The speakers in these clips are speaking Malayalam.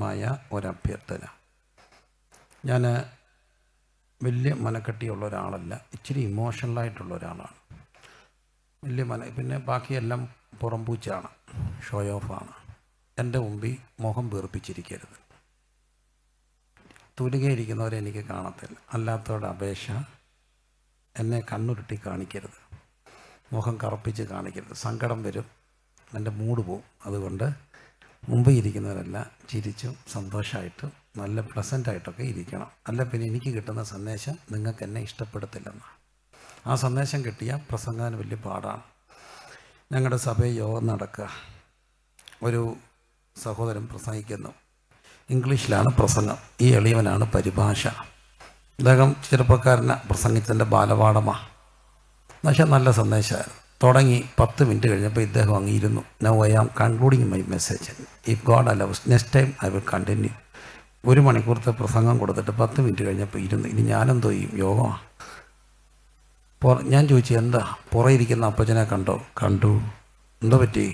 വിനീതമായ ഒരഭ്യർത്ഥന. ഞാൻ വലിയ മനക്കെട്ടിയുള്ള ഒരാളല്ല, ഇച്ചിരി ഇമോഷണലായിട്ടുള്ള ഒരാളാണ്. പിന്നെ ബാക്കിയെല്ലാം പുറംപൂച്ചാണ്, ഷോ ഓഫാണ്. എൻ്റെ മുമ്പിൽ മുഖം വീർപ്പിച്ചിരിക്കരുത്. തൂലികയിരിക്കുന്നവരെ എനിക്ക് കാണത്തില്ല. അല്ലാത്തവരുടെ അപേക്ഷ എന്നെ കണ്ണുരുട്ടി കാണിക്കരുത്, മുഖം കറുപ്പിച്ച് കാണിക്കരുത്. സങ്കടം വരും, എൻ്റെ മൂഡ് പോവും. അതുകൊണ്ട് മുമ്പിൽ ഇരിക്കുന്നവരെല്ലാം ചിരിച്ചും സന്തോഷമായിട്ടും നല്ല പ്ലസൻ്റായിട്ടൊക്കെ ഇരിക്കണം. അല്ല പിന്നെ എനിക്ക് കിട്ടുന്ന സന്ദേശം നിങ്ങൾക്ക് എന്നെ ഇഷ്ടപ്പെടത്തില്ലെന്നാണ്. ആ സന്ദേശം കിട്ടിയാൽ പ്രസംഗാൻ വലിയ പാടാണ്. ഞങ്ങളുടെ സഭയിൽ യോഗം നടക്കുക. ഒരു സഹോദരൻ പ്രസംഗിക്കുന്നു. ഇംഗ്ലീഷിലാണ് പ്രസംഗം. ഈ എളിയവനാണ് പരിഭാഷ. അദ്ദേഹം ചെറുപ്പക്കാരനെ പ്രസംഗത്തിൻ്റെ ബാലപാഠമാണ്. പക്ഷേ നല്ല സന്ദേശമായിരുന്നു. തുടങ്ങി 10 മിനിറ്റ് കഴിഞ്ഞപ്പോൾ ഇദ്ദേഹം അങ്ങ് ഇരുന്നു. Now I am concluding my message. If God allows next time I will continue. 1 മണിക്കൂറത്തെ പ്രസംഗം കൊടുത്തിട്ട് 10 മിനിറ്റ് കഴിഞ്ഞപ്പോൾ ഇരുന്നു. ഇനി ഞാനെന്തോ ചെയ്യും? യോഗമാണ്. ഞാൻ ചോദിച്ചു, എന്താ പുറയിരിക്കുന്ന അപ്പച്ചനെ കണ്ടോ? കണ്ടു. എന്തോ പറ്റി?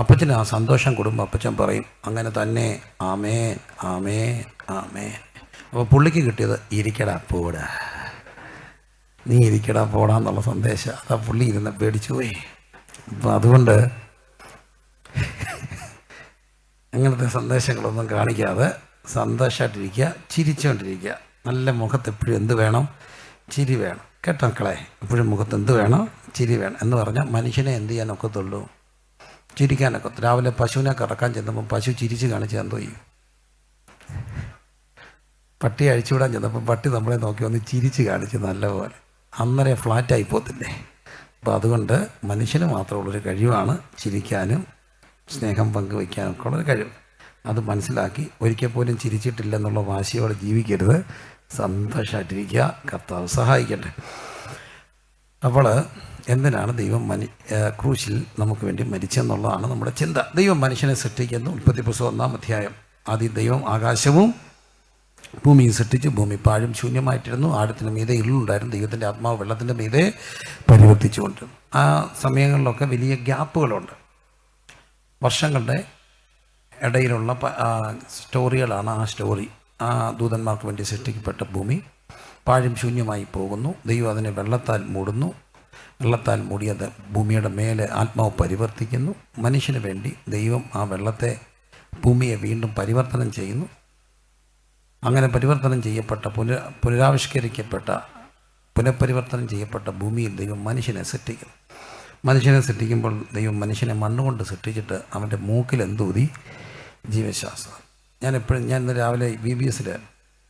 അപ്പച്ചന് ആ സന്തോഷം കൂടുമ്പോൾ അപ്പച്ചൻ പറയും അങ്ങനെ തന്നെ, ആമേൻ ആമേൻ ആമേൻ. അപ്പോൾ പുള്ളിക്ക് കിട്ടിയത് ഇരിക്കടാ പോടാ, നീ ഇരിക്കടാ പോടാന്നുള്ള സന്ദേശം. അതാ പുള്ളി ഇരുന്ന് പേടിച്ചു പോയി. അപ്പം അതുകൊണ്ട് അങ്ങനത്തെ സന്ദേശങ്ങളൊന്നും കാണിക്കാതെ സന്തോഷമായിട്ടിരിക്കുക, ചിരിച്ചുകൊണ്ടിരിക്കുക. നല്ല മുഖത്ത് എപ്പോഴും എന്ത് വേണം? ചിരി വേണം. കേട്ടോ മക്കളെ, എപ്പോഴും മുഖത്ത് എന്ത് വേണം? ചിരി വേണം. എന്ന് പറഞ്ഞാൽ മനുഷ്യനെ എന്ത് ചെയ്യാനൊക്കത്തുള്ളൂ? ചിരിക്കാനൊക്കെ. രാവിലെ പശുവിനെ കറക്കാൻ ചെന്നപ്പോൾ പശു ചിരിച്ച് കാണിച്ചാൽ എന്തോ ചെയ്യും? പട്ടി അഴിച്ചുവിടാൻ ചെന്നപ്പോൾ പട്ടി നമ്മളെ നോക്കി വന്ന് ചിരിച്ച് കാണിച്ച് നല്ലപോലെ. അന്നേരം ഫ്ലാറ്റായി പോകത്തില്ലേ? അപ്പോൾ അതുകൊണ്ട് മനുഷ്യന് മാത്രമുള്ളൊരു കഴിവാണ് ചിരിക്കാനും സ്നേഹം പങ്കുവയ്ക്കാനൊക്കെ ഉള്ളൊരു കഴിവ്. അത് മനസ്സിലാക്കി ഒരിക്കൽ പോലും ചിരിച്ചിട്ടില്ലെന്നുള്ള വാശിയോടെ ജീവിക്കരുത്. സന്തോഷമായിട്ടിരിക്കുക. കർത്താവ് സഹായിക്കട്ടെ. അപ്പോൾ എന്തിനാണ് ദൈവം ക്രൂശിൽ നമുക്ക് വേണ്ടി മരിച്ചെന്നുള്ളതാണ് നമ്മുടെ ചിന്ത. ദൈവം മനുഷ്യനെ സൃഷ്ടിക്കുന്നു. ഉൽപ്പത്തി പുസ്തകം 1-ാം അധ്യായം. ആദ്യം ദൈവം ആകാശവും ഭൂമിയും സൃഷ്ടിച്ചു. ഭൂമി പാഴും ശൂന്യമായിട്ടിരുന്നു. ആഴത്തിന് മീതെ ഇരുളുണ്ടായിരുന്നു. ദൈവത്തിൻ്റെ ആത്മാവ് വെള്ളത്തിൻ്റെ മീതെ പരിവർത്തിച്ചുകൊണ്ടിരുന്നു. ആ സമയങ്ങളിലൊക്കെ വലിയ ഗ്യാപ്പുകളുണ്ട്. വർഷങ്ങളുടെ ഇടയിലുള്ള സ്റ്റോറികളാണ് ആ സ്റ്റോറി. ആ ദൂതന്മാർക്ക് വേണ്ടി സൃഷ്ടിക്കപ്പെട്ട ഭൂമി പാഴും ശൂന്യമായി പോകുന്നു. ദൈവം അതിനെ വെള്ളത്താൽ മൂടുന്നു. വെള്ളത്താൽ മൂടിയത് ഭൂമിയുടെ മേലെ ആത്മാവ് പരിവർത്തിക്കുന്നു. മനുഷ്യന് വേണ്ടി ദൈവം ആ വെള്ളത്തെ, ഭൂമിയെ വീണ്ടും പരിവർത്തനം ചെയ്യുന്നു. അങ്ങനെ പരിവർത്തനം ചെയ്യപ്പെട്ട പുനഃപരിവർത്തനം ചെയ്യപ്പെട്ട ഭൂമിയിൽ ദൈവം മനുഷ്യനെ സൃഷ്ടിക്കുന്നു. മനുഷ്യനെ സൃഷ്ടിക്കുമ്പോൾ ദൈവം മനുഷ്യനെ മണ്ണുകൊണ്ട് സൃഷ്ടിച്ചിട്ട് അവൻ്റെ മൂക്കിൽ എന്തൂതി? ജീവശ്വാസം. ഞാൻ ഇന്ന് രാവിലെ VBSൽ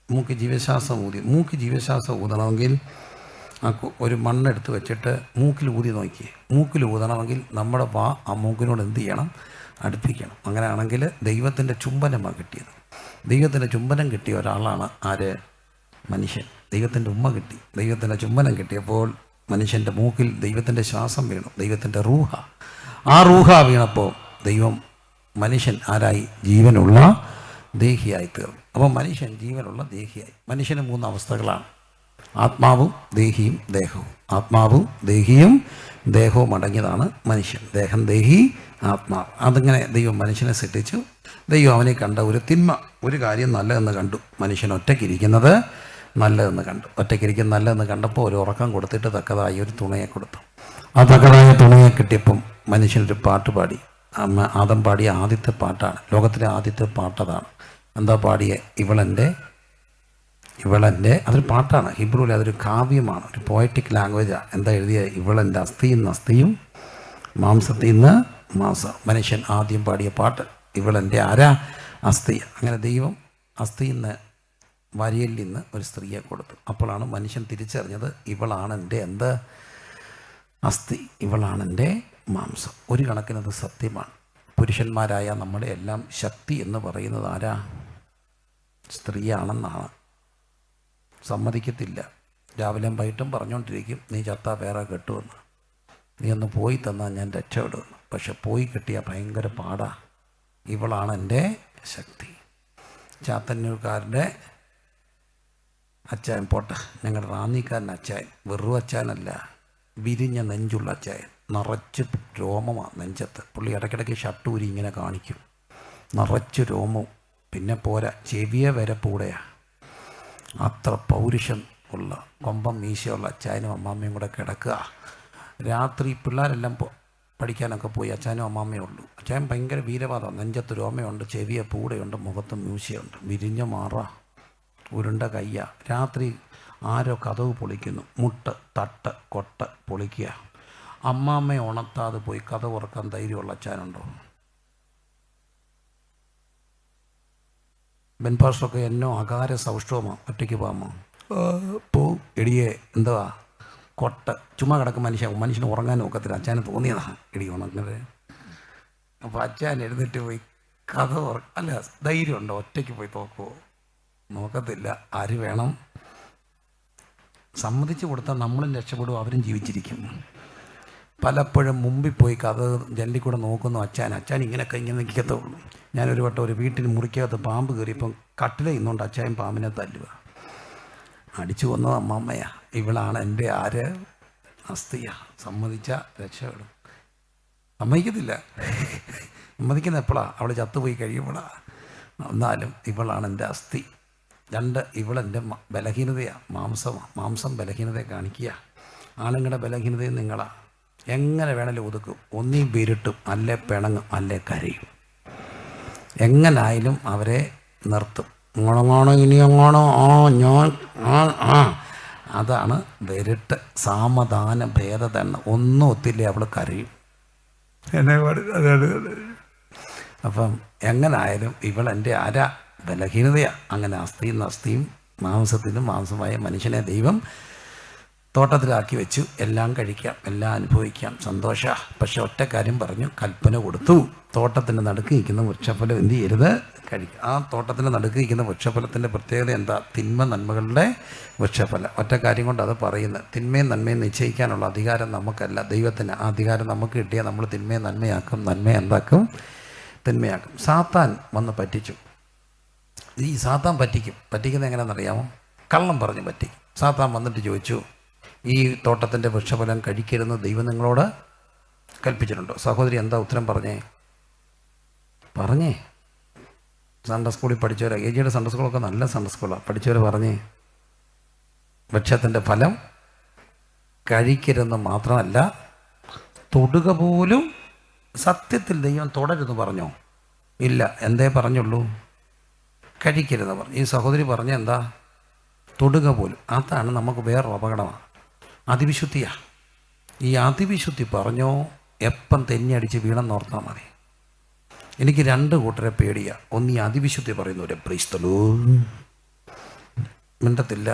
മൂക്ക് ജീവശ്വാസം ഊതി. മൂക്ക് ജീവശ്വാസം ഊതണമെങ്കിൽ ഒരു മണ്ണെടുത്ത് വെച്ചിട്ട് മൂക്കിൽ ഊതി നോക്കി. മൂക്കിൽ ഊതണമെങ്കിൽ നമ്മുടെ ആ മൂക്കിനോട് എന്ത് ചെയ്യണം? അടുപ്പിക്കണം. അങ്ങനെയാണെങ്കിൽ ദൈവത്തിൻ്റെ ചുംബനമാണ് കിട്ടിയത്. ദൈവത്തിൻ്റെ ചുംബനം കിട്ടിയ ഒരാളാണ് ആര്? മനുഷ്യൻ. ദൈവത്തിൻ്റെ ഉമ്മ കിട്ടി, ദൈവത്തിൻ്റെ ചുംബനം കിട്ടിയപ്പോൾ മനുഷ്യൻ്റെ മൂക്കിൽ ദൈവത്തിൻ്റെ ശ്വാസം വീണു. ദൈവത്തിൻ്റെ റൂഹ. ആ റൂഹ വീണപ്പോൾ മനുഷ്യൻ ആരായി? ജീവനുള്ള ദേഹിയായി തീർന്നു. അപ്പോൾ മനുഷ്യൻ ജീവനുള്ള ദേഹിയായി. മനുഷ്യന് 3 അവസ്ഥകളാണ്: ആത്മാവും ദേഹിയും ദേഹവും. ആത്മാവും ദേഹിയും ദേഹവും അടങ്ങിയതാണ് മനുഷ്യൻ. ദേഹം, ദേഹി, ആത്മാവ്. അതിങ്ങനെ ദൈവം മനുഷ്യനെ സൃഷ്ടിച്ചു. ദൈവം അവനെ കണ്ട ഒരു കാര്യം നല്ലതെന്ന് കണ്ടു. മനുഷ്യൻ ഒറ്റയ്ക്കിരിക്കുന്നത് നല്ലതെന്ന് കണ്ടു. ഒറ്റയ്ക്കിരിക്കുന്നത് നല്ലതെന്ന് കണ്ടപ്പോൾ ഒരു ഉറക്കം കൊടുത്തിട്ട് തക്കതായി ഒരു തുണയെ കൊടുത്തു. ആ തക്കതായ തുണയെ കിട്ടിയപ്പം മനുഷ്യനൊരു പാട്ട് പാടി. ആദം പാടിയ ആദ്യത്തെ പാട്ടാണ്, ലോകത്തിലെ ആദ്യത്തെ പാട്ടതാണ്. എന്താ പാടിയെ? ഇവളെൻ്റെ. അതൊരു പാട്ടാണ്. ഹിബ്രുവിൽ അതൊരു കാവ്യമാണ്, ഒരു പോയറ്റിക് ലാംഗ്വേജാണ്. എന്താ എഴുതിയ? ഇവളെൻ്റെ അസ്ഥിയിൽ നിന്ന് അസ്ഥിയും മാംസത്തിൽ നിന്ന് മാംസം. മനുഷ്യൻ ആദ്യം പാടിയ പാട്ട് ഇവളെൻ്റെ ആരാ? അസ്ഥി. അങ്ങനെ ദൈവം അസ്ഥിയിൽ നിന്ന്, വരിയിൽ നിന്ന് ഒരു സ്ത്രീയെ കൊടുത്തു. അപ്പോഴാണ് മനുഷ്യൻ തിരിച്ചറിഞ്ഞത് ഇവളാണ് എൻ്റെ എന്ത്? അസ്ഥി. ഇവളാണെൻ്റെ മാംസം. ഒരു കണക്കിനത് സത്യമാണ്. പുരുഷന്മാരായ നമ്മുടെ എല്ലാം ശക്തി എന്ന് പറയുന്നത് ആരാ? സ്ത്രീയാണെന്നാണ്. സമ്മതിക്കത്തില്ല. രാവിലെയും വൈകിട്ടും പറഞ്ഞുകൊണ്ടിരിക്കും, നീ ചത്താ വേറെ കെട്ടുമെന്ന്, നീ ഒന്ന് പോയി തന്നാൽ ഞാൻ രക്ഷപ്പെടുമെന്ന്. പക്ഷെ പോയി കിട്ടിയാൽ ഭയങ്കര പാടാ. ഇവളാണ് എൻ്റെ ശക്തി. ചാത്തന്നൂർക്കാരൻ്റെ അച്ചായൻ പോട്ടെ, ഞങ്ങളുടെ റാന്നിക്കാരൻ അച്ചായൻ വെറും അച്ചായനല്ല, വിരിഞ്ഞ നെഞ്ചുള്ള അച്ചായൻ. നിറച്ച് രോമമാണ് നെഞ്ചത്ത്. പുള്ളി ഇടയ്ക്കിടയ്ക്ക് ഷർട്ട് ഊരി ഇങ്ങനെ കാണിക്കും. നിറച്ച് രോമവും പിന്നെ പോരാ, ചെവിയെ വരെ പൂടെയാ. അത്ര പൗരുഷം ഉള്ള കൊമ്പം മീശയുള്ള അച്ചായനും അമ്മാമ്മയും കൂടെ കിടക്കുക. രാത്രി പിള്ളേരെല്ലാം പഠിക്കാനൊക്കെ പോയി, അച്ചായനും അമ്മാമ്മയേ ഉള്ളൂ. അച്ചായൻ ഭയങ്കര വീരവാദം, നെഞ്ചത്ത് രോമയുണ്ട്, ചെവിയെ പൂടെയുണ്ട്, മുഖത്ത് മീശയുണ്ട്, വിരിഞ്ഞ മാറ, ഉരുണ്ട കയ്യ. രാത്രി ആരോ കതവ് പൊളിക്കുന്നു, മുട്ട് തട്ട് കൊട്ട പൊളിക്കുക. അമ്മാമ്മയെ ഉണർത്താതെ പോയി കഥ ഉറക്കാൻ ധൈര്യമുള്ള അച്ചാനുണ്ടോ? ബെൻപാസ്റ്റൊക്കെ എന്നോ അകാര സൗഷ്ഠവമാണ്, ഒറ്റയ്ക്ക് പോകാമോ? പോ എടിയെ, എന്തുവാ കൊട്ട, ചുമ്മാ കിടക്കും മനുഷ്യന് ഉറങ്ങാൻ നോക്കത്തില്ല. അച്ചാന് തോന്നിയതാണ് ഇടി ഉണങ്ങത്. അപ്പോൾ അച്ചാൻ എഴുന്നേറ്റ് പോയി കഥ അല്ല, ധൈര്യമുണ്ടോ? ഒറ്റയ്ക്ക് പോയി നോക്കുമോ? നോക്കത്തില്ല. ആര് വേണം? സമ്മതിച്ചു കൊടുത്താൽ നമ്മളും രക്ഷപ്പെടും, അവരും ജീവിച്ചിരിക്കും. പലപ്പോഴും മുമ്പിൽ പോയി കഥ ജനലിൽ കൂടെ നോക്കുന്നു അച്ചാൻ ഇങ്ങനെയൊക്കെ ഇങ്ങനെ നിൽക്കത്തുള്ളൂ. ഞാനൊരു വട്ടം ഒരു വീട്ടിൽ മുറിക്കകത്ത് പാമ്പ് കയറിയപ്പം കട്ടില ഇന്നുകൊണ്ട് അച്ചായൻ പാമ്പിനെ തല്ലുക. അടിച്ചു കൊന്നത് അമ്മാമ്മയാ. ഇവളാണ് എൻ്റെ ആര്? അസ്ഥിയാ. സമ്മതിച്ച രക്ഷപ്പെടും. സമ്മതിക്കത്തില്ല. സമ്മതിക്കുന്ന എപ്പോഴാണ്? അവൾ ചത്തുപോയി കഴിയുമ്പോഴാണ്. എന്നാലും ഇവളാണ് എൻ്റെ അസ്ഥി. രണ്ട്, ഇവളെൻ്റെ ബലഹീനതയാണ്, മാംസം ബലഹീനതയെ കാണിക്കുക. ആണുങ്ങളുടെ ബലഹീനതയും നിങ്ങളാണ്. എങ്ങനെ വേണേലും ഒതുക്കും. ഒന്നീ വിരുട്ടും, അല്ലേ പിണങ്ങും, അല്ലേ കരയും. എങ്ങനായാലും അവരെ നിർത്തും. ഇങ്ങോണോ ഇനി അങ്ങോണോ, ഞാൻ അതാണ് വിരുട്ട്. സാമധാന ഭേദതണ്ണ. ഒന്നും ഒത്തില്ലേ അവൾ കരയും. അപ്പം എങ്ങനായാലും ഇവളെൻ്റെ ആരാ? ബലഹീനതയാണ്. അങ്ങനെ അസ്ഥിയും മാംസത്തിനും മാംസമായ മനുഷ്യനെ ദൈവം തോട്ടത്തിലാക്കി വെച്ചു. എല്ലാം കഴിക്കാം, എല്ലാം അനുഭവിക്കാം, സന്തോഷ. പക്ഷെ ഒറ്റ കാര്യം പറഞ്ഞു, കൽപ്പന കൊടുത്തു. തോട്ടത്തിൻ്റെ നടുക്ക് നിൽക്കുന്ന വൃക്ഷഫലം എന്ത് ചെയ്യരുത്? കഴിക്കുക. ആ തോട്ടത്തിൻ്റെ നടുക്ക് നിൽക്കുന്ന വൃക്ഷഫലത്തിൻ്റെ പ്രത്യേകത എന്താ? തിന്മ നന്മകളുടെ വൃക്ഷഫലം. ഒറ്റ കാര്യം കൊണ്ട് അത് പറയുന്നത്. തിന്മയും നന്മയും നിശ്ചയിക്കാനുള്ള അധികാരം നമുക്കല്ല, ദൈവത്തിന്. ആ അധികാരം നമുക്ക് കിട്ടിയാൽ നമ്മൾ തിന്മയെ നന്മയാക്കും, നന്മയെ എന്താക്കും? തിന്മയാക്കും. സാത്താൻ വന്ന് പറ്റിച്ചു. ഈ സാത്താൻ പറ്റിക്കുന്നത് എങ്ങനെയാണെന്നറിയാമോ? കള്ളം പറഞ്ഞ് പറ്റിക്കും. സാത്താൻ വന്നിട്ട് ചോദിച്ചു, ഈ തോട്ടത്തിൻ്റെ വൃക്ഷഫലം കഴിക്കരുതെന്ന് ദൈവം നിങ്ങളോട് കൽപ്പിച്ചിട്ടുണ്ടോ? സഹോദരി എന്താ ഉത്തരം പറഞ്ഞേ? സൺഡേ സ്കൂളിൽ പഠിച്ചവരെ, ഏജിയുടെ സൺഡേ സ്കൂളൊക്കെ നല്ല സൺഡേ സ്കൂളാണ്, പഠിച്ചവരെ പറഞ്ഞേ, വൃക്ഷത്തിൻ്റെ ഫലം കഴിക്കരുതെന്ന് മാത്രമല്ല തൊടുക പോലും. സത്യത്തിൽ ദൈവം തുടരുതെന്ന് പറഞ്ഞോ? ഇല്ല. എന്തേ പറഞ്ഞുള്ളൂ? കഴിക്കരുതെന്ന് പറഞ്ഞു. ഈ സഹോദരി പറഞ്ഞ എന്താ? തൊടുക പോലും. അതാണ് നമുക്ക് വേറൊരു അപകടമാണ്, അതിവിശുദ്ധിയാണ്. ഈ അതിവിശുദ്ധി പറഞ്ഞോ എപ്പം തെന്നിയടിച്ച് വീണെന്നോർത്താൽ മതി. എനിക്ക് രണ്ട് കൂട്ടരെ പേടിയാണ്. ഒന്ന് ഈ അതിവിശുദ്ധി പറയുന്നവരെ, പ്രീസ്തലോ മിണ്ടത്തില്ല,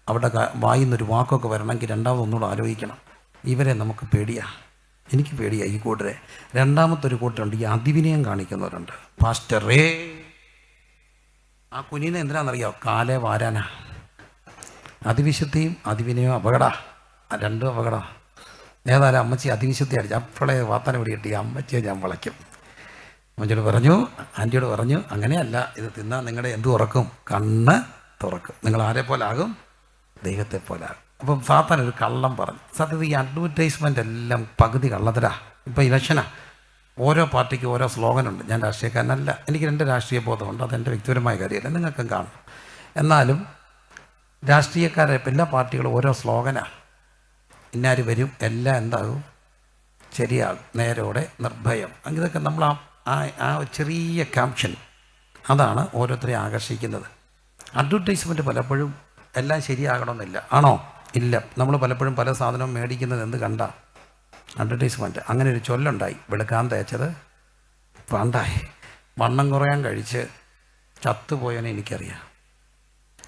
അവിടെ വായിന്നൊരു വാക്കൊക്കെ വരണമെങ്കിൽ രണ്ടാമതൊന്നുകൂടെ ആലോചിക്കണം. ഇവരെ നമുക്ക് പേടിയാണ്. എനിക്ക് പേടിയാണ് ഈ കൂട്ടരെ. രണ്ടാമത്തൊരു കൂട്ടരുണ്ട്, ഈ അതിവിനയം കാണിക്കുന്നവരുണ്ട്. പാസ്റ്ററേ, ആ കുഞ്ഞിനെ എന്തിനാണെന്നറിയാമോ? കാലേ വാരാനാ. അതിവിശുദ്ധിയും അതിവിനയവും രണ്ടും അപകടം. ഏതായാലും അമ്മച്ചി അതിവിശുദ്ധി അടിച്ചു. അപ്പോഴേ വാർത്താനം പിടി കിട്ടി, അമ്മച്ചിയെ ഞാൻ വളയ്ക്കും. അമ്മച്ചിയോട് പറഞ്ഞു, ആൻറ്റിയോട് പറഞ്ഞു, അങ്ങനെയല്ല, ഇത് തിന്നാൽ നിങ്ങളുടെ എന്ത് തുറക്കും? കണ്ണ് തുറക്കും. നിങ്ങൾ ആരെ പോലാകും? ദൈവത്തെ പോലാകും. അപ്പം സാത്താൻ ഒരു കള്ളം പറഞ്ഞു. സത്യത്തിൽ ഈ അഡ്വർടൈസ്മെൻ്റ് എല്ലാം പകുതി കള്ളത്തരാ. ഇപ്പം ഇലക്ഷനാണ്, ഓരോ പാർട്ടിക്കും ഓരോ സ്ലോഗനുണ്ട്. ഞാൻ രാഷ്ട്രീയക്കാരനല്ല, എനിക്ക് രണ്ട് രാഷ്ട്രീയ ബോധമുണ്ട്, അതെൻ്റെ വ്യക്തിപരമായ കാര്യമല്ല, നിങ്ങൾക്കും കാണും. എന്നാലും രാഷ്ട്രീയക്കാരെ എല്ലാ പാർട്ടികളും ഓരോ സ്ലോഗനാണ്. ഇന്നാര് വരും, എല്ലാം എന്താകും? ശരിയാകും, നേരോടെ, നിർഭയം. ഇതൊക്കെ നമ്മൾ ആ ചെറിയ ക്യാപ്ഷൻ അതാണ് ഓരോരുത്തരെയും ആകർഷിക്കുന്നത്. അഡ്വർടൈസ്മെൻറ്റ് പലപ്പോഴും എല്ലാം ശരിയാകണമെന്നില്ല. ആണോ? ഇല്ല. നമ്മൾ പലപ്പോഴും പല സാധനവും മേടിക്കുന്നത് എന്ത് കണ്ട? അഡ്വർടൈസ്മെൻറ്റ്. അങ്ങനെ ഒരു ചൊല്ലുണ്ടായി, വെളുക്കാൻ തേച്ചത് പാണ്ടായി. വണ്ണം കുറയാൻ കഴിച്ച് ചത്തുപോയവനെ എനിക്കറിയാം.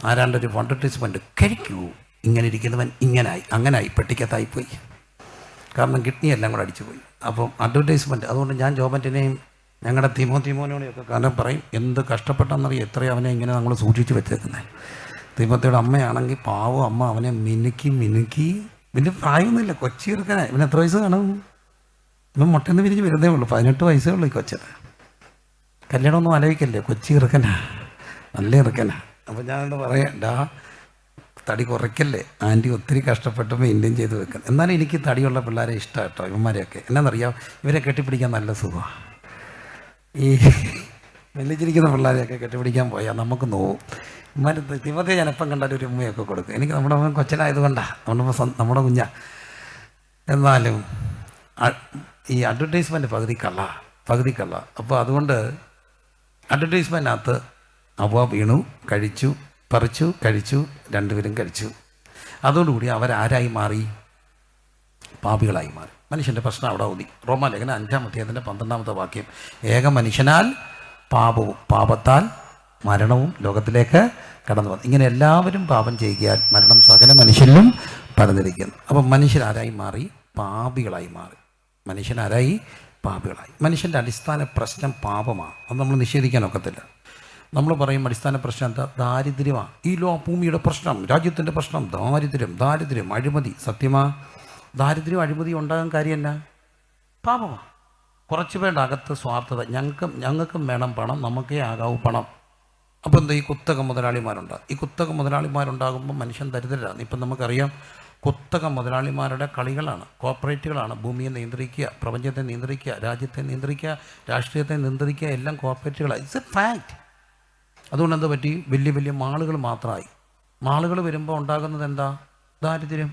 ആരാണ്ടൊരു അഡ്വർടൈസ്മെൻറ്റ്, കഴിക്കൂ, ഇങ്ങനെ ഇരിക്കുന്നവൻ അങ്ങനായി പെട്ടിക്കത്തായിപ്പോയി. കാരണം കിഡ്നി എല്ലാം കൂടെ അടിച്ചു പോയി. അപ്പം അഡ്വർടൈസ്മെൻറ്റ്. അതുകൊണ്ട് ഞാൻ ജോബൻറ്റിനെയും ഞങ്ങളുടെ തിമോനെയൊക്കെ കാരണം പറയും, എന്ത് കഷ്ടപ്പെട്ടെന്നറിയാം, എത്രയും അവനെ ഇങ്ങനെ നമ്മൾ സൂക്ഷിച്ച് വെച്ചേക്കുന്നത്. തിമോത്തിയുടെ അമ്മയാണെങ്കിൽ പാവം അമ്മ അവനെ മിനുക്കി വലിയ പ്രായമൊന്നുമില്ല, കൊച്ചി ചെറുക്കനായി. ഇവന് എത്ര വയസ്സ് കാണും? ഇവൻ മുട്ടേന്ന് പിരിഞ്ഞ് വരുന്നേ ഉള്ളൂ, 18 വയസ്സേ ഉള്ളൂ ഈ കൊച്ചന്. കല്യാണമൊന്നും ആലോചിക്കല്ലേ, കൊച്ചി ചെറുക്കനാ, നല്ല ചെറുക്കനാ. അപ്പം ഞാനെന്താ പറയണ്ട, തടി കുറയ്ക്കല്ലേ, ആൻറ്റി ഒത്തിരി കഷ്ടപ്പെട്ട് മെയിൻറ്റെയിൻ ചെയ്ത് വെക്കുന്നത്. എന്നാലും എനിക്ക് തടിയുള്ള പിള്ളേരെ ഇഷ്ടമാണ് കേട്ടോ, ഇവന്മാരെയൊക്കെ. എന്നാണെന്നറിയാം, ഇവരെ കെട്ടിപ്പിടിക്കാൻ നല്ല സുഖമാണ്. വെല്ലിച്ചിരിക്കുന്ന പിള്ളേരെയൊക്കെ കെട്ടിപ്പിടിക്കാൻ പോയാൽ നമുക്ക് നോവും. ഇമാര് തിമത്തെ ഞാൻ എപ്പം കണ്ടാലും ഒരു ഉമ്മയൊക്കെ കൊടുക്കും. എനിക്ക് നമ്മുടെ മകൻ കൊച്ചനായതുകൊണ്ടാണ്, നമ്മുടെ കുഞ്ഞാ. എന്നാലും ഈ അഡ്വർടൈസ്മെൻറ്റ് പകുതി കള്ള. അപ്പോൾ അതുകൊണ്ട് അഡ്വർടൈസ്മെൻറ്റിനകത്ത് അവ വീണു, പറിച്ചു, രണ്ടുപേരും കഴിച്ചു. അതോടുകൂടി അവരാരായി മാറി? പാപികളായി മാറി. മനുഷ്യൻ്റെ പ്രശ്നം അവിടെ ഊതി. റോമാലേഖനം 5-ാം അധ്യായത്തിൻ്റെ 12-ാമത്തെ വാക്യം, ഏക മനുഷ്യനാൽ പാപത്താൽ മരണവും ലോകത്തിലേക്ക് കടന്നു വന്നു. ഇങ്ങനെ എല്ലാവരും പാപം ചെയ്യുകയാൽ മരണം സകല മനുഷ്യരിലും പരന്നിരിക്കുന്നു. അപ്പം മനുഷ്യരാരായി മാറി? പാപികളായി മാറി. മനുഷ്യൻ്റെ അടിസ്ഥാന പ്രശ്നം പാപമാണ്. അത് നമ്മൾ നിഷേധിക്കാൻ ഒക്കത്തില്ല. നമ്മൾ പറയും അടിസ്ഥാന പ്രശ്നം എന്താ? ദാരിദ്ര്യമാണ്. ഈ ഭൂമിയുടെ പ്രശ്നം, രാജ്യത്തിൻ്റെ പ്രശ്നം ദാരിദ്ര്യം, അഴിമതി. സത്യമാ? ദാരിദ്ര്യം അഴിമതി ഉണ്ടാകാൻ കാര്യമല്ല, പാപമാണ്. കുറച്ച് പേരുടെ അകത്ത് സ്വാർത്ഥത. ഞങ്ങൾക്കും വേണം പണം, നമുക്കേ ആകാവൂ പണം. അപ്പോൾ എന്താ? ഈ കുത്തക മുതലാളിമാരുണ്ടാകുമ്പോൾ മനുഷ്യൻ ദരിദ്രരാണ്. ഇപ്പം നമുക്കറിയാം, കുത്തക മുതലാളിമാരുടെ കളികളാണ്, കോർപ്പറേറ്റുകളാണ് ഭൂമിയെ നിയന്ത്രിക്കുക, പ്രപഞ്ചത്തെ നിയന്ത്രിക്കുക, രാജ്യത്തെ നിയന്ത്രിക്കുക, രാഷ്ട്രീയത്തെ നിയന്ത്രിക്കുക, എല്ലാം കോർപ്പറേറ്റുകളാണ്. It's A fact. അതുകൊണ്ട് എന്താ പറ്റി? വലിയ വലിയ മാളുകൾ മാത്രമായി. മാളുകൾ വരുമ്പോൾ ഉണ്ടാകുന്നത് എന്താ? ദാരിദ്ര്യം.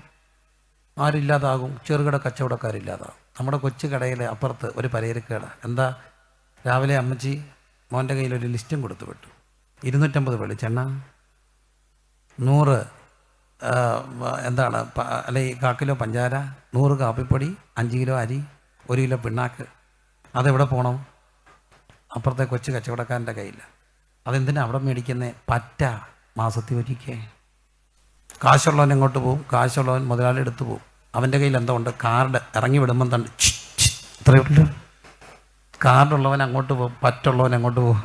ആരില്ലാതാകും? ചെറുകിട കച്ചവടക്കാരില്ലാതാകും. നമ്മുടെ കൊച്ചു കടയിലെ അപ്പുറത്ത് ഒരു പലചരക്കട. എന്താ? രാവിലെ അമ്മച്ചി മോൻ്റെ കയ്യിലൊരു ലിസ്റ്റും കൊടുത്തു വിട്ടു. 250 വെളിച്ചെണ്ണ, 100 അല്ലെങ്കിൽ 1 കിലോ പഞ്ചാര, 100 കാപ്പിപ്പൊടി, 5 കിലോ അരി, 1 കിലോ പിണ്ണാക്ക്. അതെവിടെ പോകണം? അപ്പുറത്തെ കൊച്ചു കച്ചവടക്കാരൻ്റെ കയ്യിൽ. അതെന്തിനാ അവിടെ മേടിക്കുന്നത്? പറ്റ മാസത്തിൽ ഒരിക്കേ. കാശുള്ളവൻ എങ്ങോട്ട് പോകും? കാശുള്ളവൻ മുതലാളി എടുത്ത് പോകും. അവൻ്റെ കയ്യിൽ എന്തോ ഉണ്ട്? കാർഡ്. ഇറങ്ങി വിടുമ്പം തണ്ട് ഇത്രയേ ഉള്ളൂ. കാർഡുള്ളവൻ അങ്ങോട്ട് പോകും, പറ്റുള്ളവൻ അങ്ങോട്ട് പോകും,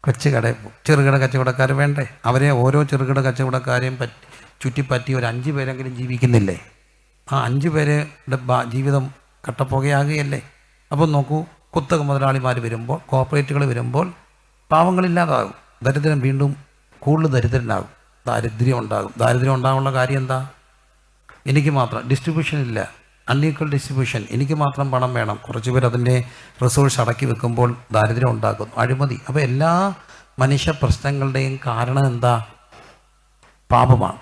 കൊച്ചു കടയിൽ പോകും. ചെറുകിട കച്ചവടക്കാർ വേണ്ടേ? അവരെ ഓരോ ചെറുകിട കച്ചവടക്കാരെയും ചുറ്റിപ്പറ്റി ഒരു 5 പേരെങ്കിലും ജീവിക്കുന്നില്ലേ? ആ 5 പേരുടെ ജീവിതം കട്ടപ്പുകയാകുകയല്ലേ? അപ്പം നോക്കൂ, കുത്തക മുതലാളിമാർ വരുമ്പോൾ, കോർപ്പറേറ്റുകൾ വരുമ്പോൾ പാവങ്ങളില്ലാതാകും. ദരിദ്രൻ വീണ്ടും കൂടുതൽ ദരിദ്രനാകും. ദാരിദ്ര്യം ഉണ്ടാകാനുള്ള കാര്യം എന്താ? എനിക്ക് മാത്രം ഡിസ്ട്രിബ്യൂഷൻ ഇല്ല, അൺഈക്വൽ ഡിസ്ട്രിബ്യൂഷൻ. എനിക്ക് മാത്രം പണം വേണം. കുറച്ച് പേർ അതിൻ്റെ റിസോഴ്സ് അടക്കി വെക്കുമ്പോൾ ദാരിദ്ര്യം ഉണ്ടാകുന്നു, അഴിമതി. അപ്പോൾ എല്ലാ മനുഷ്യ പ്രശ്നങ്ങളുടെയും കാരണം എന്താ? പാപമാണ്.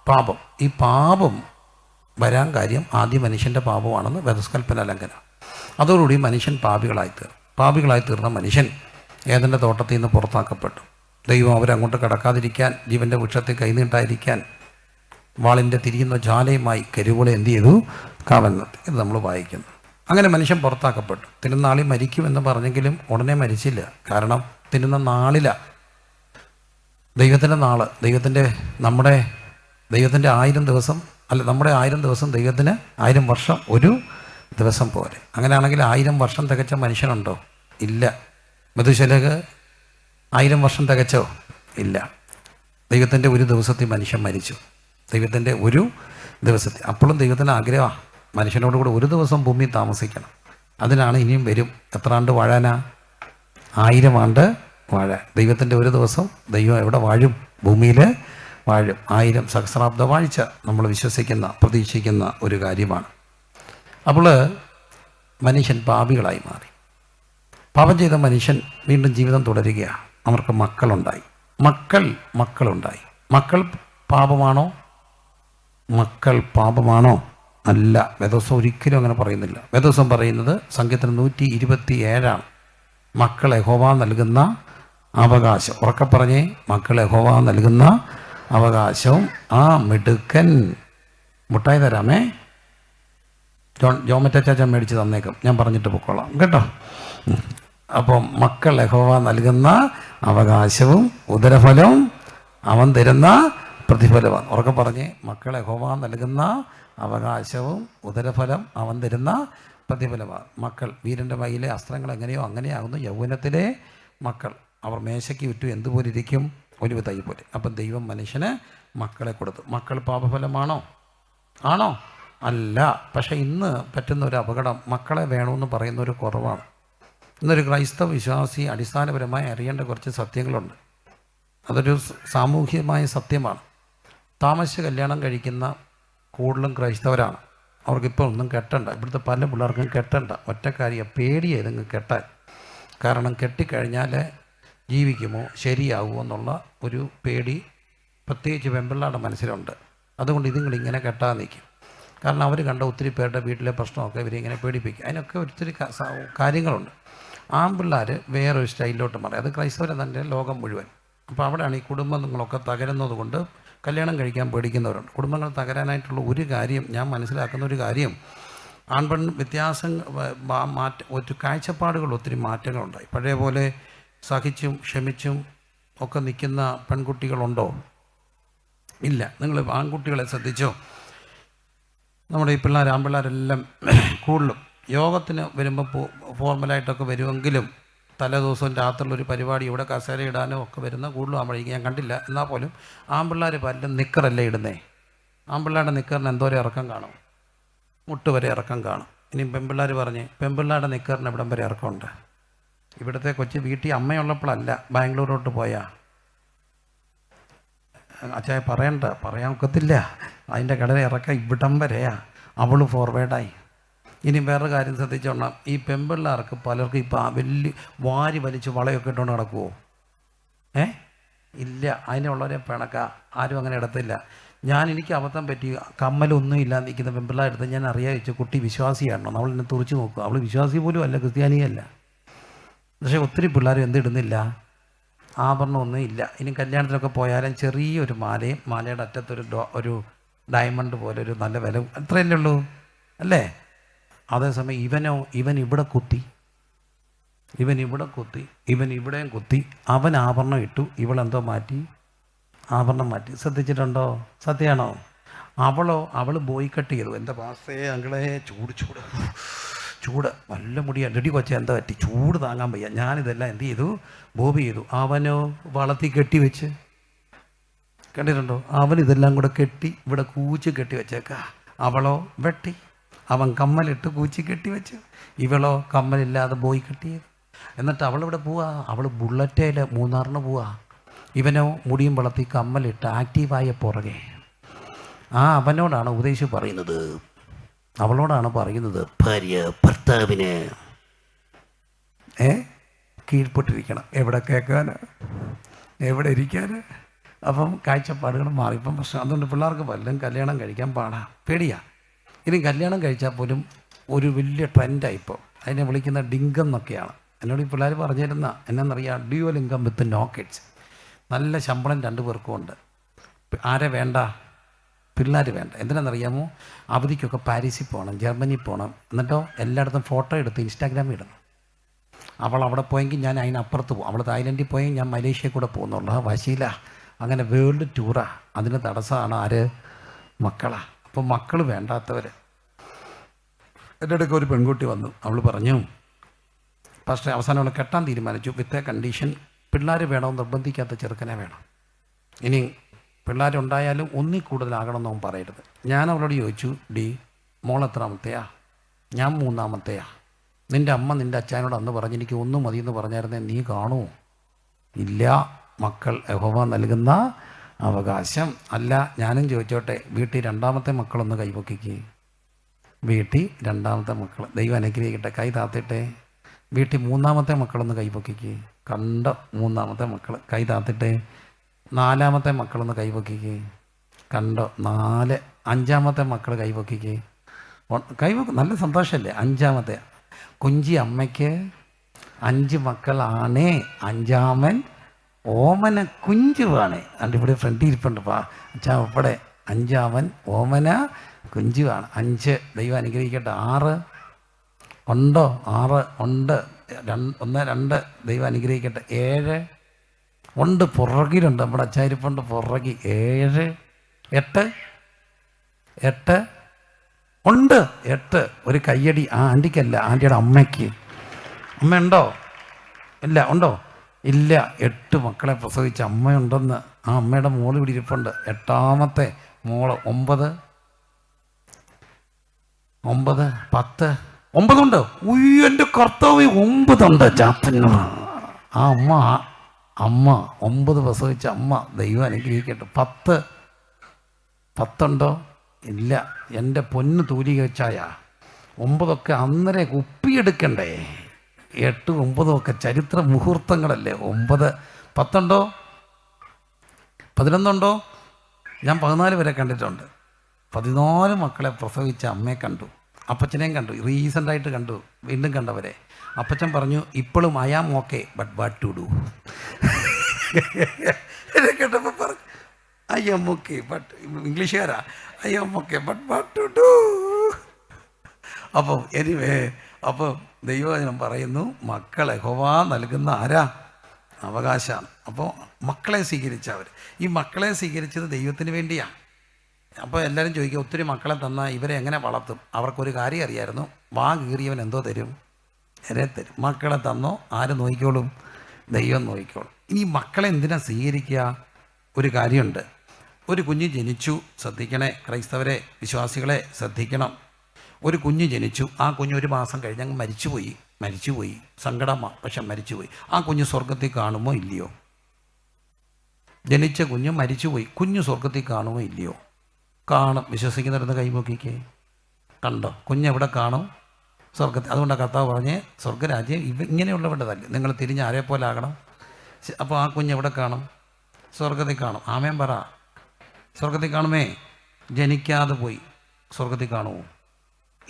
പാപം. ഈ പാപം വരാൻ കാര്യം ആദ്യ മനുഷ്യൻ്റെ പാപമാണെന്ന് വേദസ്കൽപ്പന ലംഘനം. അതോടുകൂടി മനുഷ്യൻ പാപികളായി തീർന്ന മനുഷ്യൻ ഏദൻ്റെ തോട്ടത്തിൽ നിന്ന് പുറത്താക്കപ്പെട്ടു. ദൈവം അവരങ്ങോട്ട് കടക്കാതിരിക്കാൻ, ജീവൻ്റെ വൃക്ഷത്തിൽ കൈനീട്ടാതിരിക്കാൻ വാളിൻ്റെ തിരിയുന്ന ജാലയുമായി കരുവോളെ എന്ത് ചെയ്തു? കാവൽ നിർത്തി. ഇത് നമ്മൾ വായിക്കുന്നു. അങ്ങനെ മനുഷ്യൻ പുറത്താക്കപ്പെട്ടു. തിരുനാളിൽ മരിക്കുമെന്ന് പറഞ്ഞെങ്കിലും ഉടനെ മരിച്ചില്ല. കാരണം തിരുന്ന നാളിലാണ്. ദൈവത്തിൻ്റെ നാള്, നമ്മുടെ 1000 ദിവസം അല്ല, നമ്മുടെ 1000 ദിവസം ദൈവത്തിന് 1000 വർഷം ഒരു ദിവസം പോലെ. അങ്ങനെയാണെങ്കിൽ 1000 വർഷം തികച്ച മനുഷ്യനുണ്ടോ? ഇല്ല. മധുശലക്ക് 1000 വർഷം തികച്ചോ? ഇല്ല. ദൈവത്തിൻ്റെ ഒരു ദിവസത്തിൽ മനുഷ്യൻ മരിച്ചു. ദൈവത്തിൻ്റെ ഒരു ദിവസത്തിൽ. അപ്പോഴും ദൈവത്തിന് ആഗ്രഹമാണ് മനുഷ്യനോട് കൂടെ ഒരു ദിവസം ഭൂമിയിൽ താമസിക്കണം. അതിനാണ് ഇനിയും വരും. എത്ര ആണ്ട് വാഴാനാ? 1000 ആണ്ട് വാഴാൻ. ദൈവത്തിൻ്റെ ഒരു ദിവസം ദൈവം എവിടെ വാഴും? ഭൂമിയിൽ വാഴും. 1000 സഹസ്രാബ്ദ വാഴ്ച നമ്മൾ പ്രതീക്ഷിക്കുന്ന ഒരു കാര്യമാണ്. അപ്പോൾ മനുഷ്യൻ പാപികളായി മാറി. പാപം ചെയ്ത മനുഷ്യൻ വീണ്ടും ജീവിതം തുടരുകയാണ്. അവർക്ക് മക്കളുണ്ടായി. മക്കൾ പാപമാണോ? മക്കൾ പാപമാണോ? അല്ല. വേദോസം ഒരിക്കലും അങ്ങനെ പറയുന്നില്ല. വേദോസം പറയുന്നത് സങ്കീർത്തനം 127 മക്കൾ യഹോവ നൽകുന്ന അവകാശം. ഉറക്കെ പറഞ്ഞേ, മക്കൾ യഹോവ നൽകുന്ന അവകാശവും. ആ മിടുക്കൻ മുട്ടായി തരാമേ. ജോമറ്റാച്ചാൻ മേടിച്ച് തന്നേക്കും, ഞാൻ പറഞ്ഞിട്ട് പൊക്കോളാം കേട്ടോ. അപ്പം മക്കൾ യഹോവ നൽകുന്ന അവകാശവും ഉദരഫലവും അവൻ തരുന്ന പ്രതിഫലമാണ്. ഉറക്കെ പറഞ്ഞേ, മക്കൾ യഹോവ നൽകുന്ന അവകാശവും ഉദരഫലം അവൻ തരുന്ന പ്രതിഫലമാണ്. മക്കൾ വീരൻ്റെ വയിലെ അസ്ത്രങ്ങൾ എങ്ങനെയോ അങ്ങനെയാകുന്നു യൗവനത്തിലെ മക്കൾ. അവർ മേശയ്ക്ക് വിറ്റു എന്തുപോലെ ഇരിക്കും? ഒലിവ് തൈ പോലെ. അപ്പം ദൈവം മനുഷ്യന് മക്കളെ കൊടുത്തു. മക്കൾ പാപഫലമാണോ? ആണോ? അല്ല. പക്ഷേ ഇന്ന് പറ്റുന്ന ഒരു അപകടം, മക്കളെ വേണമെന്ന് പറയുന്ന ഒരു കുറവാണ്. ഇന്നൊരു ക്രൈസ്തവ വിശ്വാസി അടിസ്ഥാനപരമായി അറിയേണ്ട കുറച്ച് സത്യങ്ങളുണ്ട്. അതൊരു സാമൂഹികമായ സത്യമാണ്. താമസിച്ച് കല്യാണം കഴിക്കുന്ന കൂടുതലും ക്രൈസ്തവരാണ്. അവർക്കിപ്പോൾ ഒന്നും കെട്ടണ്ട. ഇവിടുത്തെ പല പിള്ളേർക്കും കെട്ടണ്ട. ഒറ്റക്കാരിയ പേടിയായിരുന്നു കെട്ടാൻ. കാരണം കെട്ടിക്കഴിഞ്ഞാൽ ജീവിക്കുമോ, ശരിയാവുമോ എന്നുള്ള ഒരു പേടി പ്രത്യേകിച്ച് പെൺപിള്ളാരുടെ മനസ്സിലുണ്ട്. അതുകൊണ്ട് ഇതുങ്ങളിങ്ങനെ കെട്ടാൻ നിൽക്കും. കാരണം അവർ കണ്ട ഒത്തിരി പേരുടെ വീട്ടിലെ പ്രശ്നമൊക്കെ ഇവരിങ്ങനെ പേടിപ്പിക്കും. അതിനൊക്കെ ഒത്തിരി കാര്യങ്ങളുണ്ട്. ആൺപിള്ളേർ വേറൊരു സ്റ്റൈലിലോട്ട് മാറി. അത് ക്രൈസ്തവരെ തന്നെ ലോകം മുഴുവൻ. അപ്പോൾ അവിടെയാണ് ഈ കുടുംബങ്ങളൊക്കെ തകരുന്നത് കൊണ്ട് കല്യാണം കഴിക്കാൻ പേടിക്കുന്നവരുണ്ട്. കുടുംബങ്ങൾ തകരാനായിട്ടുള്ള ഒരു കാര്യം, ഞാൻ മനസ്സിലാക്കുന്ന ഒരു കാര്യം, ആൺപെൺ വ്യത്യാസം ഒരു കാഴ്ചപ്പാടുകൾ ഒത്തിരി മാറ്റങ്ങളുണ്ടായി. പഴയ പോലെ സഹിച്ചും ക്ഷമിച്ചും ഒക്കെ നിൽക്കുന്ന പെൺകുട്ടികളുണ്ടോ? ഇല്ല. നിങ്ങൾ ആൺകുട്ടികളെ ശ്രദ്ധിച്ചോ? നമ്മുടെ ഈ ആൺപിള്ളേരെല്ലാം കൂടുതലും യോഗത്തിന് വരുമ്പോൾ ഫോർമലായിട്ടൊക്കെ വരുമെങ്കിലും തലേദിവസവും രാത്രിയിലൊരു പരിപാടി ഇവിടെ കസേര ഇടാനോ ഒക്കെ വരുന്ന കൂടുതലും ആകുമ്പോഴേക്കും ഞാൻ കണ്ടില്ല. എന്നാൽ പോലും ആൺപിള്ളേർ പലരും നിക്കറല്ലേ ഇടുന്നേ. ആൺപിള്ളേരുടെ നിക്കറിന് എന്തോരം ഇറക്കം കാണും, മുട്ട് വരെ ഇറക്കം കാണും. ഇനി പെൺപിള്ളേർ പറഞ്ഞ് പെൺപിള്ളേരുടെ നിക്കറിന് ഇവിടം വരെ ഇറക്കമുണ്ട്. ഇവിടുത്തെ കൊച്ചു വീട്ടിൽ അമ്മയുള്ളപ്പോഴല്ല, ബാംഗ്ലൂരോട്ട് പോയാ അച്ചായ പറയാൻ ഒക്കത്തില്ല. അതിൻ്റെ കടല ഇറക്കം ഇവിടം വരെയാ. അവൾ ഫോർവേഡായി. ഇനി വേറൊരു കാര്യം ശ്രദ്ധിച്ചോണം, ഈ പെൺപിള്ളേർക്ക് പലർക്കും ഇപ്പം വലിയ വാരി വലിച്ച് വളയൊക്കെ ഇട്ടുകൊണ്ട് നടക്കുമോ? ഇല്ല. അതിനുള്ളവരെ പിണക്ക ആരും അങ്ങനെ ഇടത്തില്ല. എനിക്ക് അബദ്ധം പറ്റി കമ്മലൊന്നും ഇല്ലാതെ നിൽക്കുന്ന പെൺപിള്ളേർ എടുത്ത് ഞാൻ അറിയാൻ വെച്ചു കുട്ടി വിശ്വാസിയാണോ. നമ്മൾ എന്നെ തുറച്ച് നോക്കുക. അവൾ വിശ്വാസി പോലും അല്ല, ക്രിസ്ത്യാനിയല്ല. പക്ഷേ ഒത്തിരി പിള്ളേർ എന്തിടുന്നില്ല, ആഭരണമൊന്നും ഇല്ല. ഇനി കല്യാണത്തിനൊക്കെ പോയാലും ചെറിയൊരു മാലയും മാലയുടെ അറ്റത്തൊരു ഡയമണ്ട് പോലെ ഒരു നല്ല വില, അത്രയല്ലേ ഉള്ളൂ അല്ലേ? അതേസമയം ഇവൻ ഇവിടെ കുത്തി, ഇവൻ ഇവിടെയും കുത്തി, അവൻ ആഭരണം ഇട്ടു, ഇവളെന്തോ മാറ്റി, ആഭരണം മാറ്റി. ശ്രദ്ധിച്ചിട്ടുണ്ടോ? സത്യമാണോ? അവൾ ബോയ് കട്ട് ചെയ്തു. എൻ്റെ പാസേ അങ്ങളെ ചൂട് നല്ല മുടിയാ. റെഡി കൊച്ച എന്താ പറ്റി? ചൂട് താങ്ങാൻ വയ്യ. ഞാനിതെല്ലാം എന്ത് ചെയ്തു? ബോബി ചെയ്തു. അവനോ വളർത്തി കെട്ടി വെച്ച്, കണ്ടിട്ടുണ്ടോ? അവനിതെല്ലാം കൂടെ കെട്ടി ഇവിടെ കൂച്ച് കെട്ടി വെച്ചേക്ക. അവളോ വെട്ടി. അവൻ കമ്മലിട്ട് കൂച്ചി കെട്ടി വെച്ചു, ഇവളോ കമ്മലില്ലാതെ ബോയ് കെട്ടി ചെയ്തു. എന്നിട്ട് അവളിവിടെ പോവാ. അവൾ ബുള്ളറ്റേൽ മൂന്നാറിന് പോവാ. ഇവനോ മുടിയും വളർത്തി കമ്മലിട്ട് ആക്റ്റീവായ പുറകെ. അവനോടാണ് ഉപദേശം പറയുന്നത്, അവളോടാണ് പറയുന്നത്, ഭാര്യ ഭർത്താവിന് കീഴ്പ്പെട്ടിരിക്കണം. എവിടെ കേൾക്കാൻ, എവിടെ ഇരിക്കാൻ? അപ്പം കാഴ്ചപ്പാടുകൾ മാറിപ്പം പ്രശ്നം. അതുകൊണ്ട് പിള്ളേർക്ക് വല്ലതും കല്യാണം കഴിക്കാൻ പേടിയാ. ഇനി കല്യാണം കഴിച്ചാൽ പോലും ഒരു വലിയ ട്രെൻഡായിപ്പോൾ. അതിനെ വിളിക്കുന്ന ഡിങ്കം എന്നൊക്കെയാണ്. എന്നോട് ഈ പിള്ളേർ പറഞ്ഞിരുന്ന എന്നറിയാം, dual income with no kids. നല്ല ശമ്പളം 2 പേർക്കും ഉണ്ട്. ആരെ വേണ്ട? പിള്ളേർ വേണ്ട. എന്തിനാണെന്നറിയാമോ? അവധിക്കൊക്കെ പാരീസിൽ പോകണം, ജർമ്മനി പോകണം, എന്നിട്ടോ എല്ലായിടത്തും ഫോട്ടോ എടുത്ത് ഇൻസ്റ്റാഗ്രാമിൽ ഇടണം. അവൾ അവിടെ പോയെങ്കിൽ ഞാൻ അതിനപ്പുറത്ത് പോകും. അവൾ തായ്ലൻഡിൽ പോയെങ്കിൽ ഞാൻ മലേഷ്യയിൽ കൂടെ പോകുന്നുള്ളൂ. വശീല അങ്ങനെ വേൾഡ് ടൂറാ. അതിന് തടസ്സമാണ് ആര്? മക്കളാ. അപ്പോൾ മക്കൾ വേണ്ടാത്തവർ. എൻ്റെ അടുക്ക ഒരു പെൺകുട്ടി വന്നു. അവൾ പറഞ്ഞു, പക്ഷേ അവസാനം അവൾ കെട്ടാൻ തീരുമാനിച്ചു വിത്ത് എ കണ്ടീഷൻ, പിള്ളേർ വേണമെന്ന് നിർബന്ധിക്കാത്ത ചെറുക്കനെ വേണം. ഇനി പിള്ളേരുണ്ടായാലും ഒന്നിൽ കൂടുതലാകണമെന്ന് അവൻ പറയരുത്. ഞാൻ അവളോട് ചോദിച്ചു, മോൾ എത്രാമത്തെയാ? ഞാൻ 3-ാമത്തെയാ. നിൻ്റെ അമ്മ നിൻ്റെ അച്ഛനോട് അന്ന് പറഞ്ഞ് എനിക്ക് 1 മതിയെന്ന് പറഞ്ഞായിരുന്നേ നീ കാണുമോ? ഇല്ല. മക്കൾ യഹോവ നൽകുന്ന അവകാശം. അല്ല, ഞാനും ചോദിച്ചോട്ടെ, വീട്ടിൽ 2-ാമത്തെ മക്കളൊന്ന് കൈപൊക്കിക്ക്. വീട്ടിൽ 2-ാമത്തെ മക്കൾ, ദൈവം അനുഗ്രഹിക്കട്ടെ, കൈ താത്തിട്ടെ. വീട്ടിൽ 3-ാമത്തെ മക്കളൊന്ന് കൈപൊക്കിക്ക്. കണ്ട 3-ാമത്തെ മക്കൾ കൈ താത്തിട്ടെ. 4-ാമത്തെ മക്കളൊന്ന് കൈപൊക്കിക്ക്. കണ്ടോ 4. 5-ാമത്തെ മക്കൾ കൈപൊക്കിക്ക്. നല്ല സന്തോഷമല്ലേ? 5-ാമത്തെ കുഞ്ചി അമ്മയ്ക്ക് 5 മക്കളാണേ. 5-ാമൻ ഓമന കുഞ്ചുവാണ്. അതുകൊണ്ട് ഇവിടെ ഫ്രണ്ടിൽ ഇരിപ്പുണ്ട് അച്ഛാ ഉൾപ്പെടെ. 5-ാമൻ ഓമന കുഞ്ചുവാണ്. 5. ദൈവം അനുഗ്രഹിക്കട്ടെ. 6 ഉണ്ടോ? 6 ഉണ്ട്. 1 2 ദൈവം അനുഗ്രഹിക്കട്ടെ. 7 ഉണ്ട്. പുറകിലുണ്ട്. നമ്മുടെ അച്ചായിരിപ്പുണ്ട് പുറകിൽ. 7 8 ഉണ്ട്. 8. ഒരു കയ്യടി ആൻറ്റിക്കല്ല, ആൻറ്റിയുടെ അമ്മയ്ക്ക്. അമ്മയുണ്ടോ? ഇല്ല. ഉണ്ടോ? ഇല്ല. 8 മക്കളെ പ്രസവിച്ച അമ്മയുണ്ടെന്ന്. ആ അമ്മയുടെ മോള് ഇവിടെ ഇരിപ്പുണ്ട്. 8-ാമത്തെ മോള്. 9 10 9 ഉണ്ട്. എൻ്റെ കർത്താവ് 9 ഉണ്ട്. ചാപ്പന്ന ആ അമ്മ 9 പ്രസവിച്ച അമ്മ. ദൈവം അനുഗ്രഹിക്കട്ടെ. 10 ഉണ്ടോ? ഇല്ല. എൻ്റെ പൊന്ന് തൂലിക വെച്ചായ 9 അന്നേരം കുപ്പിയെടുക്കണ്ടേ? 8, 9 ഒക്കെ ചരിത്ര മുഹൂർത്തങ്ങളല്ലേ. 9, 10 ഉണ്ടോ, 11 ഉണ്ടോ? ഞാൻ 14 വരെ കണ്ടിട്ടുണ്ട്. 14 മക്കളെ പ്രസവിച്ച അമ്മയെ കണ്ടു, അപ്പച്ചനെയും കണ്ടു, റീസെൻ്റായിട്ട് കണ്ടു, വീണ്ടും കണ്ടവരെ. അപ്പച്ചൻ പറഞ്ഞു, ഇപ്പോഴും I am okay but what to do. എന്നെ കേട്ടപ്പോൾ പറഞ്ഞു ഐ ആം ഓക്കെ ബട്ട്, ഇംഗ്ലീഷുകാരാ, I am okay but what to do. അപ്പം അപ്പോൾ ദൈവവചനം പറയുന്നു, മക്കളെ യഹോവ നൽകുന്ന ആരാ? അവകാശമാണ്. അപ്പോൾ മക്കളെ സ്വീകരിച്ചവർ, ഈ മക്കളെ സ്വീകരിച്ചത് ദൈവത്തിന് വേണ്ടിയാണ്. അപ്പോൾ എല്ലാവരും ചോദിക്കുക, ഒത്തിരി മക്കളെ തന്നാൽ ഇവരെ എങ്ങനെ വളർത്തും? അവർക്കൊരു കാര്യം അറിയായിരുന്നു, വാ കീറിയവൻ എന്തോ തരും, എന്നെ തരും. മക്കളെ തന്നോ ആര് നോക്കിക്കോളും? ദൈവം നോക്കിക്കോളും. ഇനി മക്കളെ എന്തിനാ സ്വീകരിക്കുക? ഒരു കാര്യമുണ്ട്. ഒരു കുഞ്ഞ് ജനിച്ചു, ശ്രദ്ധിക്കണേ ക്രൈസ്തവരെ, വിശ്വാസികളെ ശ്രദ്ധിക്കണം. ഒരു കുഞ്ഞ് ജനിച്ചു, ആ കുഞ്ഞ് 1 മാസം കഴിഞ്ഞങ്ങ് മരിച്ചുപോയി, സങ്കടമാണ്, പക്ഷെ മരിച്ചുപോയി. ആ കുഞ്ഞ് സ്വർഗത്തിൽ കാണുമോ ഇല്ലയോ? ജനിച്ച കുഞ്ഞ് മരിച്ചുപോയി, കുഞ്ഞ് സ്വർഗത്തിൽ കാണുമോ ഇല്ലയോ? കാണും. വിശ്വസിക്കുന്നിടത്ത് കൈപൊക്കിക്കേ. കണ്ടോ? കുഞ്ഞെവിടെ കാണും? സ്വർഗത്തിൽ. അതുകൊണ്ടാണ് കർത്താവ് പറഞ്ഞ്, സ്വർഗരാജ്യം ഇങ്ങനെയുള്ളവരുടേതല്ലേ, നിങ്ങൾ തിരിഞ്ഞ് ആരെപ്പോലെ ആകണം. അപ്പോൾ ആ കുഞ്ഞെവിടെ കാണും? സ്വർഗത്തിൽ കാണും. ആമേൻ പറ. സ്വർഗത്തിൽ കാണുമേ. ജനിക്കാതെ പോയി സ്വർഗത്തിൽ കാണുമോ?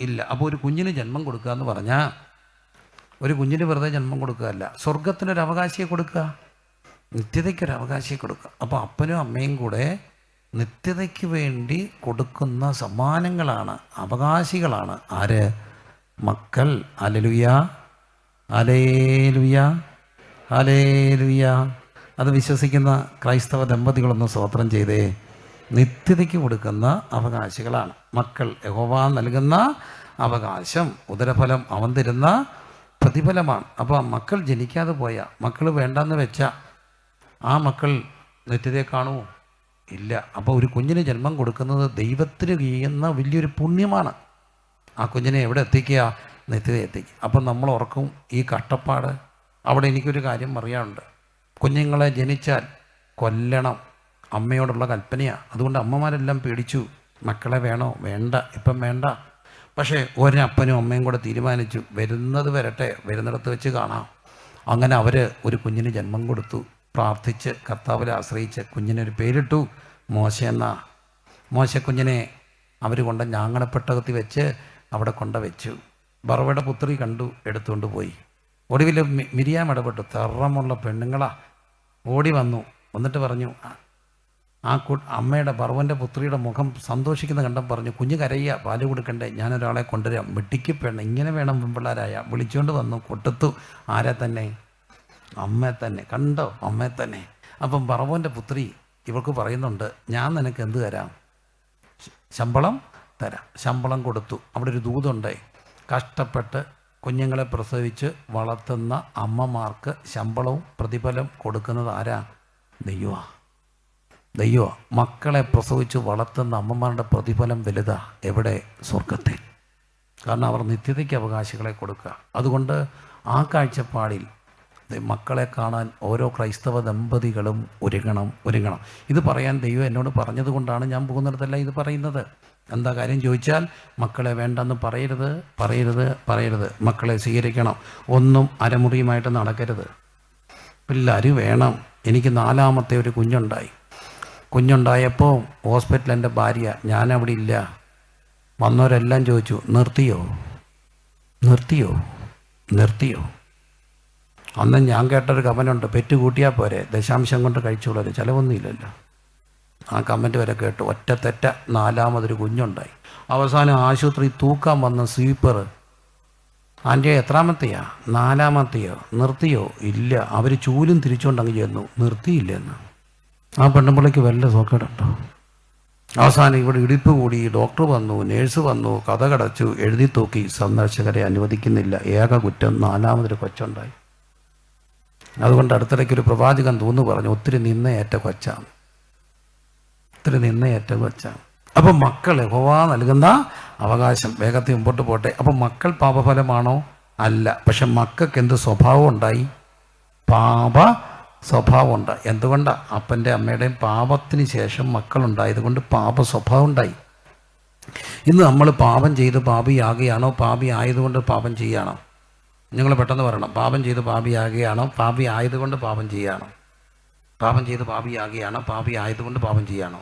ഇല്ല. അപ്പോൾ ഒരു കുഞ്ഞിന് ജന്മം കൊടുക്കുക എന്ന് പറഞ്ഞാൽ, ഒരു കുഞ്ഞിന് വെറുതെ ജന്മം കൊടുക്കുകയല്ല, സ്വർഗത്തിനൊരു അവകാശിയെ കൊടുക്കുക, നിത്യതയ്ക്കൊരു അവകാശിയെ കൊടുക്കുക. അപ്പോൾ അപ്പനും അമ്മയും കൂടെ നിത്യതയ്ക്ക് വേണ്ടി കൊടുക്കുന്ന സമ്മാനങ്ങളാണ്, അവകാശികളാണ് ആര്? മക്കൾ. Hallelujah, hallelujah, hallelujah. അത് വിശ്വസിക്കുന്ന ക്രൈസ്തവ ദമ്പതികളൊന്ന് സ്തോത്രം ചെയ്തേ. നിത്യതയ്ക്ക് കൊടുക്കുന്ന അവകാശികളാണ് മക്കൾ. യഹോവ നൽകുന്ന അവകാശം, ഉദരഫലം അവൻ തരുന്ന പ്രതിഫലമാണ്. അപ്പോൾ മക്കൾ ജനിക്കാതെ പോയാൽ, മക്കൾ വേണ്ടെന്ന് വെച്ചാൽ, ആ മക്കൾ നിത്യതയെ കാണുമോ? ഇല്ല. അപ്പോൾ ഒരു കുഞ്ഞിന് ജന്മം കൊടുക്കുന്നത് ദൈവത്തിന് ചെയ്യുന്ന വലിയൊരു പുണ്യമാണ്. ആ കുഞ്ഞിനെ എവിടെ എത്തിക്കുക? നിത്യത എത്തിക്കുക. അപ്പം നമ്മൾ ഓർക്കും ഈ കഷ്ടപ്പാട്. അവിടെ എനിക്കൊരു കാര്യം പറയാനുണ്ട്. കുഞ്ഞുങ്ങളെ ജനിച്ചാൽ കൊല്ലണം, അമ്മയോടുള്ള കൽപ്പനയാണ്. അതുകൊണ്ട് അമ്മമാരെല്ലാം പേടിച്ചു, മക്കളെ വേണോ? വേണ്ട, ഇപ്പം വേണ്ട. പക്ഷേ ഒരപ്പനും അമ്മയും കൂടെ തീരുമാനിച്ചു, വരുന്നത് വരട്ടെ, വരുന്നിടത്ത് വെച്ച് കാണാം. അങ്ങനെ അവർ ഒരു കുഞ്ഞിന് ജന്മം കൊടുത്തു. പ്രാർത്ഥിച്ച് കർത്താവിനെ ആശ്രയിച്ച് കുഞ്ഞിനൊരു പേരിട്ടു, മോശ എന്നാ. മോശക്കുഞ്ഞിനെ അവർ കൊണ്ട് ഞാങ്ങണപ്പെട്ടകത്തിൽ വെച്ച് അവിടെ വെച്ചു. ബർവയുടെ പുത്രി കണ്ടു, എടുത്തുകൊണ്ട് പോയി. ഒടുവിൽ മിരിയാം ഇടപെട്ടു. തറമുള്ള പെണ്ണുങ്ങളാ ഓടി വന്നു. എന്നിട്ട് പറഞ്ഞു, ആ അമ്മയുടെ ബർവൻ്റെ പുത്രിയുടെ മുഖം സന്തോഷിക്കുന്ന കണ്ടം പറഞ്ഞു, കുഞ്ഞ് കരയുക, പാല് കൊടുക്കണ്ടേ, ഞാനൊരാളെ കൊണ്ടുവരാം, വെട്ടിക്ക് പെണ്ണ്, ഇങ്ങനെ വേണം പെൺപിള്ളേരായ. വിളിച്ചുകൊണ്ട് വന്നു, കൊടുത്തു. ആരെ തന്നെ? അമ്മയെ തന്നെ. കണ്ടോ? അമ്മയെ തന്നെ. അപ്പം ബർവൻ്റെ പുത്രി ഇവൾക്ക് പറയുന്നുണ്ട്, ഞാൻ നിനക്ക് എന്ത് തരാം? ശമ്പളം തരാം. ശമ്പളം കൊടുത്തു. അവിടെ ഒരു ദൂതുണ്ടായി. കഷ്ടപ്പെട്ട് കുഞ്ഞുങ്ങളെ പ്രസവിച്ച് വളർത്തുന്ന അമ്മമാർക്ക് ശമ്പളവും പ്രതിഫലം കൊടുക്കുന്നത് ആരാ? ദൈവമാണ്. മക്കളെ പ്രസവിച്ച് വളർത്തുന്ന അമ്മമാരുടെ പ്രതിഫലം വലുതാ. എവിടെ? സ്വർഗത്തിൽ. കാരണം അവർ നിത്യതയ്ക്ക് അവകാശികളെ കൊടുക്കുക. അതുകൊണ്ട് ആ കാഴ്ചപ്പാടിൽ മക്കളെ കാണാൻ ഓരോ ക്രൈസ്തവ ദമ്പതികളും ഒരുങ്ങണം. ഇത് പറയാൻ ദൈവം എന്നോട് പറഞ്ഞതുകൊണ്ടാണ് ഞാൻ പോകുന്നിടത്തല്ല ഇത് പറയുന്നത്. എന്താ കാര്യം ചോദിച്ചാൽ, മക്കളെ വേണ്ടെന്ന് പറയരുത്. മക്കളെ സ്വീകരിക്കണം. ഒന്നും അരമുറിയുമായിട്ട് നടക്കരുത്. പിള്ളേർ വേണം. എനിക്ക് 4ാമത്തെ ഒരു കുഞ്ഞുണ്ടായപ്പോൾ ഹോസ്പിറ്റലിൽ എൻ്റെ ഭാര്യ, ഞാനവിടെ ഇല്ല, വന്നവരെല്ലാം ചോദിച്ചു, നിർത്തിയോ? അന്ന് ഞാൻ കേട്ടൊരു കമൻ്റുണ്ട്, പെറ്റ് കൂട്ടിയാൽ പോരെ, ദശാംശം കൊണ്ട് കഴിച്ചോളൂ, ചിലവൊന്നുമില്ലല്ലോ. ആ കമൻറ്റ് വരെ കേട്ടു. ഒറ്റ തെറ്റ 4ാമതൊരു കുഞ്ഞുണ്ടായി. അവസാനം ആശുപത്രി തൂക്കാൻ വന്ന സ്വീപ്പർ, ആൻ്റെ എത്രാമത്തെയാ? 4ാമത്തെയോ? നിർത്തിയോ? ഇല്ല. അവർ ചൂലും തിരിച്ചുകൊണ്ട് അങ്ങ് ചെന്നു, നിർത്തിയില്ലെന്ന്. ആ പെണ്ണുമ്പിള്ളയ്ക്ക് വല്ല സോക്കേടുണ്ടോ? അവസാനം ഇവിടെ ഇടിപ്പ് കൂടി, ഡോക്ടർ വന്നു, നേഴ്സ് വന്നു, കഥ കടച്ചു, എഴുതി തൂക്കി, സന്ദർശകരെ അനുവദിക്കുന്നില്ല. ഏക കുറ്റം, 4ാമതൊരു കൊച്ചുണ്ടായി. അതുകൊണ്ട് അടുത്തിടയ്ക്കൊരു പ്രവാചകൻ പറഞ്ഞു, ഒത്തിരി നിന്നയേറ്റ കൊച്ചാണ്. അപ്പം മക്കൾ യഹോവ നൽകുന്ന അവകാശം. വേഗത്തിൽ മുമ്പോട്ട് പോട്ടെ. അപ്പം മക്കൾ പാപഫലമാണോ? അല്ല. പക്ഷെ മക്കൾക്ക് എന്ത് സ്വഭാവം ഉണ്ടായി? പാപ സ്വഭാവം ഉണ്ടായി. എന്തുകൊണ്ടാണ്? അപ്പൻ്റെ അമ്മയുടെയും പാപത്തിന് ശേഷം മക്കളുണ്ടായത് കൊണ്ട് പാപ സ്വഭാവം ഉണ്ടായി. ഇന്ന് നമ്മൾ പാപം ചെയ്ത് പാപിയാകുകയാണോ? പാപി ആയതുകൊണ്ട് പാപം ചെയ്യുകയാണോ? നിങ്ങൾ പെട്ടെന്ന് പറയണം. പാപം ചെയ്ത് പാപിയാകുകയാണോ, പാപി ആയതുകൊണ്ട് പാപം ചെയ്യുകയാണോ? പാപം ചെയ്ത് പാപിയാകുകയാണോ, പാപി ആയതുകൊണ്ട് പാപം ചെയ്യുകയാണോ?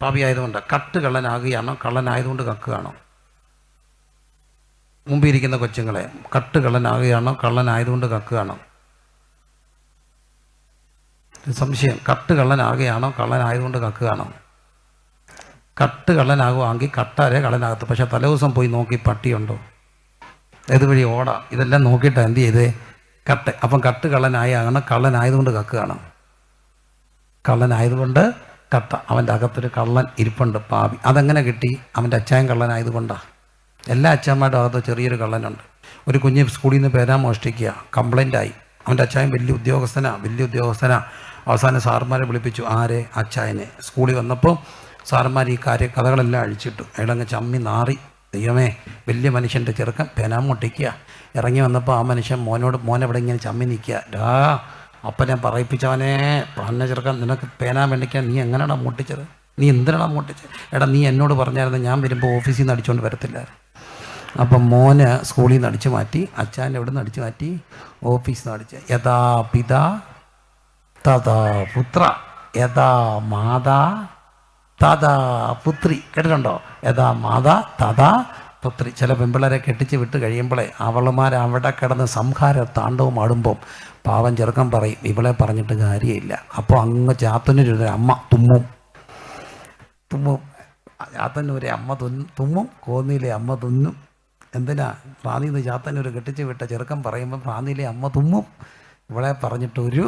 പാപി ആയതുകൊണ്ട്. കട്ട് കള്ളനാകുകയാണോ, കള്ളനായതുകൊണ്ട് കക്കുകയാണോ? മുമ്പിരിക്കുന്ന കൊച്ചുങ്ങളെ, കട്ട് കള്ളനാകുകയാണോ, കള്ളനായതുകൊണ്ട് കക്കുകയാണോ? സംശയം. കട്ട് കള്ളനാകുകയാണോ, കള്ളനായതുകൊണ്ട് കക്കുകയാണോ? കട്ട് കള്ളനാകുവാണെങ്കിൽ കട്ടാരെ കള്ളനാകത്ത്. പക്ഷെ തലേദിവസം പോയി നോക്കി പട്ടിയുണ്ടോ, ഏതുവഴി ഓടാ, ഇതെല്ലാം നോക്കിയിട്ടാണ് എന്ത് ചെയ്തേ? കട്ട്. അപ്പം കട്ട് കള്ളനായാണ്, കള്ളനായതുകൊണ്ട് കക്കുകയാണ്. കള്ളനായതുകൊണ്ട് കട്ട. അവൻ്റെ അകത്തൊരു കള്ളൻ ഇരിപ്പുണ്ട്, പാപി. അതെങ്ങനെ കിട്ടി? അവൻ്റെ അച്ചായൻ കള്ളനായതുകൊണ്ടാണ്. എല്ലാ അച്ഛന്മാരുടെ അകത്ത് ചെറിയൊരു കള്ളനുണ്ട്. ഒരു കുഞ്ഞ് സ്കൂളിൽ നിന്ന് പേരാ മോഷ്ടിക്കുക, കംപ്ലൈൻ്റായി. അവൻ്റെ അച്ചായൻ വലിയ ഉദ്യോഗസ്ഥനാ. അവസാനം സാറുമാരെ വിളിപ്പിച്ചു. ആരെ? അച്ചായനെ. സ്കൂളിൽ വന്നപ്പോൾ സാറന്മാർ ഈ കഥകളെല്ലാം അഴിച്ചിട്ടു. അയാളങ്ങ് ചമ്മി നാറി. ദൈവമേ, വലിയ മനുഷ്യൻ്റെ ചെറുക്കൻ പേനാൻ മുട്ടിക്കുക. ഇറങ്ങി വന്നപ്പോൾ ആ മനുഷ്യൻ മോനെവിടെ ഇങ്ങനെ ചമ്മി നിൽക്കുക. അപ്പനെ പറയിപ്പിച്ചവനെ, പറഞ്ഞ ചെറുക്കൻ, നിനക്ക് പേനാൻ വേണ്ടിക്കാൻ നീ എങ്ങനെയാണോ മുട്ടിച്ചത്? നീ എന്തിനാണോ മുട്ടിച്ചത്? എടാ, നീ എന്നോട് പറഞ്ഞായിരുന്നു ഞാൻ വരുമ്പോൾ ഓഫീസിൽ നിന്ന് അടിച്ചുകൊണ്ട് വരത്തില്ലായിരുന്നു. അപ്പം മോന് സ്കൂളിൽ നിന്ന് അടിച്ചു മാറ്റി. അച്ഛൻ എവിടെ നിന്ന് അടിച്ചു മാറ്റി? ഓഫീസിൽ നിന്ന് അടിച്ച്. യഥാ പിതാ തഥാ പുത്ര, യഥാ മാതാ തഥാ പുത്രി. കേട്ടിട്ടുണ്ടോ? യഥാ മാതാ തഥാ പുത്രി. ചില പെമ്പിള്ളേരെ കെട്ടിച്ച് വിട്ട് കഴിയുമ്പോഴേ അവളുമാർ അവിടെ കിടന്ന് സംഹാര താണ്ഡവും ആടുമ്പം പാവം ചെറുക്കൻ പറയും, ഇവളെ പറഞ്ഞിട്ട് കാര്യമില്ല. അപ്പോൾ അങ്ങ് ചാത്തന്നൂര് അമ്മ തുമ്മും. ചാത്തന്നൂരെ അമ്മ തുമ്മും, കോന്നിയിലെ അമ്മ തുന്നും. എന്തിനാ? പ്രാന്നിന്ന് ചാത്തന്നൂർ കെട്ടിച്ച് വിട്ട ചെറുക്കൻ പറയുമ്പം പ്രാന്നിയിലെ അമ്മ തുമ്മും. ഇവളെ പറഞ്ഞിട്ടൊരു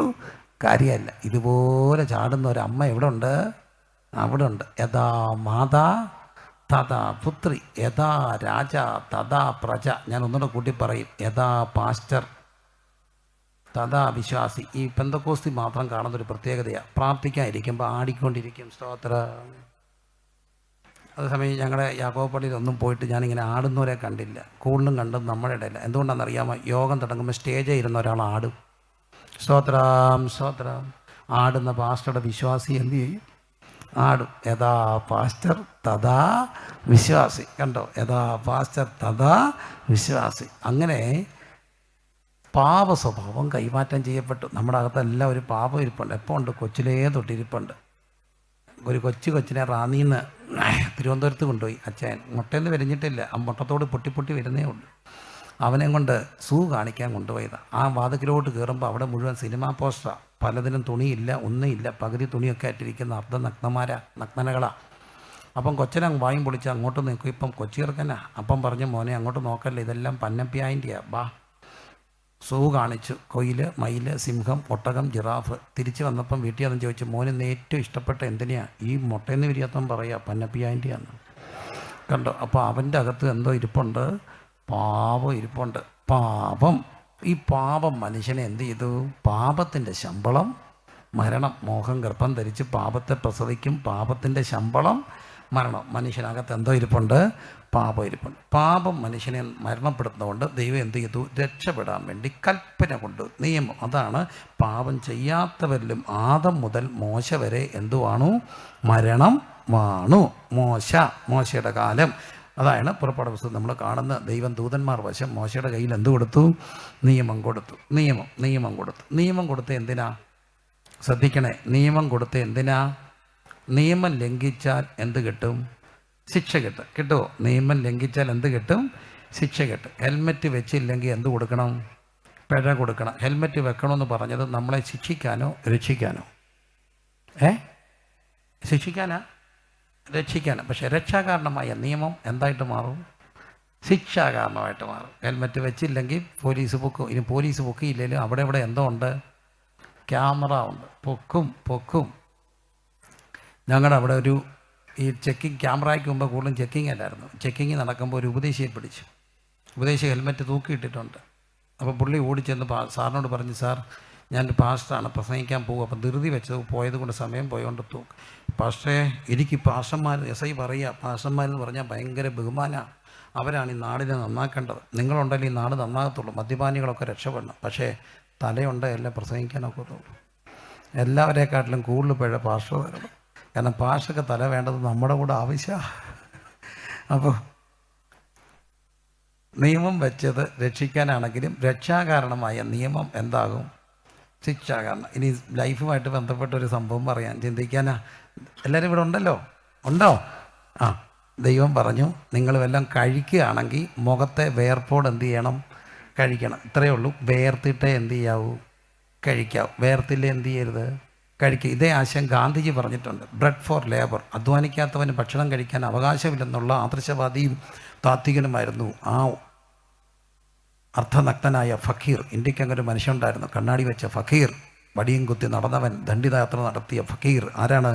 കാര്യമല്ല. ഇതുപോലെ ചാടുന്ന ഒരമ്മ എവിടെ ഉണ്ട്? അവിടെ ഉണ്ട്. യഥാ മാതാ തഥാ പുത്രി, യഥാ രാജ തഥാ പ്രജ. ഞാൻ ഒന്നുകൂടെ കൂട്ടി പറയും. യഥാ പാസ്റ്റർ തഥാ വിശ്വാസി. ഈ പെന്തക്കോസ്തി മാത്രം കാണുന്നൊരു പ്രത്യേകതയാണ്. പ്രാർത്ഥിക്കാനിരിക്കുമ്പോൾ ആടിക്കൊണ്ടിരിക്കും സ്തോത്രം. അതേസമയം ഞങ്ങളുടെ യാക്കോബപ്പള്ളിയിൽ ഒന്നും പോയിട്ട് ഞാനിങ്ങനെ ആടുന്നവരെ കണ്ടില്ല. കൂടുതലും കണ്ടത് നമ്മുടെ ഇടയില്ല. എന്തുകൊണ്ടാണെന്നറിയാമോ? യോഗം തുടങ്ങുമ്പോൾ സ്റ്റേജിൽ ഇരുന്ന ഒരാൾ ആടും. സ്തോത്രം. ആടുന്ന പാസ്റ്ററുടെ വിശ്വാസി എന്ത് ചെയ്യും? ആടും. യഥാ പാസ്റ്റർ തഥാ വിശ്വാസി. കണ്ടോ? യഥാ പാസ്റ്റർ തഥാ വിശ്വാസി. അങ്ങനെ പാപ സ്വഭാവം കൈമാറ്റം ചെയ്യപ്പെട്ടു. നമ്മുടെ അകത്തെല്ലാം ഒരു പാപം ഇരിപ്പുണ്ട്. എപ്പോൾ ഉണ്ട്? കൊച്ചിലേ തൊട്ടിരിപ്പുണ്ട്. ഒരു കൊച്ചിനെ റാന്നിന്ന് തിരുവനന്തപുരത്ത് കൊണ്ടുപോയി അച്ഛൻ. മുട്ടയിൽ നിന്ന് വിരിഞ്ഞിട്ടില്ല. ആ മുട്ടത്തോട് പൊട്ടി വരുന്നേ ഉള്ളൂ. അവനെ കൊണ്ട് സൂ കാണിക്കാൻ കൊണ്ടുപോയതാണ്. ആ വാതിക്കലോട്ട് കയറുമ്പോൾ അവിടെ മുഴുവൻ സിനിമാ പോസ്റ്ററാണ്. പലതിനും തുണിയില്ല, ഒന്നുമില്ല. പകുതി തുണിയൊക്കെ ആയിട്ടിരിക്കുന്ന നഗ്നനകളാണ്. അപ്പം കൊച്ചനെ വായും പൊളിച്ച് അങ്ങോട്ട് നിൽക്കും. ഇപ്പം കൊച്ചി ഇറക്കനാ. അപ്പം പറഞ്ഞു, മോനെ അങ്ങോട്ട് നോക്കല്ലേ, ഇതെല്ലാം പന്നപ്പിയായിൻ്റെയാണ്, ബാ. സൂ കാണിച്ചു. കൊയില്, മയില്, സിംഹം, ഒട്ടകം, ജിറാഫ്. തിരിച്ച് വന്നപ്പം വീട്ടിൽ അതെന്ന് ചോദിച്ചു, മോന് ഏറ്റവും ഇഷ്ടപ്പെട്ട എന്തിനാ? ഈ മുട്ടയെന്ന് വിരിയാത്തം പറയുക പന്നപ്പിയായിൻ്റെയാന്ന്. കണ്ടോ? അപ്പോൾ അവൻ്റെ അകത്ത് എന്തോ ഇരിപ്പുണ്ട്? പാപം ഇരിപ്പുണ്ട്. പാപം. ഈ പാപം മനുഷ്യനെ എന്ത് ചെയ്തു? പാപത്തിൻ്റെ ശമ്പളം മരണം. മോഹം ഗർഭം ധരിച്ച് പാപത്തെ പ്രസവിക്കും. പാപത്തിൻ്റെ ശമ്പളം മരണം. മനുഷ്യനകത്ത് എന്തോ ഇരിപ്പുണ്ട്? പാപം ഇരിപ്പുണ്ട്. പാപം മനുഷ്യനെ മരണപ്പെടുത്തുന്നതുകൊണ്ട് ദൈവം എന്ത് ചെയ്തു? രക്ഷപ്പെടാൻ വേണ്ടി കൽപ്പന കൊണ്ട് നിയമം. അതാണ് പാപം ചെയ്യാത്തവരിലും ആദം മുതൽ മോശ വരെ എന്തുവാണു? മരണം വാണു. മോശയുടെ കാലം. അതാണ് പുറപ്പാട് പുസ്തകം നമ്മൾ കാണുന്ന. ദൈവം ദൂതന്മാർ വശം മോശയുടെ കയ്യിൽ എന്ത് കൊടുത്തു? നിയമം കൊടുത്തു. നിയമം കൊടുത്ത് എന്തിനാ? ശ്രദ്ധിക്കണേ. നിയമം കൊടുത്ത് എന്തിനാ? നിയമം ലംഘിച്ചാൽ എന്ത് കിട്ടും? ശിക്ഷ കിട്ടുമോ? നിയമം ലംഘിച്ചാൽ എന്ത് കിട്ടും? ശിക്ഷ കിട്ടും. ഹെൽമെറ്റ് വെച്ചില്ലെങ്കിൽ എന്ത് കൊടുക്കണം? പിഴ കൊടുക്കണം. ഹെൽമെറ്റ് വെക്കണമെന്ന് പറഞ്ഞത് നമ്മളെ ശിക്ഷിക്കാനോ രക്ഷിക്കാനോ? ശിക്ഷിക്കാനാ? രക്ഷിക്കാനോ? പക്ഷേ രക്ഷാകാരണമായ നിയമം എന്തായിട്ട് മാറും? ശിക്ഷാകാരണമായിട്ട് മാറും. ഹെൽമെറ്റ് വെച്ചില്ലെങ്കിൽ പോലീസ് പൊക്കും. ഇനി പോലീസ് പൊക്കിയില്ലെങ്കിലും അവിടെ എന്തോ ഉണ്ട്? ക്യാമറ ഉണ്ട്. പൊക്കും. ഞങ്ങളുടെ അവിടെ ഒരു ഈ ചെക്കിങ്, ക്യാമറയ്ക്ക് മുമ്പ് കൂടുതലും ചെക്കിങ് അല്ലായിരുന്നു. ചെക്കിങ് നടക്കുമ്പോൾ ഒരു ഉപദേശിയെ പിടിച്ചു. ഉപദേശി ഹെൽമെറ്റ് തൂക്കിയിട്ടിട്ടുണ്ട്. അപ്പോൾ പുള്ളി ഓടിച്ചെന്ന് സാറിനോട് പറഞ്ഞു, സാർ ഞാനൊരു പാസ്റ്ററാണ്, പ്രസംഗിക്കാൻ പോകും. അപ്പം ധൃതി വെച്ചത് പോയത് കൊണ്ട് സമയം പോയതുകൊണ്ട് തൂക്കും. പക്ഷേ എനിക്ക് പാസ്റ്റർമാർ, എസ് ഐ പറയുക, പാസ്റ്റർമാരെന്ന് പറഞ്ഞാൽ ഭയങ്കര ബഹുമാനമാണ്. അവരാണ് ഈ നാടിനെ നന്നാക്കേണ്ടത്. നിങ്ങളുണ്ടെങ്കിൽ ഈ നാട് നന്നാകത്തുള്ളൂ. മദ്യപാനികളൊക്കെ രക്ഷപ്പെടണം. പക്ഷേ തലയുണ്ടെയല്ല പ്രസംഗിക്കാനൊക്കെ ഉള്ളൂ. എല്ലാവരെക്കാട്ടിലും കൂടുതൽ പിഴ പാസ്റ്റർ തരണം. കാരണം പാസ്റ്റർക്ക് തല വേണ്ടത് നമ്മുടെ കൂടെ ആവശ്യമാണ്. അപ്പോൾ നിയമം വെച്ചത് രക്ഷിക്കാനാണെങ്കിലും രക്ഷാകാരണമായ നിയമം എന്താകും? ശിക്ഷാകാരണം. ഇനി ലൈഫുമായിട്ട് ബന്ധപ്പെട്ട ഒരു സംഭവം പറയാൻ ചിന്തിക്കാനാ. എല്ലാവരും ഇവിടെ ഉണ്ടല്ലോ, ഉണ്ടോ? ആ, ദൈവം പറഞ്ഞു നിങ്ങൾ വല്ലതും കഴിക്കുകയാണെങ്കിൽ മുഖത്തെ വേർപ്പോട് എന്ത് ചെയ്യണം? കഴിക്കണം. ഇത്രയേ ഉള്ളൂ. വേർത്തിട്ടേ എന്ത് ചെയ്യാവൂ? കഴിക്കാവൂ. വേർത്തില്ലേ എന്ത് ചെയ്യരുത്? കഴിക്കുക. ഇതേ ആശയം ഗാന്ധിജി പറഞ്ഞിട്ടുണ്ട്. ബ്രെഡ് ഫോർ ലേബർ, അധ്വാനിക്കാത്തവന് ഭക്ഷണം കഴിക്കാൻ അവകാശമില്ലെന്നുള്ള ആദർശവാദിയും താത്വികനുമായിരുന്നു ആ അർത്ഥനഗ്നനായ ഫക്കീർ. ഇന്ത്യക്ക് അങ്ങനെ ഒരു മനുഷ്യനുണ്ടായിരുന്നു, കണ്ണാടി വെച്ച ഫക്കീർ, വടിയും കുത്തി നടന്നവൻ, ദണ്ഡിതയാത്ര നടത്തിയ ഫക്കീർ. ആരാണ്?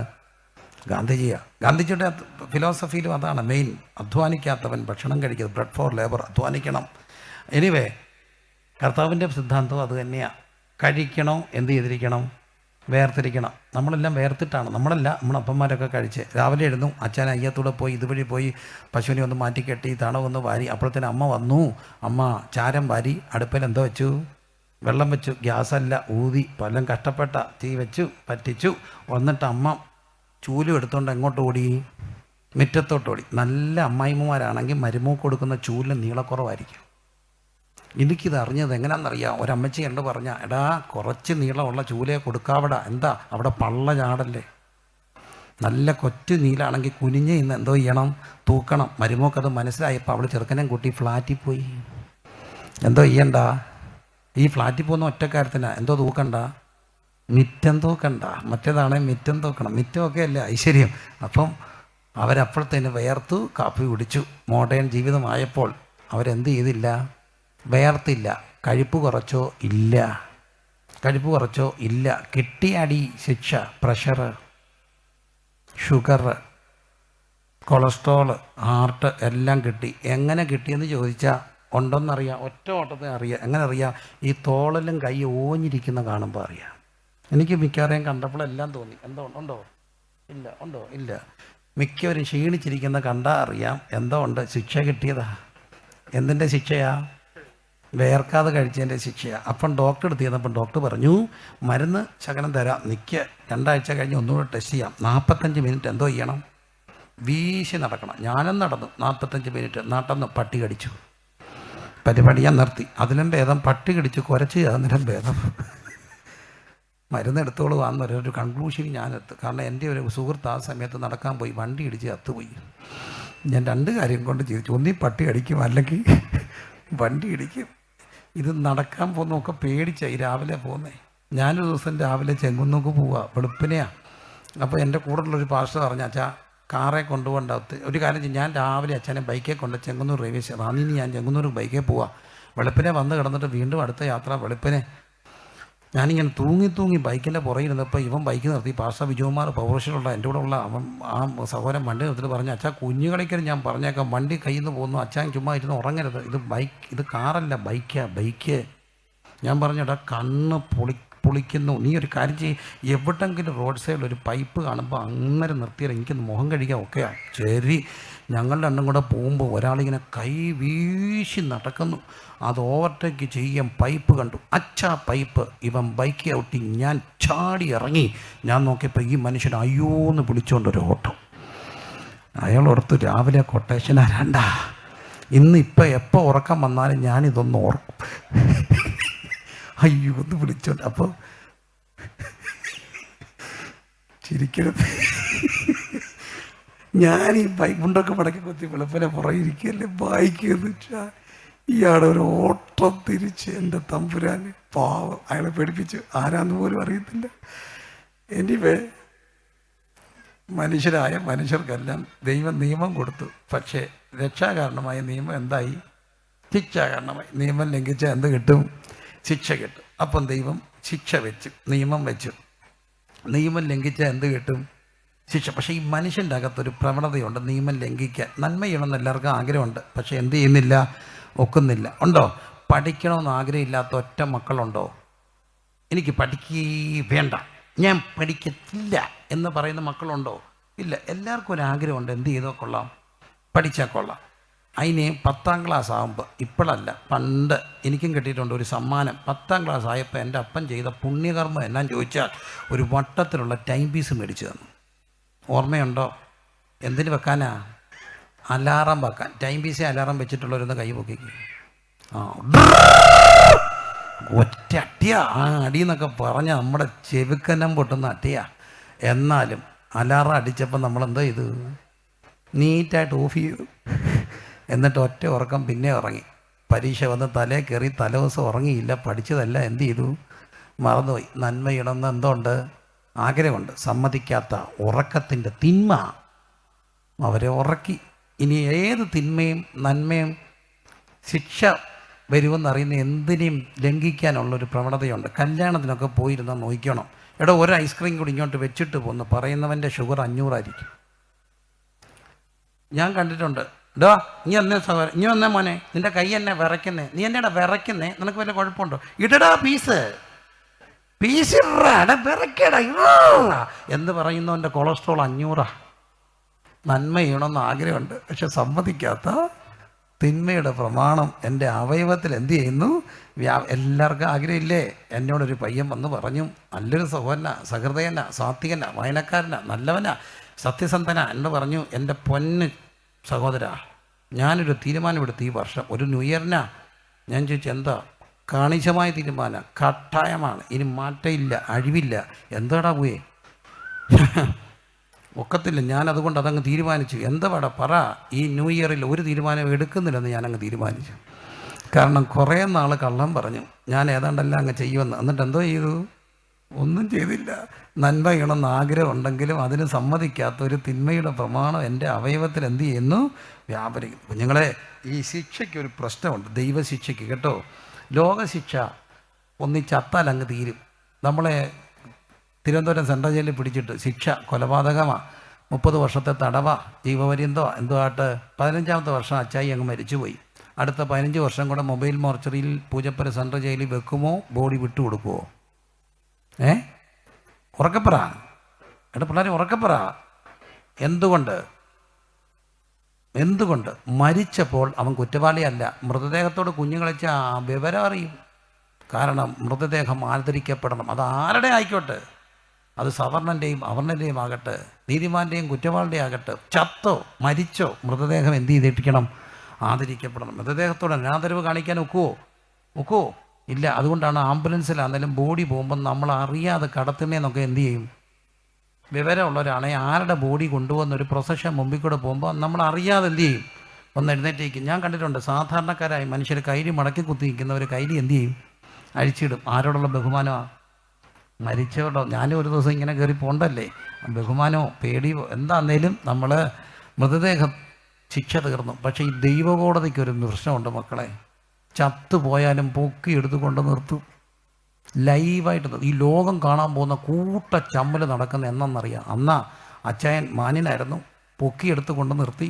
ഗാന്ധിജിയാണ്. ഗാന്ധിജിയുടെ ഫിലോസഫിയിലും അതാണ് മെയിൻ. അധ്വാനിക്കാത്തവൻ ഭക്ഷണം കഴിക്കുന്നത്. ബ്രെഡ് ഫോർ ലേബർ, അധ്വാനിക്കണം. എനിവേ, കർത്താവിൻ്റെ സിദ്ധാന്തം അത് തന്നെയാണ്. കഴിക്കണോ എന്ത് ചെയ്തിരിക്കണം? വേർതിരിക്കണം. നമ്മളെല്ലാം വേർത്തിട്ടാണ്. നമ്മളല്ല, നമ്മുടെ അപ്പന്മാരൊക്കെ കഴിച്ച് രാവിലെ എഴുന്നു, അച്ഛൻ അയ്യത്തൂടെ പോയി ഇതുവഴി പോയി പശുവിനെ ഒന്ന് മാറ്റിക്കെട്ടി തണവൊന്ന് വാരി. അപ്പോഴത്തേന് അമ്മ വന്നു. അമ്മ ചാരം വാരി, അടുപ്പിൽ എന്തോ വെച്ചു? വെള്ളം വെച്ചു. ഗ്യാസല്ല, ഊതി പലം കഷ്ടപ്പെട്ട തീ വെച്ചു, പറ്റിച്ചു. വന്നിട്ട് അമ്മ ചൂലും എടുത്തുകൊണ്ട് എങ്ങോട്ട് ഓടി? മുറ്റത്തോട്ട് ഓടി. നല്ല അമ്മായിമ്മമാരാണെങ്കിൽ മരുമോക്ക് കൊടുക്കുന്ന ചൂലിന് നീളക്കുറവായിരിക്കും. എനിക്കിത് അറിഞ്ഞത് എങ്ങനെയാണെന്നറിയാം. ഒരമ്മച്ചി കണ്ട് പറഞ്ഞ, എടാ കുറച്ച് നീളമുള്ള ചൂലേ കൊടുക്കാവടാ. എന്താ അവിടെ പള്ള ചാടല്ലേ? നല്ല കൊച്ചു നീലാണെങ്കിൽ കുനിഞ്ഞ് ഇന്ന് എന്തോ ചെയ്യണം? തൂക്കണം. മരുമോക്കത് മനസ്സിലായപ്പോൾ അവൾ ചെറുക്കനെ കൂട്ടി ഫ്ലാറ്റിൽ പോയി. എന്തോ ചെയ്യണ്ട? ഈ ഫ്ലാറ്റിൽ പോകുന്ന ഒറ്റക്കാര്യത്തിനാ. എന്തോ തൂക്കണ്ട? മിറ്റം തൂക്കണ്ട. മറ്റേതാണെ മിറ്റം തൂക്കണം. മിറ്റമൊക്കെ അല്ലേ ഐശ്വര്യം. അപ്പം അവരപ്പോഴത്തേന് വേർത്തു കാപ്പി കുടിച്ചു. മോഡേൺ ജീവിതമായപ്പോൾ അവരെന്ത് ചെയ്തില്ല? വേർത്തില്ല. കഴിപ്പ് കുറച്ചോ? ഇല്ല. കഴിപ്പ് കുറച്ചോ? ഇല്ല. കിട്ടിയടി ശിക്ഷ. പ്രഷർ, ഷുഗർ, കൊളസ്ട്രോള്, ഹാർട്ട് എല്ലാം കിട്ടി. എങ്ങനെ കിട്ടിയെന്ന് ചോദിച്ചാൽ ഉണ്ടോയെന്നറിയാം. ഒറ്റ ഓട്ടത്തിന് അറിയാം. എങ്ങനെ അറിയാം? ഈ തോളലും കൈ ഓഞ്ഞിരിക്കുന്ന കാണുമ്പോൾ അറിയാം. എനിക്ക് മിക്കവാറും കണ്ടപ്പോഴെല്ലാം തോന്നി, എന്തോ ഉണ്ടോ? ഇല്ല. ഉണ്ടോ? ഇല്ല. മിക്കവരും ക്ഷീണിച്ചിരിക്കുന്ന കണ്ടാൽ അറിയാം എന്തോ ഉണ്ട്. ശിക്ഷ കിട്ടിയതാ. എന്തിൻ്റെ ശിക്ഷയാ? വേർക്കാതെ കഴിച്ചതിൻ്റെ ശിക്ഷയാണ്. അപ്പം ഡോക്ടർ എടുത്ത് ചെന്നപ്പം ഡോക്ടർ പറഞ്ഞു, മരുന്ന് ശകലം തരാം, നിൽക്കുക, 2 ആഴ്ച കഴിഞ്ഞ് ഒന്നുകൂടെ ടെസ്റ്റ് ചെയ്യാം. 45 മിനിറ്റ് എന്തോ ചെയ്യണം? വീശി നടക്കണം. ഞാനും നടന്നു 45 മിനിറ്റ്. നടന്ന് പട്ടി കടിച്ചു. പരിപാടി ഞാൻ നിർത്തി. അതിലും ഭേദം പട്ടി കടിച്ചു കുരച്ച് അതിനും ഭേദം മരുന്ന് എടുത്തോളൂ എന്നൊരു കൺക്ലൂഷന് ഞാനെത്തു. കാരണം എൻ്റെ ഒരു സുഹൃത്ത് ആ സമയത്ത് നടക്കാൻ പോയി, വണ്ടി ഇടിച്ച് അത്തുപോയി. ഞാൻ 2 കാര്യം കൊണ്ട് ചിരിച്ചു. ഒന്നീ പട്ടി അടിക്കും, അല്ലെങ്കിൽ വണ്ടി ഇടിക്കും. ഇത് നടക്കാൻ പോകുന്നതൊക്കെ പേടിച്ചായി രാവിലെ പോകുന്നേ. ഞാനൊരു ദിവസം രാവിലെ ചെങ്ങുന്നൂക്ക് പോവുക, വെളുപ്പിനെയാണ്. അപ്പോൾ എൻ്റെ കൂടെയുള്ളൊരു പാസ്റ്റർ പറഞ്ഞു, അച്ഛാ കാറെ കൊണ്ടുപോകണ്ട. ഒരു കാര്യം ചെയ്യും, ഞാൻ രാവിലെ അച്ഛനെ ബൈക്കേ കൊണ്ട് ചെങ്ങന്നൂർ റെയിൽവേ സ്റ്റേഷൻ, റാന്നിന്ന് ഞാൻ ചെങ്ങന്നൂർ ബൈക്കേ പോവാം. വെളുപ്പിനെ വന്ന് കിടന്നിട്ട് വീണ്ടും അടുത്ത യാത്ര വെളുപ്പിനെ. ഞാനിങ്ങനെ തൂങ്ങി ബൈക്കിൻ്റെ പുറകിരുന്നപ്പോൾ ഇവൻ ബൈക്ക് നിർത്തി. പാസ്റ്റർ വിജയകുമാർ പൗർഷനുള്ള എൻ്റെ കൂടെ ഉള്ള അവൻ ആ സഹോദരൻ വണ്ടി നിർത്തിട്ട് പറഞ്ഞു, അച്ഛാ കുഞ്ഞുകളിക്കൽ ഞാൻ പറഞ്ഞേക്കാം, വണ്ടി കയ്യിൽ നിന്ന് പോകുന്നു, അച്ഛൻ ചുമ്മാ ഇരുന്ന് ഉറങ്ങരുത്, ഇത് ഇത് കാറല്ല ബൈക്ക്. ഞാൻ പറഞ്ഞു, എടാ കണ്ണ് പൊളിക്കുന്നു, നീ ഒരു കാര്യം ചെയ്യും, എവിടെങ്കിലും റോഡ് സൈഡിൽ ഒരു പൈപ്പ് കാണുമ്പോൾ അങ്ങനെ നിർത്തിയാൽ എനിക്കൊന്ന് മുഖം കഴിക്കാൻ ഒക്കെയാണ്. ശരി. ഞങ്ങൾ രണ്ടും കൂടെ പോകുമ്പോൾ ഒരാളിങ്ങനെ കൈ വീശി നടക്കുന്നു. അത് ഓവർടേക്ക് ചെയ്യാൻ പൈപ്പ് കണ്ടു. അച്ഛാ പൈപ്പ്. ഇവൻ ബൈക്ക് ഔട്ടി. ഞാൻ ചാടി ഇറങ്ങി. ഞാൻ നോക്കിയപ്പോൾ ഈ മനുഷ്യൻ അയ്യോന്ന് വിളിച്ചുകൊണ്ടൊരു ഓട്ടം. അയാളോർത്ത് രാവിലെ കൊട്ടേഷൻ ആരാണ്ടാ, ഇന്നിപ്പോൾ എപ്പോൾ ഉറക്കം വന്നാലും ഞാനിതൊന്ന് ഓർക്കും. അയ്യോ ഒന്ന് വിളിച്ചോണ്ട്. അപ്പോൾ ചിരിക്കരുത്. ഞാൻ ഈ മുണ്ടൊക്കെ മടക്കി കൊത്തി വെളുപ്പിനെ പുറകിരിക്കല്ലേ വായിക്കുമെന്ന് വെച്ചാൽ ഇയാളൊരു ഓട്ടം തിരിച്ച്. എൻ്റെ തമ്പുരാന് പാവം, അയാളെ പേടിപ്പിച്ചു. ആരാന്ന് പോലും അറിയത്തില്ല. എനിവേ, മനുഷ്യർക്കെല്ലാം ദൈവം നിയമം കൊടുത്തു. പക്ഷേ രക്ഷാകാരണമായ നിയമം എന്തായി? ശിക്ഷാകാരണമായി. നിയമം ലംഘിച്ചാൽ എന്ത് കിട്ടും? ശിക്ഷ കിട്ടും. അപ്പം ദൈവം ശിക്ഷ വെച്ചു, നിയമം വെച്ചു. നിയമം ലംഘിച്ചാൽ എന്ത് കിട്ടും? ശിക്ഷ. പക്ഷേ ഈ മനുഷ്യൻ്റെ അകത്തൊരു പ്രവണതയുണ്ട് നിയമം ലംഘിക്കാൻ. നന്മ ചെയ്യണമെന്ന് എല്ലാവർക്കും ആഗ്രഹമുണ്ട്, പക്ഷേ എന്ത് ചെയ്യുന്നില്ല? ഒക്കുന്നില്ല. ഉണ്ടോ? പഠിക്കണമെന്ന് ആഗ്രഹമില്ലാത്ത ഒറ്റ മക്കളുണ്ടോ? എനിക്ക് വേണ്ട, ഞാൻ പഠിക്കത്തില്ല എന്ന് പറയുന്ന മക്കളുണ്ടോ? ഇല്ല. എല്ലാവർക്കും ഒരു ആഗ്രഹമുണ്ട്, എന്ത് ചെയ്തോ കൊള്ളാം, പഠിച്ചാൽ കൊള്ളാം. അതിന് 10ാം ക്ലാസ് ആകുമ്പോൾ, ഇപ്പോഴല്ല പണ്ട് എനിക്കും കിട്ടിയിട്ടുണ്ട് ഒരു സമ്മാനം. 10ാം ക്ലാസ് ആയപ്പോൾ എൻ്റെ അപ്പൻ ചെയ്ത പുണ്യകർമ്മം എന്നാന്ന് ചോദിച്ചാൽ ഒരു വട്ടത്തിലുള്ള ടൈം പീസ് മേടിച്ചു തന്നു. ഓർമ്മയുണ്ടോ? എന്തിന് വെക്കാനാ? അലാറം വെക്കാൻ. ടൈം പീസേ അലാറം വെച്ചിട്ടുള്ളവരൊന്ന് കൈ പൊക്കിക്കും. ആ ഒറ്റ അട്ടിയാ. ആ അടി എന്നൊക്കെ പറഞ്ഞ നമ്മുടെ ചെവിക്കന്നം പൊട്ടുന്ന അട്ടിയാ. എന്നാലും അലാറം അടിച്ചപ്പോൾ നമ്മളെന്താ ചെയ്തു? നീറ്റായിട്ട് ഓഫ് ചെയ്തു. എന്നിട്ട് ഒറ്റ ഉറക്കം പിന്നെ ഉറങ്ങി. പരീക്ഷ വന്ന് തലേ കയറി തലേദിവസം ഉറങ്ങിയില്ല, പഠിച്ചതല്ല, എന്ത് ചെയ്തു? മറന്നുപോയി. നന്മയിടന്ന് എന്തുണ്ട്? ആഗ്രഹമുണ്ട്. സമ്മതിക്കാത്ത ഉറക്കത്തിൻ്റെ തിന്മ അവരെ ഉറക്കി. ഇനി ഏത് തിന്മയും നന്മയും ശിക്ഷ വരുമെന്നറിയുന്ന എന്തിനേയും ലംഘിക്കാനുള്ളൊരു പ്രവണതയുണ്ട്. കല്യാണത്തിനൊക്കെ പോയിരുന്നാൽ നോക്കണം. എടോ, ഒരു ഐസ്ക്രീം കൂടി ഇങ്ങോട്ട് വെച്ചിട്ട് പോന്ന് പറയുന്നവൻ്റെ ഷുഗർ 500 ഞാൻ കണ്ടിട്ടുണ്ട്. ഡോ നീ എന്നേ സഹോദരൻ, ഇനി വന്നേ മോനെ, നിൻ്റെ കൈ എന്നെ വിറയ്ക്കുന്നേ, നീ എന്നെടാ വിറയ്ക്കുന്നേ, നിനക്ക് വല്ല കുഴപ്പമുണ്ടോ? ഇടടാ പീസ് ഇടാ വിറയ്ക്കടാ എന്ന് പറയുന്നവൻ്റെ കൊളസ്ട്രോൾ 500. നന്മ ചെയ്യണമെന്ന് ആഗ്രഹമുണ്ട്, പക്ഷെ സമ്മതിക്കാത്ത തിന്മയുടെ പ്രമാണം എൻ്റെ അവയവത്തിൽ എന്ത് ചെയ്യുന്നു? എല്ലാവർക്കും ആഗ്രഹമില്ലേ? എന്നോടൊരു പയ്യൻ വന്ന് പറഞ്ഞു, നല്ലൊരു സഹോദരനാ, സഹൃദയനാ, സാത്വികനാ, വായനക്കാരനാ, നല്ലവനാ, സത്യസന്ധനാ എന്ന് പറഞ്ഞു. എൻ്റെ പൊന്ന് സഹോദരാ, ഞാനൊരു തീരുമാനമെടുത്ത് ഈ വർഷം ഒരു ന്യൂ ഇയറിനാ. ഞാൻ ചോദിച്ചു, എന്താ? കാണിച്ചമായ തീരുമാനം, കട്ടായമാണ്, ഇനി മാറ്റമില്ല, അഴിവില്ല. എന്താടാ പോയേ? ഒക്കത്തില്ല. ഞാനതുകൊണ്ട് അതങ്ങ് തീരുമാനിച്ചു. എന്താ പാടാ പറ? ഈ ന്യൂ ഇയറിൽ ഒരു തീരുമാനം എടുക്കുന്നില്ലെന്ന് ഞാനങ്ങ് തീരുമാനിച്ചു. കാരണം കുറേ നാൾ കള്ളം പറഞ്ഞു, ഞാൻ ഏതാണ്ടെല്ലാം അങ്ങ് ചെയ്യുമെന്ന്. എന്നിട്ട് എന്തോ ചെയ്തു? ഒന്നും ചെയ്തില്ല. നന്മ ചെയ്യണമെന്ന് ആഗ്രഹം ഉണ്ടെങ്കിലും അതിന് സമ്മതിക്കാത്ത ഒരു തിന്മയുടെ പ്രമാണം എൻ്റെ അവയവത്തിൽ എന്ത് ചെയ്യുന്നു? വ്യാപരിക്കുന്നു. കുഞ്ഞുങ്ങളെ, ഈ ശിക്ഷയ്ക്കൊരു പ്രശ്നമുണ്ട്, ദൈവശിക്ഷയ്ക്ക് കേട്ടോ. ലോകശിക്ഷ ഒന്നിച്ചത്താൽ അങ്ങ് തീരും. നമ്മളെ തിരുവനന്തപുരം സെൻട്രൽ ജയിലിൽ പിടിച്ചിട്ട് ശിക്ഷ കൊലപാതകമാണ്, 30 വർഷത്തെ തടവ, ജീവപര്യന്തോ എന്തോ ആയിട്ട് 15ാമത്തെ വർഷം അച്ചായി അങ്ങ് മരിച്ചുപോയി. അടുത്ത 15 വർഷം കൂടെ മൊബൈൽ മോർച്ചറിയിൽ പൂജപ്പുര സെൻട്രൽ ജയിലിൽ വെക്കുമോ, ബോഡി വിട്ടു കൊടുക്കുമോ? ഉറക്കപ്പറ എടാ പിള്ളേരെ, ഉറക്കപ്പറ. എന്തുകൊണ്ട്? മരിച്ചപ്പോൾ അവൻ കുറ്റവാളിയല്ല. മൃതദേഹത്തോട് കുഞ്ഞുങ്ങളിച്ച വിവരം അറിയും. കാരണം മൃതദേഹം ആദരിക്കപ്പെടണം. അത് ആരുടെ ആയിക്കോട്ടെ, അത് സവർണൻ്റെയും അവർണൻ്റെയും ആകട്ടെ, നീതിമാൻ്റെയും കുറ്റവാളിൻ്റെയും ആകട്ടെ, ചത്തോ മരിച്ചോ മൃതദേഹം എന്ത് ചെയ്തിരിക്കണം? ആദരിക്കപ്പെടണം. മൃതദേഹത്തോട് അനാദരവ് കാണിക്കാൻ ഒക്കുവോ? ഇല്ല. അതുകൊണ്ടാണ് ആംബുലൻസിലാണെങ്കിലും ബോഡി പോകുമ്പം നമ്മൾ അറിയാതെ കടത്തുന്നതെന്നൊക്കെ എന്ത് ചെയ്യും? വിവരമുള്ളവരാണെങ്കിൽ ആരുടെ ബോഡി കൊണ്ടുപോകുന്നൊരു പ്രൊസഷൻ മുമ്പിൽ കൂടെ പോകുമ്പോൾ നമ്മൾ അറിയാതെ എന്ത് ചെയ്യും? ഒന്ന് എഴുന്നേറ്റേക്കും. ഞാൻ കണ്ടിട്ടുണ്ട്, സാധാരണക്കാരായ മനുഷ്യർ കൈലി മടക്കി കുത്തി നിൽക്കുന്നവർ കൈലി എന്ത് ചെയ്യും? അഴിച്ചിടും. ആരോടുള്ള ബഹുമാനമാണ്? മരിച്ചോട്ടോ. ഞാനും ഒരു ദിവസം ഇങ്ങനെ കയറി പോകണ്ടല്ലേ, ബഹുമാനമോ പേടിയോ എന്താന്നേലും നമ്മൾ മൃതദേഹം ശിക്ഷ തീർന്നു. പക്ഷേ ഈ ദൈവകോടതിക്കൊരു പ്രശ്നമുണ്ട് മക്കളെ. ചത്തുപോയാലും പൊക്കി എടുത്തുകൊണ്ട് നിർത്തും, ലൈവായിട്ട്. ഈ ലോകം കാണാൻ പോകുന്ന കൂട്ട ചമ്മൽ നടക്കുന്ന എന്നറിയാം. അന്നാ അച്ചായൻ മാന്യനായിരുന്നു, പൊക്കിയെടുത്ത് കൊണ്ട് നിർത്തി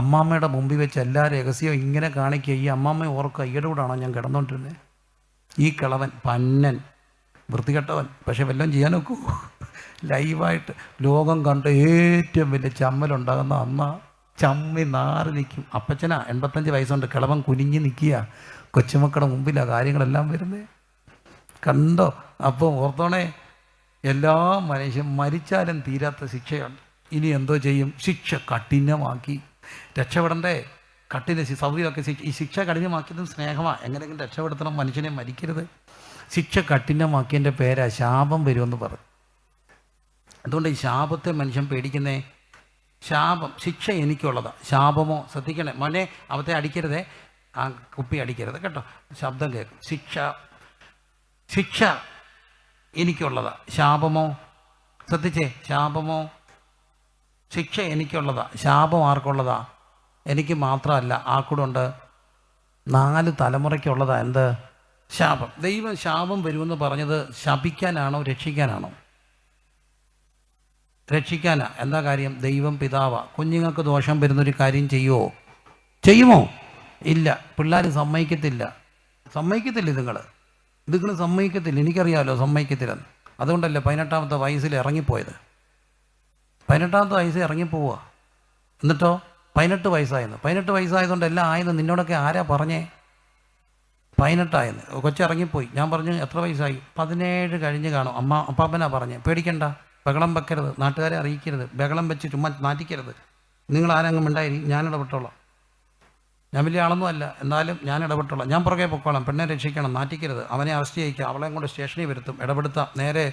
അമ്മാമ്മയുടെ മുമ്പിൽ വെച്ച് എല്ലാ രഹസ്യവും ഇങ്ങനെ കാണിക്കുക. ഈ അമ്മാമ്മയെ ഓർക്കുക, ഈയുടെ കൂടാണോ ഞാൻ കിടന്നുകൊണ്ടിരുന്നത്? ഈ കിളവൻ പന്നൻ വൃത്തികെട്ടവൻ, പക്ഷെ വല്ലതും ചെയ്യാൻ നോക്കൂ. ലൈവായിട്ട് ലോകം കണ്ട ഏറ്റവും വലിയ ചമ്മലുണ്ടാകുന്ന അമ്മ ചമ്മി നാറി നിൽക്കും. അപ്പച്ചനാ 85 വയസ്സുണ്ട്, കിളവൻ കുനിഞ്ഞ് നിൽക്കുക, കൊച്ചുമക്കളുടെ മുമ്പിലാണ് കാര്യങ്ങളെല്ലാം വരുന്നത്. കണ്ടോ? അപ്പോൾ ഓർത്തോണേ, എല്ലാ മനുഷ്യൻ മരിച്ചാലും തീരാത്ത ശിക്ഷയുണ്ട്. ഇനി എന്തോ ചെയ്യും? ശിക്ഷ കഠിനമാക്കി രക്ഷപ്പെടണ്ടേ? സൗദിയൊക്കെ ഈ ശിക്ഷ കഠിനമാക്കിയതും സ്നേഹമാണ്. എങ്ങനെയെങ്കിലും രക്ഷപ്പെടുത്തണം, മനുഷ്യനെ മരിക്കരുത്. ശിക്ഷ കഠിനമാക്കിയതിൻ്റെ പേരാ ശാപം വരുമെന്ന് പറഞ്ഞു. അതുകൊണ്ട് ഈ ശാപത്തെ മനുഷ്യൻ പേടിക്കുന്നേ. ശാപം, ശിക്ഷ എനിക്കുള്ളതാണ്. ശാപമോ? ശ്രദ്ധിക്കണേ മോനെ, അവത്തെ അടിക്കരുതേ, ആ കുപ്പി അടിക്കരുത് കേട്ടോ, ശബ്ദം കേൾക്കും. ശിക്ഷ എനിക്കുള്ളതാണ്. ശാപമോ? ശ്രദ്ധിച്ചേ, ശാപമോ? ശിക്ഷ എനിക്കുള്ളതാണ്. ശാപം ആർക്കുള്ളതാ? എനിക്ക് മാത്രമല്ല, ആർക്കൂടുണ്ട്, 4 തലമുറയ്ക്കുള്ളതാ. എന്ത്? ശാപം. ദൈവം ശാപം വരുമെന്ന് പറഞ്ഞത് ശപിക്കാനാണോ രക്ഷിക്കാനാണോ? രക്ഷിക്കാനാ. എന്താ കാര്യം? ദൈവം പിതാവാ. കുഞ്ഞുങ്ങൾക്ക് ദോഷം വരുന്നൊരു കാര്യം ചെയ്യുമോ? ഇല്ല. പിള്ളേർ സമ്മതിക്കത്തില്ല. നിങ്ങൾ സമ്മതിക്കത്തില്ല. എനിക്കറിയാമല്ലോ സമ്മതിക്കത്തില്ലെന്ന്. അതുകൊണ്ടല്ലേ 18ാമത്തെ വയസ്സിൽ ഇറങ്ങിപ്പോയത്. 18ാമത്തെ വയസ്സിൽ ഇറങ്ങിപ്പോവുക. എന്നിട്ടോ 18 വയസ്സായെന്ന്. 18 വയസ്സായതുകൊണ്ട് എല്ലാം ആയെന്ന് നിന്നോടൊക്കെ ആരാ പറഞ്ഞേ? 18 ആയെന്ന്. കൊച്ചിറങ്ങിപ്പോയി. ഞാൻ പറഞ്ഞു എത്ര വയസ്സായി? 17 കഴിഞ്ഞ് കാണും. അപ്പാപ്പനാ പറഞ്ഞേ, പേടിക്കണ്ട, ബഹളം വെക്കരുത്, നാട്ടുകാരെ അറിയിക്കരുത്, ബഹളം വെച്ച് ചുമ്മാ നാറ്റിക്കരുത്, നിങ്ങൾ ആരെങ്കിലും ഉണ്ടായി, ഞാനിവിടെ വിട്ടോളാം. ഞാൻ വലിയ ആളൊന്നും അല്ല, എന്നാലും ഞാൻ ഇടപെട്ടോളാം, ഞാൻ പുറകെ പൊക്കോളാം, പെണ്ണെ രക്ഷിക്കണം, നാറ്റിക്കരുത്, അവനെ അറസ്റ്റ് ചെയ്യിക്കുക, അവളെ കൊണ്ട് സ്റ്റേഷനിൽ വരുത്തും, ഇടപെടുത്താം, നേരെ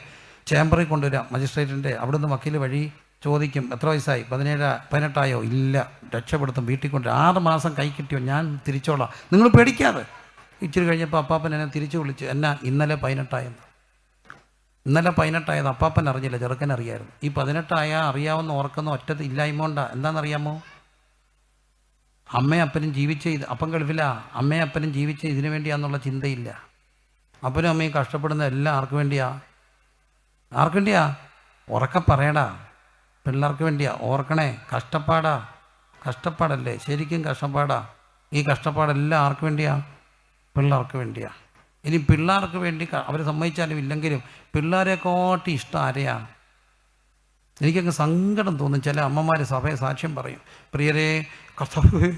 ചേംബറിൽ കൊണ്ടുവരാം മജിസ്ട്രേറ്റിൻ്റെ. അവിടുന്ന് വക്കീൽ വഴി ചോദിക്കും, എത്ര വയസ്സായി, 18 ഇല്ല, രക്ഷപ്പെടുത്തും, വീട്ടിൽ കൊണ്ട് 6 മാസം കൈ കിട്ടിയോ, ഞാൻ തിരിച്ചോളാം, നിങ്ങൾ പേടിക്കാതെ. ഇച്ചിരി കഴിഞ്ഞപ്പോൾ അപ്പാപ്പൻ എന്നെ തിരിച്ചു വിളിച്ചു, എന്നാ ഇന്നലെ 18 ഇന്നലെ 18 അപ്പാപ്പൻ അറിഞ്ഞില്ല, ചെറുക്കൻ അറിയായിരുന്നു. ഈ 18 അറിയാവുന്ന ഓർക്കുന്ന ഒറ്റ ഇല്ലായ്മ കൊണ്ടാ. എന്താണെന്നറിയാമോ? അമ്മയും അപ്പനും ജീവിച്ച ഇത്, അപ്പം ഗൾഫിലാ, അമ്മയും അപ്പനും ജീവിച്ച ഇതിനു വേണ്ടിയാന്നുള്ള ചിന്തയില്ല. അപ്പനും അമ്മയും കഷ്ടപ്പെടുന്ന എല്ലാം ആർക്ക് വേണ്ടിയാ? ആർക്ക് വേണ്ടിയാ? ഉറക്കെ പറയടാ, പിള്ളേർക്ക് വേണ്ടിയാ. ഓർക്കണേ, കഷ്ടപ്പാടല്ലേ, ശരിക്കും കഷ്ടപ്പാടാ. ഈ കഷ്ടപ്പാടെല്ലാം ആർക്ക് വേണ്ടിയാ? പിള്ളേർക്ക് വേണ്ടിയാ. ഇനി പിള്ളേർക്ക് വേണ്ടി അവർ സമ്മതിച്ചാലും ഇല്ലെങ്കിലും പിള്ളേരെക്കാട്ടി ഇഷ്ടം ആരെയാണ്? എനിക്കങ്ങ് സങ്കടം തോന്നും. ചില അമ്മമാർ സഭയെ സാക്ഷ്യം പറയും, പ്രിയരെ കർത്താവേ,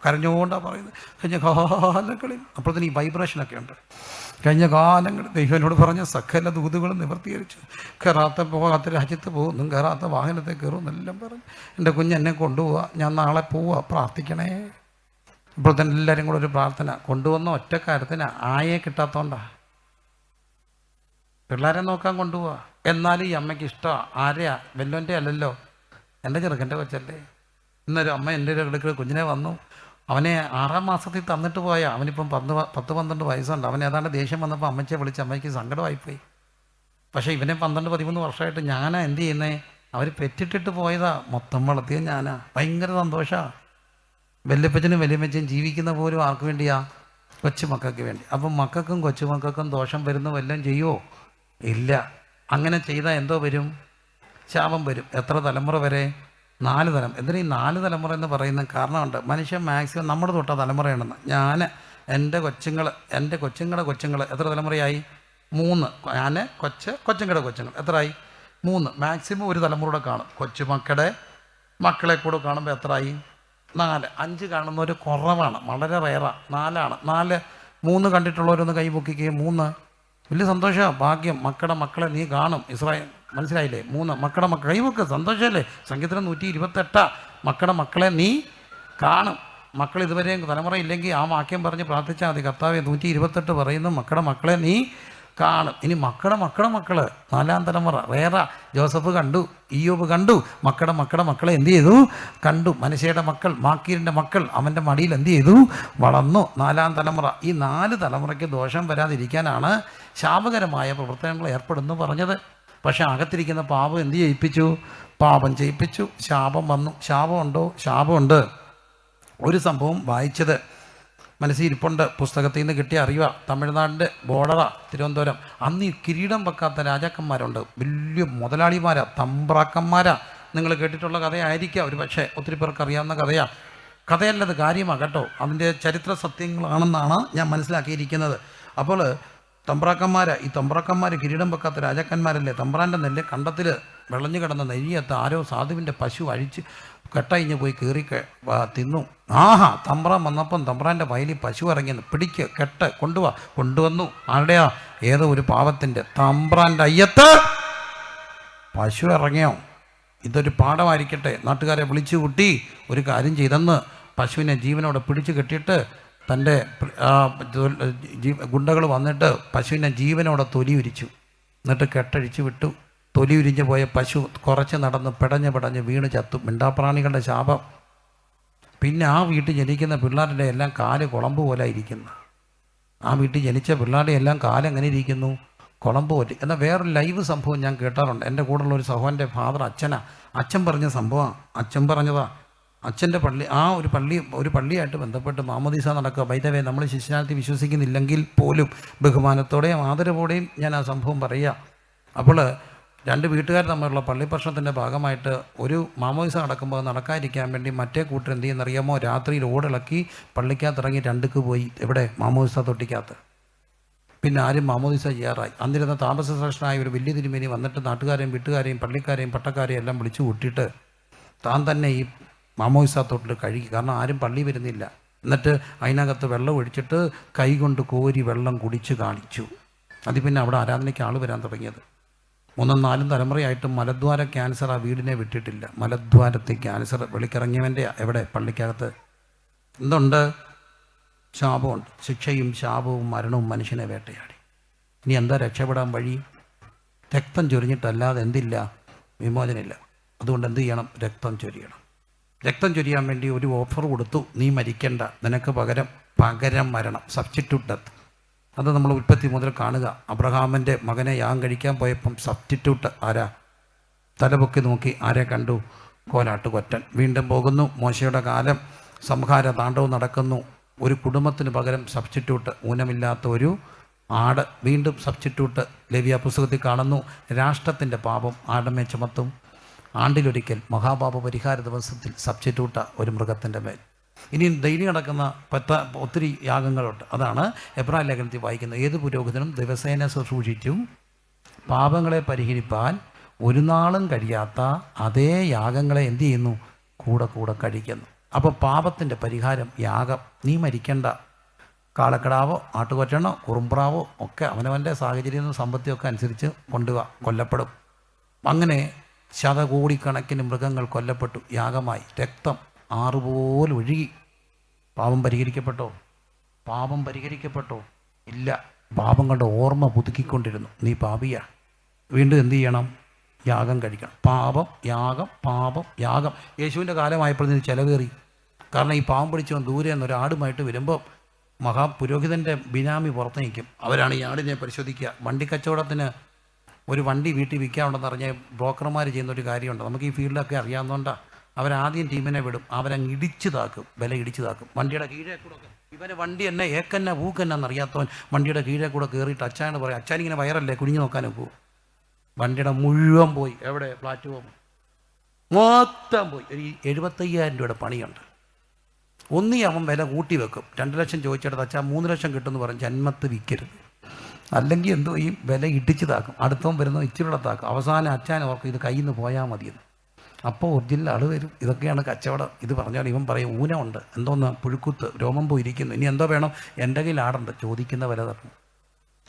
കരഞ്ഞുകൊണ്ടാണ് പറയുന്നത്, കഴിഞ്ഞ കാലങ്ങളിൽ, അപ്പോഴത്തേന് ഈ വൈബ്രേഷനൊക്കെ ഉണ്ട്, കഴിഞ്ഞ കാലങ്ങളിൽ ദൈവനോട് പറഞ്ഞ സകല ദൂതുകളും നിവർത്തീകരിച്ചു, കയറാത്ത പോകാത്ത രാജ്യത്ത് പോകുന്നു, കയറാത്ത വാഹനത്തെ കയറുമെന്നെല്ലാം പറഞ്ഞു, എൻ്റെ കുഞ്ഞെന്നെ കൊണ്ടുപോവുക, ഞാൻ നാളെ പോവുക, പ്രാർത്ഥിക്കണേ. ഇപ്പോൾ തന്നെ എല്ലാവരും കൂടെ ഒരു പ്രാർത്ഥന. കൊണ്ടുവന്ന ഒറ്റ കാര്യത്തിന് ആയെ കിട്ടാത്തതുകൊണ്ടാണ്. പിള്ളേരെ നോക്കാൻ കൊണ്ടുപോവുക. എന്നാലും ഈ അമ്മയ്ക്ക് ഇഷ്ടമാണ്. ആരെയാ? വെല്ലോൻ്റെ അല്ലല്ലോ, എൻ്റെ ചെറുക്കൻ്റെ കൊച്ചല്ലേ. ഇന്നൊരു അമ്മ എൻ്റെ ഒരു അടുക്കൽ കുഞ്ഞിനെ വന്നു, അവനെ 6 മാസത്തിൽ തന്നിട്ട് പോയാൽ അവനിപ്പം 10-12 വയസ്സുണ്ട്. അവൻ ഏതാണ്ട് ദേഷ്യം വന്നപ്പോൾ അമ്മച്ചെ വിളിച്ച്, അമ്മയ്ക്ക് സങ്കടമായിപ്പോയി. പക്ഷേ ഇവനെ 12-13 വർഷമായിട്ട് ഞാനാ എന്ത് ചെയ്യുന്നേ? അവർ പെറ്റിട്ടിട്ട് പോയതാ, മൊത്തം വളർത്തിയത് ഞാനാ. ഭയങ്കര സന്തോഷമാണ്. വല്യപ്പച്ചനും വലിയമ്മച്ചനും ജീവിക്കുന്ന പോലും ആർക്ക് വേണ്ടിയാ? കൊച്ചുമക്കൾക്ക് വേണ്ടി. അപ്പം മക്കൾക്കും കൊച്ചുമക്കൾക്കും ദോഷം വരുന്ന വല്ലതും ചെയ്യുമോ? ഇല്ല. അങ്ങനെ ചെയ്താൽ എന്തോ വരും? ശാപം വരും. എത്ര തലമുറ വരെ? 4 തലമുറ. എന്തിനാ ഈ 4 തലമുറ എന്ന് പറയുന്ന കാരണമുണ്ട്. മനുഷ്യൻ മാക്സിമം നമ്മുടെ തൊട്ട തലമുറയാണെന്ന്. എൻ്റെ കൊച്ചുങ്ങളുടെ കൊച്ചുങ്ങൾ എത്ര തലമുറയായി? 3. ഞാൻ കൊച്ചുങ്ങളുടെ കൊച്ചുങ്ങൾ എത്രയായി? 3. മാക്സിമം ഒരു തലമുറയുടെ കാണും. മക്കളെ കൂടെ കാണുമ്പോൾ എത്രയായി? 4. 5 കാണുന്നവർ കുറവാണ്, വളരെ റെയറാണ്. 4 3 കണ്ടിട്ടുള്ളവരൊന്ന് കൈ പൊക്കിക്കുകയും 3 വലിയ സന്തോഷമാണ്, ഭാഗ്യം. മക്കളെ നീ കാണും. ഇസ്രായേൽ, മനസ്സിലായില്ലേ? 3 മക്കളുടെ കൈവക്ക് സന്തോഷമല്ലേ? സംഗീതം 128 മക്കളെ നീ കാണും. മക്കൾ ഇതുവരെയും തലമുറ ഇല്ലെങ്കിൽ ആ വാക്യം പറഞ്ഞ് പ്രാർത്ഥിച്ചാൽ മതി. കർത്താവേ 128 പറയുന്നു, മക്കളെ നീ കാണും. ഇനി മക്കള് 4ാം തലമുറ റേറാ. ജോസഫ് കണ്ടു, ഇയ്യോബ് കണ്ടു, മക്കളെ എന്ത് ചെയ്തു? കണ്ടു. മനശ്ശെയുടെ മക്കൾ, മാക്കീരിൻ്റെ മക്കൾ അവൻ്റെ മടിയിൽ എന്ത് ചെയ്തു? വളർന്നു. 4ാം തലമുറ. ഈ 4 തലമുറയ്ക്ക് ദോഷം വരാതിരിക്കാനാണ് ശാപകരമായ പ്രവർത്തനങ്ങൾ ഏർപ്പെടുന്നു പറഞ്ഞത്. പക്ഷെ അകത്തിരിക്കുന്ന പാപം എന്ത് ചെയ്യിപ്പിച്ചു? പാപം ചെയ്യിപ്പിച്ചു. ശാപം വന്നു. ശാപമുണ്ടോ? ശാപമുണ്ട്. ഒരു സംഭവം വായിച്ചത് മനസ്സിൽ ഇരിപ്പുണ്ട്, പുസ്തകത്തിൽ നിന്ന് കിട്ടിയ അറിയുക. തമിഴ്നാടിൻ്റെ ബോർഡറാ തിരുവനന്തപുരം. അന്ന് ഈ കിരീടം വെക്കാത്ത രാജാക്കന്മാരുണ്ട്, വലിയ മുതലാളിമാരാ, തമ്പ്രാക്കന്മാരാ. നിങ്ങൾ കേട്ടിട്ടുള്ള കഥയായിരിക്കാം ഒരു പക്ഷേ, ഒത്തിരി പേർക്ക് അറിയാവുന്ന കഥയല്ലത്, കാര്യമാണ് കേട്ടോ. അതിൻ്റെ ചരിത്ര സത്യങ്ങളാണെന്നാണ് ഞാൻ മനസ്സിലാക്കിയിരിക്കുന്നത്. അപ്പോൾ ഈ തമ്പ്രാക്കന്മാർ കിരീടം വെക്കാത്ത രാജാക്കന്മാരല്ലേ. തമ്പ്രാൻ്റെ നെല്ല് കണ്ടത്തിൽ വിളഞ്ഞു കിടന്ന നെയ്യത്ത് ആരോ സാധുവിൻ്റെ പശു അഴിച്ച് കെട്ടഴിഞ്ഞ് പോയി കീറി തിന്നു. തമ്പ്രാൻ വന്നപ്പം തമ്പ്രാൻ്റെ വയലിൽ പശു ഇറങ്ങിയെന്ന് പിടിക്ക്, കെട്ട് കൊണ്ടുവന്നു. ആരുടെയാ? ഏതോ ഒരു പാവത്തിൻ്റെ. തമ്പ്രാൻ്റെ അയ്യത്ത് പശു ഇറങ്ങിയോ? ഇതൊരു പാഠമായിരിക്കട്ടെ. നാട്ടുകാരെ വിളിച്ചു കൂട്ടി ഒരു കാര്യം ചെയ്തെന്ന് പശുവിനെ ജീവനോടെ പിടിച്ചു കെട്ടിയിട്ട് തൻ്റെ ഗുണ്ടകൾ വന്നിട്ട് പശുവിനെ ജീവനോടെ തൊലി ഉരിച്ചു. എന്നിട്ട് കെട്ടഴിച്ചു വിട്ടു. തൊലി ഉരിഞ്ഞു പോയ പശു കുറച്ച് നടന്ന് പിടഞ്ഞ് വീണ് ചത്തു. മിണ്ടാപ്രാണികളുടെ ശാപം. പിന്നെ ആ വീട്ടിൽ ജനിക്കുന്ന പിള്ളേരുടെ എല്ലാം കാല് കുളമ്പ് പോലെ ഇരിക്കുന്നു. ആ വീട്ടിൽ ജനിച്ച പിള്ളേരുടെ എല്ലാം കാല് എങ്ങനെ ഇരിക്കുന്നു? കുളമ്പ് പോലെ. എന്നാൽ വേറൊരു ലൈവ് സംഭവം ഞാൻ കേട്ടാറുണ്ട്. എൻ്റെ കൂടെയുള്ള ഒരു സഹോദരൻ്റെ ഫാദർ അച്ഛൻ പറഞ്ഞ സംഭവമാണ്. അച്ഛൻ പറഞ്ഞതാ. അച്ഛൻ്റെ പള്ളി, ഒരു പള്ളിയായിട്ട് ബന്ധപ്പെട്ട് മാമോദീസ നടക്കുക. വൈദവേ, നമ്മൾ ശിശുനാഥത്തിൽ വിശ്വസിക്കുന്നില്ലെങ്കിൽ പോലും ബഹുമാനത്തോടെയും ആദരവോടെയും ഞാൻ ആ സംഭവം പറയുക. അപ്പോൾ 2 വീട്ടുകാർ തമ്മിലുള്ള പള്ളി പ്രശ്നത്തിൻ്റെ ഭാഗമായിട്ട് ഒരു മാമോദീസ നടക്കുമ്പോൾ നടക്കാതിരിക്കാൻ വേണ്ടി മറ്റേ കൂട്ടർ എന്ത് ചെയ്യുന്നറിയാമോ? രാത്രിയിൽ ഓടിളക്കി പള്ളിക്കകത്തിറങ്ങി 2ക്ക് പോയി. എവിടെ? മാമോദീസ തൊട്ടിക്കകത്ത്. പിന്നെ ആരും മാമോദീസ ചെയ്യാറായി. അന്നിരുന്ന താമസശ്രേഷ്ഠനായ ഒരു വലിയ തിരുമേനി വന്നിട്ട് നാട്ടുകാരെയും വീട്ടുകാരെയും പള്ളിക്കാരെയും പട്ടക്കാരെയും എല്ലാം വിളിച്ചു കൂട്ടിയിട്ട് താൻ തന്നെ ഈ മാമോദീസ തൊട്ടിൽ കഴുകി. കാരണം ആരും പള്ളി വരുന്നില്ല. എന്നിട്ട് അതിനകത്ത് വെള്ളം ഒഴിച്ചിട്ട് കൈകൊണ്ട് കോരി വെള്ളം കുടിച്ച് കാണിച്ചു. അത് പിന്നെ അവിടെ ആരാധനയ്ക്ക് ആൾ വരാൻ തുടങ്ങിയത്. 3-4 തലമുറയായിട്ടും മലദ്വാര ക്യാൻസർ ആ വീടിനെ വിട്ടിട്ടില്ല. മലദ്വാരത്തെ ക്യാൻസർ വെളിക്കിറങ്ങിയവൻ്റെ എവിടെ? പള്ളിക്കകത്ത്. എന്തുണ്ട്? ശാപമുണ്ട്. ശിക്ഷയും ശാപവും മരണവും മനുഷ്യനെ വേട്ടയാടി. ഇനി എന്താ രക്ഷപ്പെടാൻ വഴി? രക്തം ചൊരിഞ്ഞിട്ടല്ലാതെ എന്തില്ല? വിമോചനമില്ല. അതുകൊണ്ട് എന്ത് ചെയ്യണം? രക്തം ചൊരിയണം. രക്തം ചൊരിയാൻ വേണ്ടി ഒരു ഓഫർ കൊടുത്തു, നീ മരിക്കണ്ട, നിനക്ക് പകരം മരണം, സബ്സ്റ്റിറ്റ്യൂട്ട് ഡെത്ത്. അത് നമ്മൾ ഉൽപ്പത്തി മുതൽ കാണുക. അബ്രഹാമിൻ്റെ മകനെ യാഗം കഴിക്കാൻ പോയപ്പം സബ്സ്റ്റിറ്റ്യൂട്ട് ആരാ? തലപൊക്കി നോക്കി ആരെ കണ്ടു? കോലാട്ടുകൊറ്റൻ. വീണ്ടും പോകുന്നു. മോശയുടെ കാലം, സംഹാര താണ്ഡവം നടക്കുന്നു. ഒരു കുടുംബത്തിന് പകരം സബ്സ്റ്റിറ്റ്യൂട്ട്, ഊനമില്ലാത്ത ഒരു ആട്. വീണ്ടും സബ്സ്റ്റിറ്റ്യൂട്ട് ലേവ്യ പുസ്തകത്തിൽ കാണുന്നു. രാഷ്ട്രത്തിൻ്റെ പാപം ആടമേ ചുമത്തും. ആണ്ടിലൊരിക്കൽ മഹാപാപ പരിഹാര ദിവസത്തിൽ സബ്സ്റ്റിറ്റ്യൂട്ട് ഒരു മൃഗത്തിൻ്റെ മേൽ. ഇനി ഡെയിലി നടക്കുന്ന ഒത്തിരി യാഗങ്ങളുണ്ട്. അതാണ് എബ്രായ ലേഖനത്തിൽ വായിക്കുന്നത്. ഏത് പുരോഹിതനും ദിവസേന ശുശ്രൂഷിച്ചും പാപങ്ങളെ പരിഹരിപ്പാൻ ഒരു നാളും കഴിയാത്ത അതേ യാഗങ്ങളെ എന്തു ചെയ്യുന്നു? കൂടെ കഴിക്കുന്നു. അപ്പോൾ പാപത്തിൻ്റെ പരിഹാരം യാഗം. നീ മരിക്കേണ്ട. കാളക്കിടാവോ ആട്ടുകൊറ്റണോ കുറുമ്പ്രാവോ ഒക്കെ അവനവൻ്റെ സാഹചര്യവും സമ്പത്തിയൊക്കെ അനുസരിച്ച് കൊണ്ടുപോവുക, കൊല്ലപ്പെടും. അങ്ങനെ ശതകോടിക്കണക്കിന് മൃഗങ്ങൾ കൊല്ലപ്പെട്ടു യാഗമായി. രക്തം ആറുപോലെ ഒഴുകി. പാപം പരിഹരിക്കപ്പെട്ടോ? ഇല്ല. പാപങ്ങളുടെ ഓർമ്മ പുതുക്കിക്കൊണ്ടിരുന്നു. നീ പാപിയാ. വീണ്ടും എന്തു ചെയ്യണം? യാഗം കഴിക്കണം. യാഗം. യേശുവിൻ്റെ കാലമായപ്പോൾ ഇതിന് ചിലവേറി. കാരണം ഈ പാവം പിടിച്ചവൻ ദൂരെ നിന്ന് ഒരാടുമായിട്ട് വരുമ്പോൾ മഹാപുരോഹിതൻ്റെ ബിനാമി പുറത്ത് നിൽക്കും. അവരാണ് ഈ ആടിനെ പരിശോധിക്കുക. വണ്ടി കച്ചവടത്തിന് ഒരു വണ്ടി വീട്ടിൽ വിൽക്കാനുണ്ടെന്ന് പറഞ്ഞ ബ്രോക്കർമാർ ചെയ്യുന്നൊരു കാര്യമുണ്ട്. നമുക്ക് ഈ ഫീൽഡൊക്കെ അറിയാവുന്നതുകൊണ്ടാണ്. അവരാദ്യം ടീമിനെ വിടും. അവരങ്ങ് വില ഇടിച്ചു താക്കും. വണ്ടിയുടെ കീഴേ കൂടെ ഇവന് വണ്ടി എന്നെ ഏക്കന്നെ പൂക്കെന്നറിയാത്തവൻ വണ്ടിയുടെ കീഴേ കൂടെ കയറിയിട്ട് അച്ഛാനോട് പറയും, അച്ഛനിങ്ങനെ വയറല്ലേ കുനിഞ്ഞു നോക്കാൻ ഒക്കൂ. വണ്ടിയുടെ മുഴുവൻ പോയി. എവിടെ? പ്ലാറ്റ്ഫോം മൊത്തം പോയി. ഒരു 75,000 രൂപയുടെ പണിയുണ്ട്. ഒന്നീ അവൻ വില കൂട്ടി വെക്കും. 2 ലക്ഷം ചോദിച്ചെടുത്ത് അച്ഛാ 3 ലക്ഷം കിട്ടുമെന്ന് പറഞ്ഞ് ജന്മത്ത് വിൽക്കരുത്. അല്ലെങ്കിൽ എന്തോ ഈ വില ഇടിച്ചു താക്കും. അടുത്തവൻ വരുന്ന ഇച്ചിരി താക്കും. അവസാനം അച്ഛൻ ഓർക്കും ഇത് കയ്യിൽ നിന്ന് പോയാൽ മതിയെന്ന്. അപ്പോൾ ഒറിജിനൽ ആൾ വരും. ഇതൊക്കെയാണ് കച്ചവടം. ഇത് പറഞ്ഞാൽ ഇവൻ പറയും ഊനമുണ്ട്, എന്തോന്ന് പുഴുക്കുത്ത്, രോമം പോയിരിക്കുന്നു, ഇനി എന്തോ വേണം, എൻ്റെ കയ്യിൽ ആടുണ്ട്, ചോദിക്കുന്ന വില തരണം.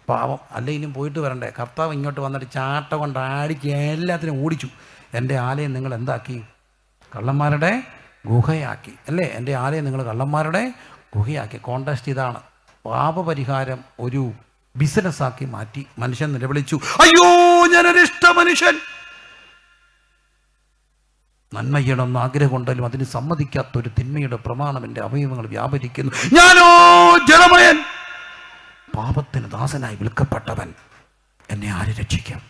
പാവം. അല്ലേ ഇനിയും പോയിട്ട് വരണ്ടേ? കർത്താവ് ഇങ്ങോട്ട് വന്നിട്ട് ചാട്ട കൊണ്ട് ആടിച്ച് എല്ലാത്തിനും ഓടിച്ചു. എൻ്റെ ആലയം നിങ്ങൾ എന്താക്കി? കള്ളന്മാരുടെ ഗുഹയാക്കി. അല്ലേ? എൻ്റെ ആലയം നിങ്ങൾ കള്ളന്മാരുടെ ഗുഹയാക്കി. കോൺടെസ്റ്റ് ഇതാണ്. പാപപരിഹാരം ഒരു ബിസിനസ്സാക്കി മാറ്റി. മനുഷ്യൻ നിലവിളിച്ചു, അയ്യോ ഞാനൊരിഷ്ട മനുഷ്യൻ. നന്മ ചെയ്യണമെന്ന് ആഗ്രഹമുണ്ടെങ്കിലും അതിന് സമ്മതിക്കാത്തൊരു തിന്മയുടെ പ്രമാണം എൻ്റെ അവയവങ്ങൾ വ്യാപരിക്കുന്നു. ഞാനോ ജലമയൻ, പാപത്തിന് ദാസനായി വിൽക്കപ്പെട്ടവൻ. എന്നെ ആര് രക്ഷിക്കും?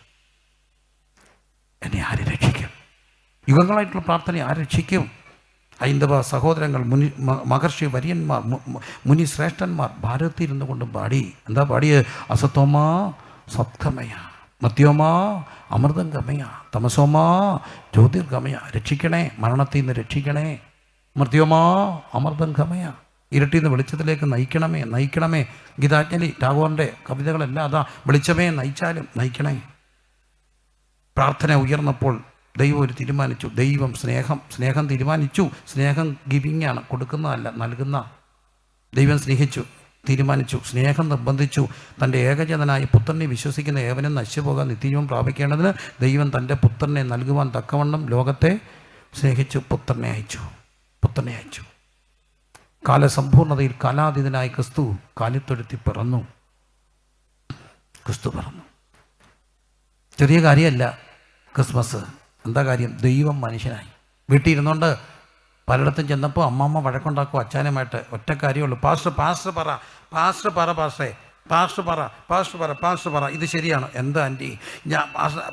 യുഗങ്ങളായിട്ടുള്ള പ്രാർത്ഥന ആര് രക്ഷിക്കും? ഹൈന്ദവ സഹോദരങ്ങൾ, മഹർഷി വര്യന്മാർ, മുനി ശ്രേഷ്ഠന്മാർ ഭാരതത്തിരുന്നു കൊണ്ടും പാടി. എന്താ പാടിയത്? അസത്തോമാ സത്കമയ, മത്യോമാ അമൃതം ഗമയ, തമസോമാ ജ്യോതിർഗമയ. രക്ഷിക്കണേ, മരണത്തിൽ നിന്ന് രക്ഷിക്കണേ. മൃത്യോമാ അമൃതം ഗമയ, ഇരുട്ടിൽ നിന്ന് വെളിച്ചത്തിലേക്ക് നയിക്കണമേ. ഗീതാഞ്ജലി ടാഗോറിൻ്റെ കവിതകളെല്ലാം അതാ. വെളിച്ചമേ നയിച്ചാലും നയിക്കണേ. പ്രാർത്ഥന ഉയർന്നപ്പോൾ ദൈവം തീരുമാനിച്ചു. ദൈവം സ്നേഹം തീരുമാനിച്ചു. സ്നേഹം ഗിവിങ് ആണ്, കൊടുക്കുന്നതല്ല, നൽകുന്ന. ദൈവം തീരുമാനിച്ചു, സ്നേഹം നിർബന്ധിച്ചു. തൻ്റെ ഏകജനനായ പുത്രനെ വിശ്വസിക്കുന്ന ഏവനും നശിച്ചുപോകാൻ നിത്യജീവൻ പ്രാപിക്കേണ്ടതിന് ദൈവം തൻ്റെ പുത്രനെ നൽകുവാൻ തക്കവണ്ണം ലോകത്തെ സ്നേഹിച്ചു. പുത്രനെ അയച്ചു. കാലസമ്പൂർണതയിൽ കാലാതീതനായ ക്രിസ്തു കാലിത്തൊഴുത്തി പിറന്നു. ചെറിയ കാര്യമല്ല ക്രിസ്മസ്. എന്താ കാര്യം? ദൈവം മനുഷ്യനായി. വീട്ടിൽ ഇരുന്നുകൊണ്ട് പലയിടത്തും ചെന്നപ്പോൾ അമ്മമ്മ വഴക്കുണ്ടാക്കും അച്ഛനുമായിട്ട്. ഒറ്റ കാര്യമുള്ളൂ, പാസ്റ്റർ പറ ഇത് ശരിയാണ്. എന്താ ആൻറ്റി?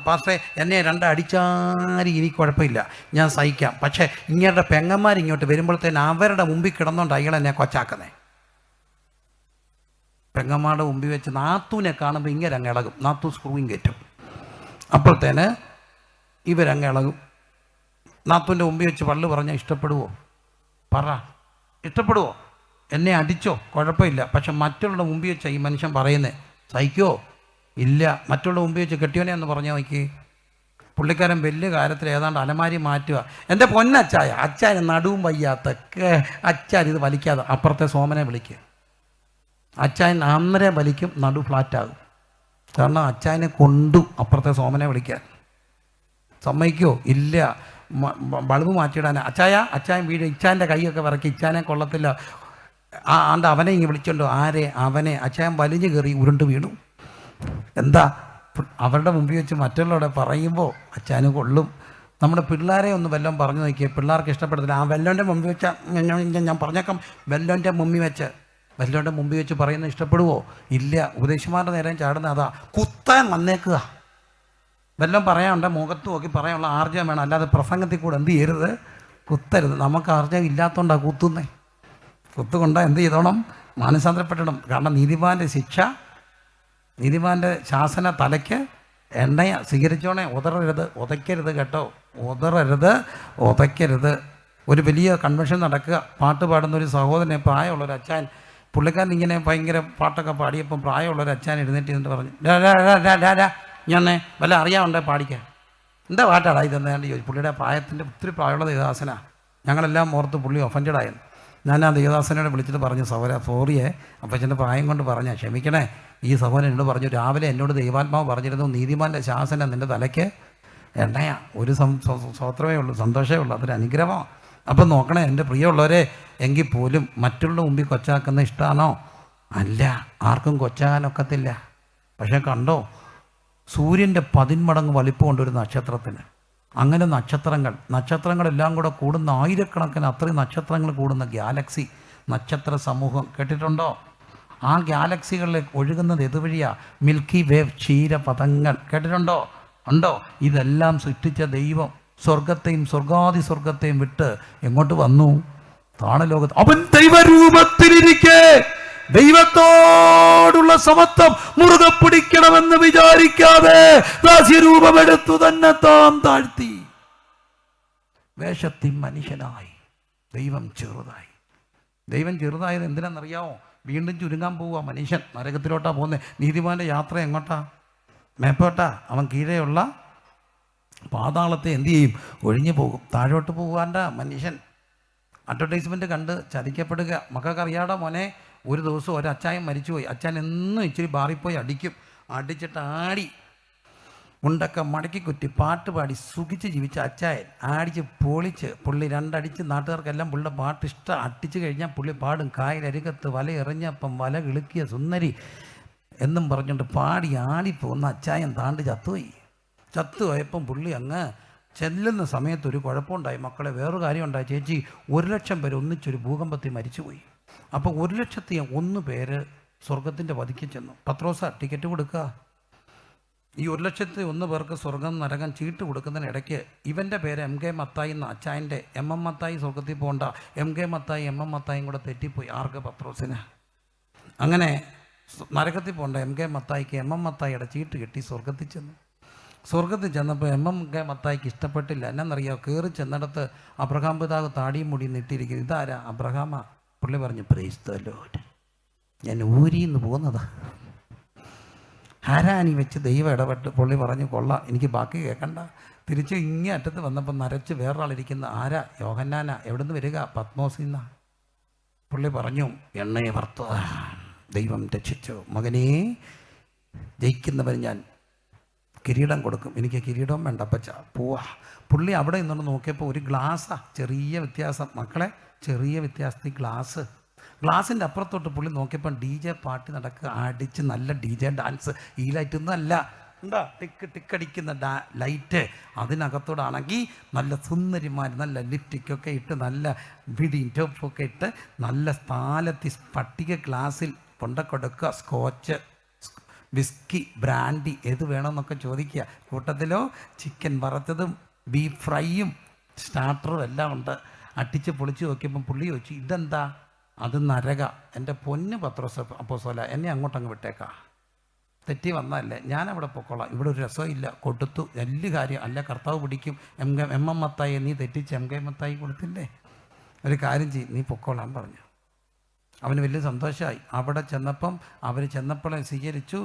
പാസ്റ്ററെ എന്നെ 2 അടിച്ചാരി എനിക്ക് കുഴപ്പമില്ല, ഞാൻ സഹിക്കാം. പക്ഷേ ഇങ്ങയുടെ പെങ്ങന്മാരിങ്ങോട്ട് വരുമ്പോഴത്തേന് അവരുടെ മുമ്പിൽ കിടന്നുകൊണ്ട് അയാളെന്നെ കൊച്ചാക്കുന്നേ. പെങ്ങന്മാരുടെ മുമ്പിൽ വെച്ച് നാത്തൂനെ കാണുമ്പോൾ ഇങ്ങനെ അങ്ങ് ഇളകും. നാത്തൂ സ്ക്രൂവിങ് കയറ്റും. അപ്പോഴത്തേന് ഇവരങ്ങ് ഇളകും. നാത്തൂൻ്റെ മുമ്പിൽ വെച്ച് പള്ളു പറഞ്ഞാൽ ഇഷ്ടപ്പെടുവോ? ഇഷ്ടപ്പെടുവോ? എന്നെ അടിച്ചോ കുഴപ്പമില്ല, പക്ഷെ മറ്റുള്ള മുമ്പിൽ വെച്ചാൽ ഈ മനുഷ്യൻ പറയുന്നത് സഹിക്കുമോ? ഇല്ല. മറ്റുള്ള മുമ്പിൽ വെച്ച് കെട്ടിയോനെ എന്ന് പറഞ്ഞാൽ നോക്കി. പുള്ളിക്കാരൻ വലിയ കാര്യത്തിൽ ഏതാണ്ട് അലമാരി മാറ്റുക. എൻ്റെ പൊന്നച്ചായ, അച്ചാന് നടുവും വയ്യാത്ത അച്ചാൻ ഇത് വലിക്കാതെ അപ്പുറത്തെ സോമനെ വിളിക്കുക. അച്ചാൻ അന്നേരം വലിക്കും, നടു ഫ്ലാറ്റാകും. കാരണം അച്ചാനെ കൊണ്ടു അപ്പുറത്തെ സോമനെ വിളിക്കാൻ. സമ്മതിക്കോ? ഇല്ല. ബൾബ് മാറ്റിയിടാൻ അച്ചായൻ വീട് ഇച്ചാൻ്റെ കൈയൊക്കെ വിറക്കി ഇച്ചാനെ കൊള്ളത്തില്ല. ആണ്ട് അവനെ ഇങ്ങനെ വിളിച്ചോണ്ടോ ആരെ അവനെ അച്ചായൻ വലിഞ്ഞു കയറി ഉരുണ്ട് വീണു. എന്താ അവരുടെ മുമ്പിൽ വെച്ച് മറ്റുള്ളവരുടെ പറയുമ്പോൾ അച്ചാന് കൊള്ളും. നമ്മുടെ പിള്ളേരെ ഒന്ന് വല്ലതും പറഞ്ഞു നോക്കിയാൽ പിള്ളേർക്ക് ഇഷ്ടപ്പെടത്തില്ല. ആ വെല്ലോൻ്റെ മുമ്പിൽ വെച്ച ഞാൻ പറഞ്ഞേക്കാം, വെല്ലോൻ്റെ മുമ്പിൽ വെച്ച് പറയുന്നത് ഇഷ്ടപ്പെടുവോ? ഇല്ല. ഉപദേശിമാരുടെ നേരം ചാടുന്ന അതാ, കുത്താൻ വന്നേക്കുക. വല്ലതും പറയാനുണ്ട് മുഖത്ത് നോക്കി പറയാനുള്ള ആർജവം വേണം, അല്ലാതെ പ്രസംഗത്തിൽ കൂടെ എന്ത് ചെയ്യരുത്, കുത്തരുത്. നമുക്ക് ആർജവം ഇല്ലാത്തതുകൊണ്ടാണ് കുത്തുന്നേ. കുത്തുകൊണ്ടാൽ എന്ത് ചെയ്തോണം? മാനസാന്തരപ്പെട്ടിടണം. കാരണം നീതിമാൻ്റെ ശാസന തലയ്ക്ക് എണ്ണയ. സ്വീകരിച്ചോണേ, ഉതയ്ക്കരുത് കേട്ടോ, ഉതയ്ക്കരുത്. ഒരു വലിയ കൺവെൻഷൻ നടക്കുക, പാട്ട് പാടുന്ന ഒരു സഹോദരനെ, പ്രായമുള്ളൊരു അച്ചാൻ, പുള്ളിക്കാരൻ ഇങ്ങനെ ഭയങ്കര പാട്ടൊക്കെ പാടിയപ്പം പ്രായമുള്ളൊരു അച്ചാൻ എഴുന്നേറ്റ് എന്നിട്ട് പറഞ്ഞു, ഞാൻ വല്ല അറിയാമുണ്ടേ പാടിക്കാൻ. എന്താ പാട്ടാടാ ഇതെന്ന് ചോദിച്ചു. പുള്ളിയുടെ പ്രായത്തിൻ്റെ ഒത്തിരി പ്രായമുള്ള ദേവദാസനാണ്. ഞങ്ങളെല്ലാം ഓർത്ത് പുള്ളി ഒഫൻഡഡായിരുന്നു. ഞാൻ ആ ദേവദാസനോട് വിളിച്ചിട്ട് പറഞ്ഞു, സോറിയെ അപ്പച്ചൻ്റെ പ്രായം കൊണ്ട് പറഞ്ഞാൽ ക്ഷമിക്കണേ. ഈ സഹോദരൻ എന്നോട് പറഞ്ഞു, രാവിലെ എന്നോട് ദൈവാത്മാവ് പറഞ്ഞിരുന്നു, നീതിമാൻ്റെ ശാസന നിൻ്റെ തലയ്ക്ക് എണ്ണയാ. ഒരു സ്വത്രമേ ഉള്ളൂ, സന്തോഷമേ ഉള്ളൂ, അതൊരു അനുഗ്രഹമാണ്. അപ്പം നോക്കണേ എൻ്റെ പ്രിയമുള്ളവരെ, എങ്കിൽ പോലും മറ്റുള്ള മുമ്പിൽ കൊച്ചാക്കുന്ന ഇഷ്ടമാണോ? അല്ല, ആർക്കും കൊച്ചാകാനൊക്കത്തില്ല. പക്ഷേ കണ്ടോ, സൂര്യൻ്റെ 10 മടങ്ങ് വലിപ്പമുണ്ട് ഒരു നക്ഷത്രത്തിന്. അങ്ങനെ നക്ഷത്രങ്ങളെല്ലാം കൂടെ കൂടുന്ന ആയിരക്കണക്കിന് അത്രയും നക്ഷത്രങ്ങൾ കൂടുന്ന ഗാലക്സി, നക്ഷത്ര സമൂഹം കേട്ടിട്ടുണ്ടോ? ആ ഗാലക്സികളിൽ ഒഴുകുന്നത് ഇതുവഴിയാ, മിൽക്കി വേവ് ക്ഷീരപഥങ്ങൾ കേട്ടിട്ടുണ്ടോ? ഉണ്ടോ? ഇതെല്ലാം സൃഷ്ടിച്ച ദൈവം സ്വർഗത്തെയും സ്വർഗത്തെയും വിട്ട് എങ്ങോട്ട് വന്നു? താണലോകത്ത്. അവൻ ദൈവരൂപത്തിലിരിക്കെ ദൈവത്തോടുള്ള സമത്വം മുറുകെ പിടിക്കണമെന്ന് വിചാരിക്കാതെ ദാസ്യരൂപമെടുത്തു തന്നെ താൻ താഴ്ത്തി, വേഷത്തിൽ മനുഷ്യനായി. ദൈവം ചെറുതായത് എന്തിനാണെന്നറിയാമോ? വീണ്ടും ചുരുങ്ങാൻ പോവുക മനുഷ്യൻ. നരകത്തിലോട്ടാ പോകുന്നത്. നീതിമാന്റെ യാത്ര എങ്ങോട്ടാ? മേപ്പോട്ടാ. അവൻ കീഴെയുള്ള പാതാളത്തെ എന്തു ചെയ്യും? ഒഴിഞ്ഞു പോകും. താഴോട്ട് പോകാണ്ട മനുഷ്യൻ. അഡ്വർടൈസ്മെൻറ്റ് കണ്ട് ചതിക്കപ്പെടുക. മക്കൾക്ക് അറിയാടാ മോനെ, ഒരു ദിവസം ഒരച്ചായൻ മരിച്ചുപോയി. അച്ചാൻ എന്നും ഇച്ചിരി ബാറിപ്പോയി അടിച്ചിട്ട് ആടി മുണ്ടൊക്കെ മടക്കി കുറ്റി പാട്ട് പാടി സുഖിച്ച് ജീവിച്ച അച്ചായൻ ആടിച്ച് പൊളിച്ച് പുള്ളി 2 അടിച്ച് നാട്ടുകാർക്കെല്ലാം പുള്ളിയുടെ പാട്ട് ഇഷ്ടം. അടിച്ചു കഴിഞ്ഞാൽ പുള്ളി പാടും, കായലരികത്ത് വല എറിഞ്ഞപ്പം വല കിളുക്കിയ സുന്ദരി എന്നും പറഞ്ഞുകൊണ്ട് പാടി ആടിപ്പോകുന്ന അച്ചായൻ താണ്ട് ചത്തുപോയപ്പം പുള്ളി അങ്ങ് ചെല്ലുന്ന സമയത്ത് ഒരു കുഴപ്പമുണ്ടായി. മക്കളെ, വേറൊരു കാര്യം ഉണ്ടായി. ചേച്ചി, 1,00,000 പേര് ഒന്നിച്ചൊരു ഭൂകമ്പത്തിൽ മരിച്ചുപോയി. അപ്പോൾ 1,00,001 പേര് സ്വർഗത്തിൻ്റെ പതിക്ക് ചെന്നു. പത്രോസ ടിക്കറ്റ് കൊടുക്കുക. ഈ 1,00,001 പേർക്ക് സ്വർഗം നരകം ചീട്ട് കൊടുക്കുന്നതിനിടയ്ക്ക് ഇവൻ്റെ പേര് MK മത്തായി എന്ന അച്ചായൻ്റെ MM മത്തായി സ്വർഗത്തിൽ പോകണ്ട, MK മത്തായി MM മത്തായും കൂടെ തെറ്റിപ്പോയി. ആർക്ക്? പത്രോസിന്. അങ്ങനെ നരകത്തിൽ പോകണ്ട MK മത്തായിക്ക് MM മത്തായിയുടെ ചീട്ട് കിട്ടി. സ്വർഗത്തിൽ ചെന്നപ്പോൾ MK മത്തായിക്ക് ഇഷ്ടപ്പെട്ടില്ല. എന്നറിയാമോ? കയറി ചെന്നിടത്ത് അബ്രഹാം പിതാവ് താടിയും മുടിയും നെട്ടിയിരിക്കുന്നു. ഇതാരാ? അബ്രഹാമാ. പുള്ളി പറഞ്ഞു, പ്രൈസ് ദ ലോർഡ്, ഞാൻ ഊരിന്ന് പോകുന്നതാ. ആരാനി വെച്ച് ദൈവം ഇടപെട്ട് പുള്ളി പറഞ്ഞു, കൊള്ളാം, എനിക്ക് ബാക്കി കേൾക്കണ്ട. തിരിച്ച് ഇങ്ങേ അറ്റത്ത് വന്നപ്പോൾ നരച്ച് വേറൊരാളിരിക്കുന്ന. ആരാ? യോഹന്നാനാ. എവിടെ നിന്ന് വരിക? പത്മോസിന്ന. പുള്ളി പറഞ്ഞു, എണ്ണയെ വറുത്ത ദൈവം രക്ഷിച്ചു. മകനേ, ജയിക്കുന്നവന് ഞാൻ കിരീടം കൊടുക്കും. എനിക്ക് കിരീടം വേണ്ട അപ്പച്ച, പോവാ. പുള്ളി അവിടെ നിന്നോണ്ട് നോക്കിയപ്പോൾ ഒരു ഗ്ലാസ്സാ. ചെറിയ വ്യത്യാസം മക്കളെ, ചെറിയ വ്യത്യാസത്തിൽ ഗ്ലാസിൻ്റെ അപ്പുറത്തോട്ട് പുള്ളി നോക്കിയപ്പോൾ DJ പാട്ടി നടക്കുക. അടിച്ച് നല്ല DJ ഡാൻസ്. ഈ ലൈറ്റൊന്നും അല്ല, എന്താ ടിക്കടിക്കുന്ന ലൈറ്റ്. അതിനകത്തോടാണെങ്കിൽ നല്ല സുന്ദരിമാർ നല്ല ലിപ്റ്റിക്കൊക്കെ ഇട്ട് നല്ല ബിഡിയും ടോപ്പൊക്കെ ഇട്ട് നല്ല സ്ഥാലത്ത് സ്പട്ടിക ഗ്ലാസ്സിൽ കൊണ്ടുകൊടുക്കുക. സ്കോച്ച്, വിസ്കി, ബ്രാൻഡി ഏത് വേണമെന്നൊക്കെ ചോദിക്കുക. കൂട്ടത്തിലോ ചിക്കൻ വറുത്തതും ബീഫ് ഫ്രൈയും സ്റ്റാർട്ടറും എല്ലാം ഉണ്ട്. അടിച്ച് പൊളിച്ച് നോക്കിയപ്പം പുള്ളി ചോദിച്ചു, ഇതെന്താ? അത് നരക. എൻ്റെ പൊന്ന് പത്രോസ് അപ്പോസ്തലൻ, എന്നെ അങ്ങോട്ടങ്ങ് വിട്ടേക്കാം. തെറ്റി വന്നതല്ലേ, ഞാനവിടെ പൊക്കോളാം, ഇവിടെ ഒരു രസമില്ല. കൊടുത്തു. വലിയ കാര്യം അല്ല, കർത്താവ് പിടിക്കും. MM മത്തായി നീ തെറ്റിച്ച് MK മത്തായി കൊടുത്തില്ലേ? ഒരു കാര്യം ചെയ്യും, നീ പൊക്കോളാൻ പറഞ്ഞു. അവന് വലിയ സന്തോഷമായി. അവിടെ ചെന്നപ്പം അവർ ചെന്നപ്പോഴേ സ്വീകരിച്ചു.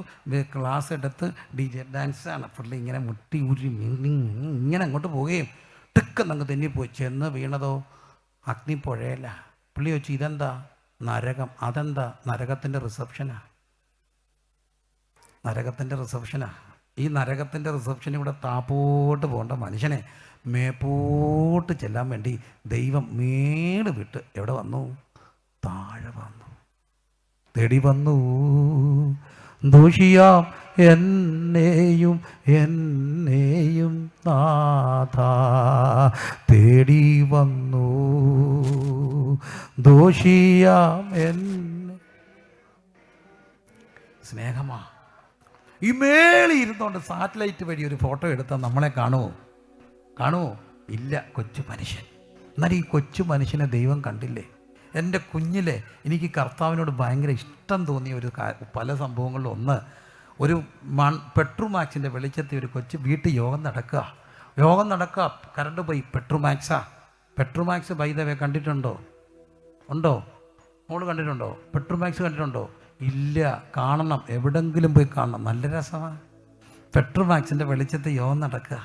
ക്ലാസ് എടുത്ത് DJ ഡാൻസാണ്. പുള്ളി ഇങ്ങനെ മുട്ടി ഊരി ഇങ്ങനെ അങ്ങോട്ട് പോവുകയും ടിക്കെന്നങ്ങ് തെന്നിപ്പോയി. ചെന്ന് വീണതോ അഗ്നിപ്പുഴയല്ല. പുള്ളി വെച്ച്, ഇതെന്താ? നരകം. അതെന്താ? നരകത്തിൻ്റെ റിസപ്ഷനാ. ഈ നരകത്തിൻ്റെ റിസപ്ഷനിൽ ഇവിടെ താപ്പോട്ട് പോകേണ്ട മനുഷ്യനെ മേപ്പോട്ട് ചെല്ലാൻ വേണ്ടി ദൈവം മേട് വിട്ട് എവിടെ വന്നു? താഴെ വന്നു, തേടി വന്നു. ദോഷിയാം എന്നെയും നാഥ തേടി വന്നു. ദോഷിയാം എന്നെ. സ്നേഹമാ. ഈ മേളിൽ ഇരുന്നുകൊണ്ട് സാറ്റലൈറ്റ് വഴി ഒരു ഫോട്ടോ എടുത്താൽ നമ്മളെ കാണുമോ? ഇല്ല. കൊച്ചു മനുഷ്യൻ. എന്നാൽ ഈ കൊച്ചു മനുഷ്യനെ ദൈവം കണ്ടില്ലേ? എൻ്റെ കുഞ്ഞിലെ എനിക്ക് കർത്താവിനോട് ഭയങ്കര ഇഷ്ടം തോന്നിയ ഒരു പല സംഭവങ്ങളിലും ഒന്ന്, ഒരു പെട്രോമാക്സിൻ്റെ വെളിച്ചത്തിൽ ഒരു കൊച്ചു വീട്ടിൽ യോഗം നടക്കുക. കറണ്ട് പോയി. പെട്രോമാക്സ് ബൈ ദ വേ കണ്ടിട്ടുണ്ടോ? മോള് കണ്ടിട്ടുണ്ടോ? പെട്രോമാക്സ് കണ്ടിട്ടുണ്ടോ? ഇല്ല. കാണണം, എവിടെങ്കിലും പോയി കാണണം. നല്ല രസമാണ്. പെട്രോമാക്സിൻ്റെ വെളിച്ചത്തിൽ യോഗം നടക്കുക.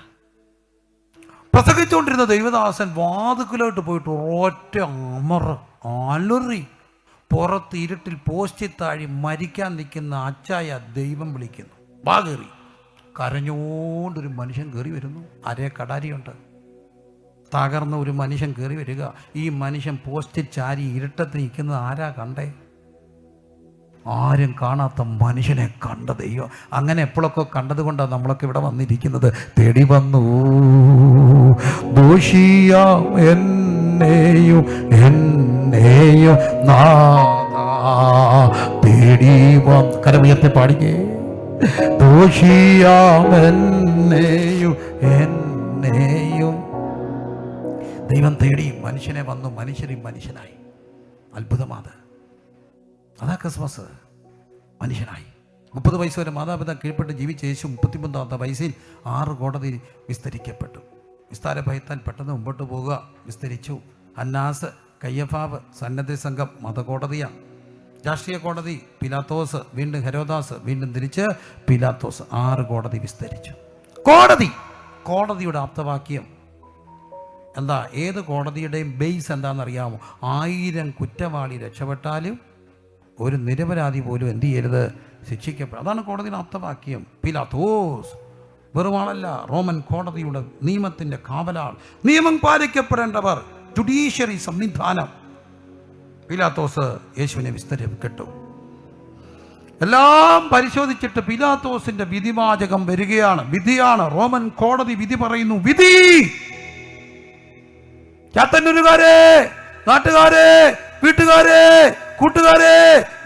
പ്രസംഗിച്ചുകൊണ്ടിരുന്ന ദൈവദാസൻ വാതുക്കലോട്ട് പോയിട്ട് ഒറ്റ അലറി. പുറത്ത് ഇരുട്ടിൽ പോസ്റ്റിൽ താഴി മരിക്കാൻ നിൽക്കുന്ന അച്ചായ ദൈവം വിളിക്കുന്നു. വാ കയറി. കരഞ്ഞോണ്ടൊരു മനുഷ്യൻ കയറി വരുന്നു. അരേ കടാരിയുണ്ട്. തകർന്ന ഒരു മനുഷ്യൻ കയറി വരിക. ഈ മനുഷ്യൻ പോസ്റ്റിൽ ചാരി ഇരുട്ടത്ത് നിൽക്കുന്നത് ആരാ കണ്ടേ? ആരും കാണാത്ത മനുഷ്യനെ കണ്ട ദൈവം. അങ്ങനെ എപ്പോഴൊക്കെ കണ്ടത് കൊണ്ടാണ് നമ്മളൊക്കെ ഇവിടെ വന്നിരിക്കുന്നത്. തേടി വന്നു. ദോഷിയാം എന്നെയും നാഥാ തേടി വന്നു. കരമുയർത്തി പാടിക്കേ. ദോഷിയാം എന്നെയും ദൈവം തേടി മനുഷ്യനെ വന്നു. മനുഷ്യനായി. അത്ഭുതമാണ്. അതാ ക്രിസ്മസ്. മനുഷ്യനായി 30 വയസ്സ് വരെ മാതാപിതാ കീഴ്പ്പെട്ട് ജീവിച്ച യേശു 33-ാമത്തെ വയസ്സിൽ 6 കോടതി വിസ്തരിക്കപ്പെട്ടു. വിസ്താര ഭയത്താൽ പെട്ടെന്ന് മുമ്പോട്ട് പോവുക. വിസ്തരിച്ചു. അന്നാസ്, കയ്യഫാവ്, സന്നദ്ധ സംഘം, മതകോടതിയാണ്. രാഷ്ട്രീയ കോടതി പിലാത്തോസ്, വീണ്ടും ഹെരോദാസ്, വീണ്ടും തിരിച്ച് പിലാത്തോസ്. 6 കോടതി വിസ്തരിച്ചു. കോടതിയുടെ ആപ്തവാക്യം എന്താ? ഏത് കോടതിയുടെയും ബേസ് എന്താണെന്നറിയാമോ? 1000 കുറ്റവാളി രക്ഷപ്പെട്ടാലും ഒരു നിരപരാധി പോലും എന്ത് ചെയ്യരുത്? ശിക്ഷിക്കപ്പെടും. അതാണ് കോടതിയുടെ ആപ്തവാക്യം. പിലാത്തോസ് വെറും ആളല്ല, റോമൻ കോടതിയുടെ നിയമത്തിൻ്റെ കാവലാൾ, നിയമം പാലിക്കപ്പെടേണ്ടവർ, ജുഡീഷ്യറി സംവിധാനം. പിലാത്തോസ് യേശുവിനെ വിസ്തരിക്കപ്പെട്ടു. എല്ലാം പരിശോധിച്ചിട്ട് പിലാത്തോസിന്റെ വിധിവാചകം വരികയാണ്. വിധിയാണ്. റോമൻ കോടതി വിധി പറയുന്നു. വിധി. ചാത്തന്നൂരുകാരെ, നാട്ടുകാരെ, വീട്ടുകാരെ, കൂട്ടുകാരെ,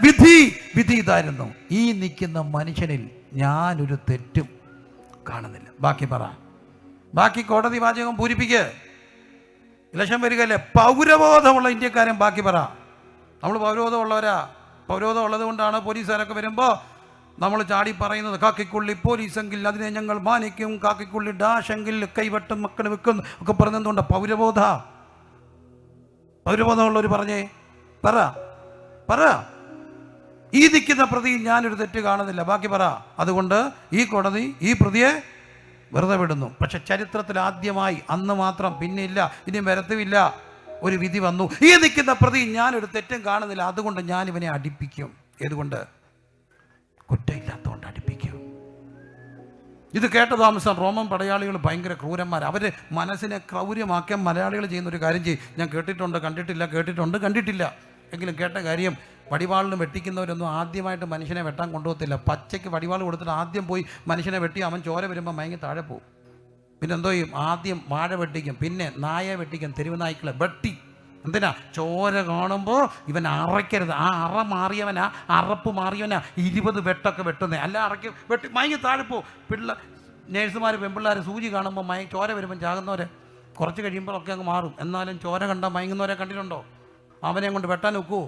വിധി ഇതായിരുന്നു. ഈ നിൽക്കുന്ന മനുഷ്യനിൽ ഞാനൊരു തെറ്റും കാണുന്നില്ല. ബാക്കി കോടതി വാചകം പൂരിപ്പിക്കുക. ഇലക്ഷൻ വരികയല്ലേ? പൗരബോധമുള്ള ഇന്ത്യക്കാരൻ ബാക്കി പറ. നമ്മൾ പൗരബോധമുള്ളവരാ. പൗരബോധം ഉള്ളത് കൊണ്ടാണ് പോലീസുകാരൊക്കെ വരുമ്പോൾ നമ്മൾ ചാടി പറയുന്നത്, കാക്കിക്കുള്ളി പോലീസെങ്കിൽ അതിനെ ഞങ്ങൾ മാനിക്കും, കാക്കിക്കുള്ളി ഡാഷെങ്കിൽ കൈവട്ടം മക്കളെ വെക്കും ഒക്കെ പറഞ്ഞതുകൊണ്ട് പൗരബോധമുള്ളവർ പറഞ്ഞേ പറ. ഈ നിൽക്കുന്ന പ്രതി ഞാനൊരു തെറ്റ് കാണുന്നില്ല. ബാക്കി പറ. അതുകൊണ്ട് ഈ കോടതി ഈ പ്രതിയെ വെറുതെ വിടുന്നു. പക്ഷെ ചരിത്രത്തിൽ ആദ്യമായി അന്ന് മാത്രം, പിന്നെ ഇല്ല, ഇനിയും വരത്തുമില്ല, ഒരു വിധി വന്നു. ഈ നിൽക്കുന്ന പ്രതി ഞാനൊരു തെറ്റും കാണുന്നില്ല, അതുകൊണ്ട് ഞാൻ ഇവനെ അടിപ്പിക്കും. ഏതുകൊണ്ട്? കുറ്റമില്ലാത്തതുകൊണ്ട് അടിപ്പിക്കും. ഇത് കേട്ട താമസം റോമൻ പടയാളികൾ ഭയങ്കര ക്രൂരന്മാർ. അവർ മനസ്സിനെ ക്രൗര്യമാക്കാൻ മലയാളികൾ ചെയ്യുന്ന ഒരു കാര്യം ചെയ്യും. ഞാൻ കേട്ടിട്ടുണ്ട്, കണ്ടിട്ടില്ല എങ്കിലും കേട്ട കാര്യം, വടിവാളിന് വെട്ടിക്കുന്നവരൊന്നും ആദ്യമായിട്ട് മനുഷ്യനെ വെട്ടാൻ കൊണ്ടുപോകത്തില്ല. പച്ചയ്ക്ക് വടിവാൾ കൊടുത്തിട്ട് ആദ്യം പോയി മനുഷ്യനെ വെട്ടി അവൻ ചോര വരുമ്പോൾ മയങ്ങി താഴെ പോകും. പിന്നെ എന്തോ ചെയ്യും? ആദ്യം വാഴ വെട്ടിക്കും, പിന്നെ നായയെ വെട്ടിക്കും, തെരുവ് നായ്ക്കളെ വെട്ടി. എന്തിനാ? ചോര കാണുമ്പോൾ ഇവൻ അറയ്ക്കരുത്. ആ അറപ്പ് മാറിയവനാ 20 വെട്ടൊക്കെ വെട്ടുന്നേ. അല്ല വെട്ടി മയങ്ങി താഴെ പോകും. നേഴ്സുമാർ പെൺപിള്ളേർ സൂചി കാണുമ്പോൾ ചോര വരുമ്പം ചാകുന്നവരെ കുറച്ച് കഴിയുമ്പോഴൊക്കെ അങ്ങ് മാറും. എന്നാലും ചോര കണ്ടാൽ മയങ്ങുന്നവരെ കണ്ടിട്ടുണ്ടോ? അവനെ കൊണ്ട് വെട്ടാൻ ഒക്കുമോ?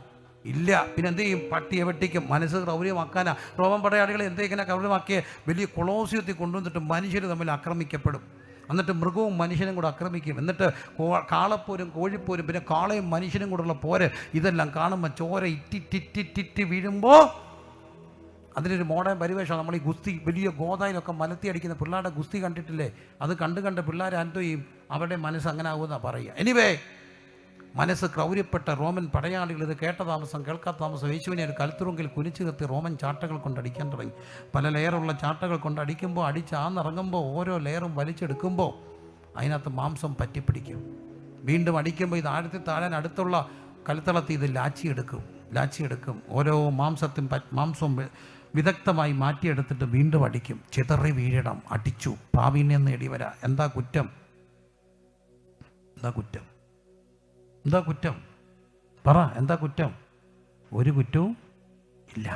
ഇല്ല. പിന്നെ എന്ത് ചെയ്യും? പട്ടിയെ വെട്ടിക്കും. മനസ്സ് ക്രൗര്യമാക്കാനാ. റോമൻ പടയാളികൾ എന്തേക്കിനെ ക്രൗര്യമാക്കിയ വലിയ കൊളോസിയത്തിൽ കൊണ്ടുവന്നിട്ട് മനുഷ്യർ തമ്മിൽ ആക്രമിക്കപ്പെടും. എന്നിട്ട് മൃഗവും മനുഷ്യനും കൂടെ ആക്രമിക്കും. എന്നിട്ട് കാളപ്പോരും കോഴിപ്പോരും പിന്നെ കാളയും മനുഷ്യനും കൂടെയുള്ള പോര് ഇതെല്ലാം കാണുമ്പോൾ ചോര ഇറ്റിറ്റിറ്റിറ്റി വീഴുമ്പോൾ അതിനൊരു മോഡേൺ പരിവേഷമാണ്. നമ്മൾ ഈ ഗുസ്തി വലിയ ഗോതായിലൊക്കെ മലത്തി അടിക്കുന്ന പിള്ളേരുടെ ഗുസ്തി കണ്ടിട്ടില്ലേ? അത് കണ്ട് പിള്ളേർ എന്തോ ചെയ്യും? അവരുടെ മനസ്സ് അങ്ങനെ ആകുമെന്നാണ് പറയുക. എനിവേ, മനസ്സ് ക്രൗര്യപ്പെട്ട റോമൻ പടയാളികൾ ഇത് കേട്ട താമസം കേൾക്കാത്ത താമസം യേശുവിനെ ഒരു കൽത്തുറുങ്കിൽ കുനിച്ചു നിർത്തി റോമൻ ചാട്ടകൾ കൊണ്ട് അടിക്കാൻ തുടങ്ങി. പല ലെയറുള്ള ചാട്ടകൾ കൊണ്ട് അടിക്കുമ്പോൾ അടിച്ചാന്നിറങ്ങുമ്പോൾ ഓരോ ലെയറും വലിച്ചെടുക്കുമ്പോൾ അതിനകത്ത് മാംസം പറ്റിപ്പിടിക്കും. വീണ്ടും അടിക്കുമ്പോൾ ഇത് ആഴത്തിൽ താഴാൻ അടുത്തുള്ള കൽത്തളത്തിൽ ഇത് ലാച്ചിയെടുക്കും. ഓരോ മാംസവും വിദഗ്ധമായി മാറ്റിയെടുത്തിട്ട് വീണ്ടും അടിക്കും. ചിതറി വീഴണം. അടിച്ചു, പ്രാവീണ്യം നേടി വരാ. എന്താ കുറ്റം? പറ, എന്താ കുറ്റം? ഒരു കുറ്റവും ഇല്ല,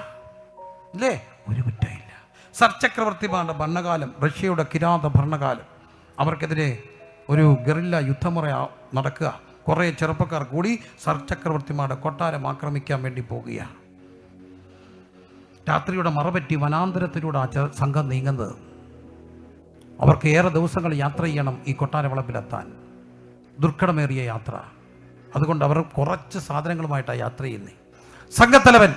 അല്ലേ? ഒരു കുറ്റമില്ല. സർ ചക്രവർത്തിമാരുടെ ഭരണകാലം, റഷ്യയുടെ കിരാത ഭരണകാലം, അവർക്കെതിരെ ഒരു ഗറില്ല യുദ്ധമുറ നടക്കുക. കുറേ ചെറുപ്പക്കാർ കൂടി സർ ചക്രവർത്തിമാരുടെ കൊട്ടാരം ആക്രമിക്കാൻ വേണ്ടി പോകുകയാണ്. രാത്രിയുടെ മറപറ്റി വനാന്തരത്തിലൂടെ ആ സംഘം നീങ്ങുന്നത്. അവർക്ക് ഏറെ ദിവസങ്ങൾ യാത്ര ചെയ്യണം ഈ കൊട്ടാര വളപ്പിലെത്താൻ. ദുർഘടമേറിയ യാത്ര. അതുകൊണ്ട് അവർ കുറച്ച് സാധനങ്ങളുമായിട്ടാണ് യാത്ര ചെയ്യുന്നത്. സംഘത്തലവൻ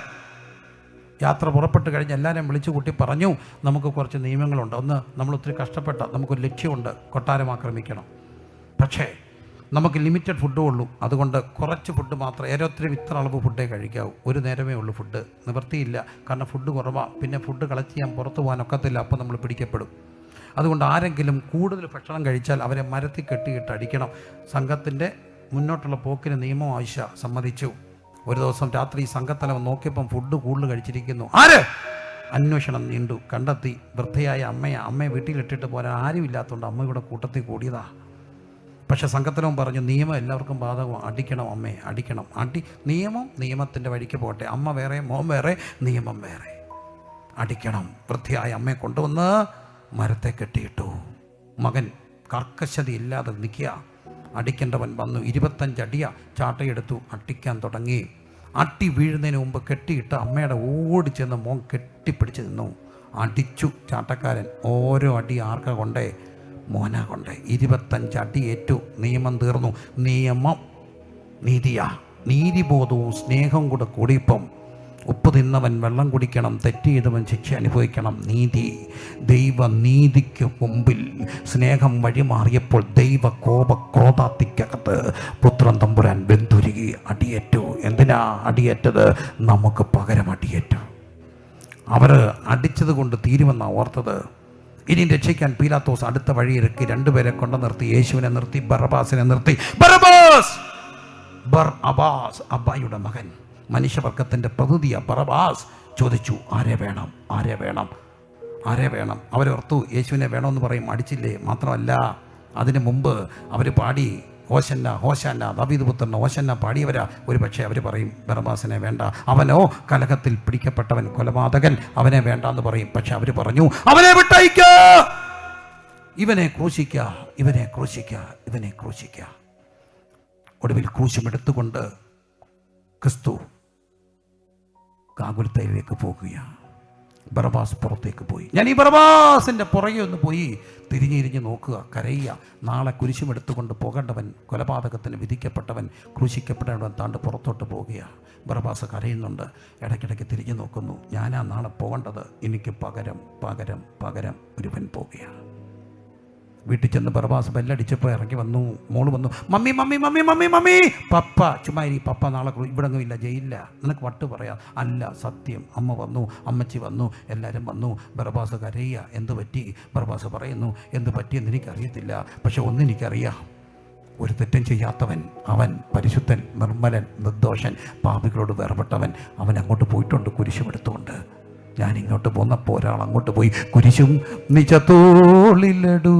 യാത്ര പുറപ്പെട്ട് കഴിഞ്ഞ് എല്ലാവരെയും വിളിച്ചു കൂട്ടി പറഞ്ഞു, നമുക്ക് കുറച്ച് നിയമങ്ങളുണ്ട്. ഒന്ന്, നമ്മൾ ഒത്തിരി കഷ്ടപ്പെട്ട, നമുക്കൊരു ലക്ഷ്യമുണ്ട്, കൊട്ടാരം ആക്രമിക്കണം. പക്ഷേ നമുക്ക് ലിമിറ്റഡ് ഫുഡേ ഉള്ളൂ. അതുകൊണ്ട് കുറച്ച് ഫുഡ് മാത്രം, ഏരോത്തിരി ഇത്ര അളവ് ഫുഡേ കഴിക്കാവൂ. ഒരു നേരമേ ഉള്ളൂ ഫുഡ്. നിവൃത്തിയില്ല, കാരണം ഫുഡ് കുറവാണ്. പിന്നെ ഫുഡ് കളക്ട് ചെയ്യാൻ പുറത്തു പോകാൻ ഒക്കത്തില്ല, അപ്പോൾ നമ്മൾ പിടിക്കപ്പെടും. അതുകൊണ്ട് ആരെങ്കിലും കൂടുതൽ ഭക്ഷണം കഴിച്ചാൽ അവരെ മരത്തിൽ കെട്ടിയിട്ട് അടിക്കണം. സംഘത്തിൻ്റെ മുന്നോട്ടുള്ള പോക്കിന് നിയമം ആവശ്യം സമ്മതിച്ചു. ഒരു ദിവസം രാത്രി സംഘത്തലവൻ നോക്കിയപ്പം ഫുഡ് കൂടുതൽ കഴിച്ചിരിക്കുന്നു. ആര്? അന്വേഷണം നീണ്ടു. കണ്ടെത്തി. വൃദ്ധയായ അമ്മയെ വീട്ടിലിട്ടിട്ട് പോരാൻ ആരുമില്ലാത്തതുകൊണ്ട് അമ്മ ഇവിടെ കൂട്ടത്തിൽ കൂടിയതാ. പക്ഷെ സംഘത്തലവൻ പറഞ്ഞു, നിയമം എല്ലാവർക്കും ബാധകമാണ്, അടിക്കണം അമ്മയെ, അടിക്കണം. നിയമത്തിൻ്റെ വഴിക്ക് പോട്ടെ. അമ്മ വേറെ, മോൻ വേറെ, നിയമം വേറെ. അടിക്കണം. വൃദ്ധയായ അമ്മയെ കൊണ്ടുവന്ന് മരത്തെ കെട്ടിയിട്ടു. മകൻ കർക്കശത ഇല്ലാതെ നിൽക്കുക. അടിക്കേണ്ടവൻ വന്നു. 25 അടിയ ചാട്ടയെടുത്തു. അടിക്കാൻ തുടങ്ങി. അട്ടി വീഴുന്നതിന് മുമ്പ് കെട്ടിയിട്ട് അമ്മയുടെ ഓടി ചെന്ന് മോൻ കെട്ടിപ്പിടിച്ച് നിന്നു. അടിച്ചു ചാട്ടക്കാരൻ. ഓരോ അടി ആർക്കാ കൊണ്ടേ? മോനാ കൊണ്ടേ. 25 അടി ഏറ്റു. നിയമം തീർന്നു. നിയമം നീതിയാ. നീതിബോധവും സ്നേഹവും കൂടെ കൂടിയപ്പം ഉപ്പ് തിന്നവൻ വെള്ളം കുടിക്കണം, തെറ്റ് ചെയ്തവൻ ശിക്ഷ അനുഭവിക്കണം. നീതി. ദൈവനീതിക്ക് മുമ്പിൽ സ്നേഹം വഴിമാറിയപ്പോൾ ദൈവ ക്രോധാത്തിക്കകത്ത് പുത്രൻ തമ്പുരാൻ വെന്തുരുകി അടിയേറ്റു. എന്തിനാ അടിയേറ്റത്? നമുക്ക് പകരം അടിയേറ്റു. അവർ അടിച്ചത് കൊണ്ട് തീരുമെന്നാണ് ഓർത്തത്. ഇനി രക്ഷിക്കാൻ പീലാത്തോസ് അടുത്ത വഴിയിറക്കി 2 പേരെ കൊണ്ടു നിർത്തി. യേശുവിനെ നിർത്തി, ബറബാസിനെ നിർത്തി. ബറബാസ് അബ്ബായുടെ മകൻ, മനുഷ്യവർഗത്തിൻ്റെ പ്രതിനിധിയ ബറബാസ്. ചോദിച്ചു, ആരെ വേണം? അവരോർത്തു യേശുവിനെ വേണമെന്ന് പറയും, അടിച്ചില്ലേ. മാത്രമല്ല അതിനു മുമ്പ് അവർ പാടി ഹോശന്ന ഹോശന്ന, ദാവീദ് പുത്രൻ ഹോശന്ന പാടിയവരാ. ഒരു പക്ഷേ അവർ പറയും ബറബാസിനെ വേണ്ട, അവനോ കലഹത്തിൽ പിടിക്കപ്പെട്ടവൻ, കൊലപാതകൻ, അവനെ വേണ്ട എന്ന് പറയും. പക്ഷെ അവർ പറഞ്ഞു, അവനെ വിട്ടയക്ക, ഇവനെ ക്രൂശിക്ക. ഒടുവിൽ ക്രൂശുമെടുത്തുകൊണ്ട് ക്രിസ്തു ഗാഗുൽത്തയിലേക്ക് പോകുകയാണ്. ബറബാസ് പുറത്തേക്ക് പോയി. ഞാൻ ഈ ബറബാസിൻ്റെ പുറകെ ഒന്ന് പോയി തിരിഞ്ഞിരിഞ്ഞ് നോക്കുക, കരയുക. നാളെ കുരിശുമെടുത്തുകൊണ്ട് പോകേണ്ടവൻ, കൊലപാതകത്തിന് വിധിക്കപ്പെട്ടവൻ, ക്രൂശിക്കപ്പെടേണ്ടവൻ താണ്ട് പുറത്തോട്ട് പോവുകയാണ്. ബറബാസ് കരയുന്നുണ്ട്. ഇടയ്ക്കിടയ്ക്ക് തിരിഞ്ഞു നോക്കുന്നു. ഞാനാ നാളെ പോകേണ്ടത്, എനിക്ക് പകരം ഒരുവൻ പോവുകയാണ്. വീട്ടിൽ ചെന്ന് ബറബാസ് ബെല്ലടിച്ചപ്പോൾ ഇറങ്ങി വന്നു. മോള് വന്നു, മമ്മി പപ്പ. ചുമ്മാരി, പപ്പ നാളെ ഇവിടെ ഒന്നും ഇല്ല, ജയിലില്ല. നിനക്ക് വട്ട് പറയാം. അല്ല, സത്യം. അമ്മ വന്നു, അമ്മച്ചി വന്നു, എല്ലാവരും വന്നു. ബറബാസ് കരയുക. എന്ത് പറ്റി? ബറബാസ് പറയുന്നു, എന്ത് പറ്റിയെന്ന് എനിക്കറിയത്തില്ല, പക്ഷെ ഒന്നെനിക്കറിയാം, ഒരു തെറ്റും ചെയ്യാത്തവൻ, അവൻ പരിശുദ്ധൻ, നിർമ്മലൻ, നിർദോഷൻ, പാപികളോട് വേർപെട്ടവൻ, അവൻ അങ്ങോട്ട് പോയിട്ടുണ്ട് കുരിശുമെടുത്തുകൊണ്ട്. ഞാൻ ഇങ്ങോട്ട് പോന്നപ്പോൾ ഒരാൾ അങ്ങോട്ട് പോയി, കുരിശും നിജത്തോളിലടു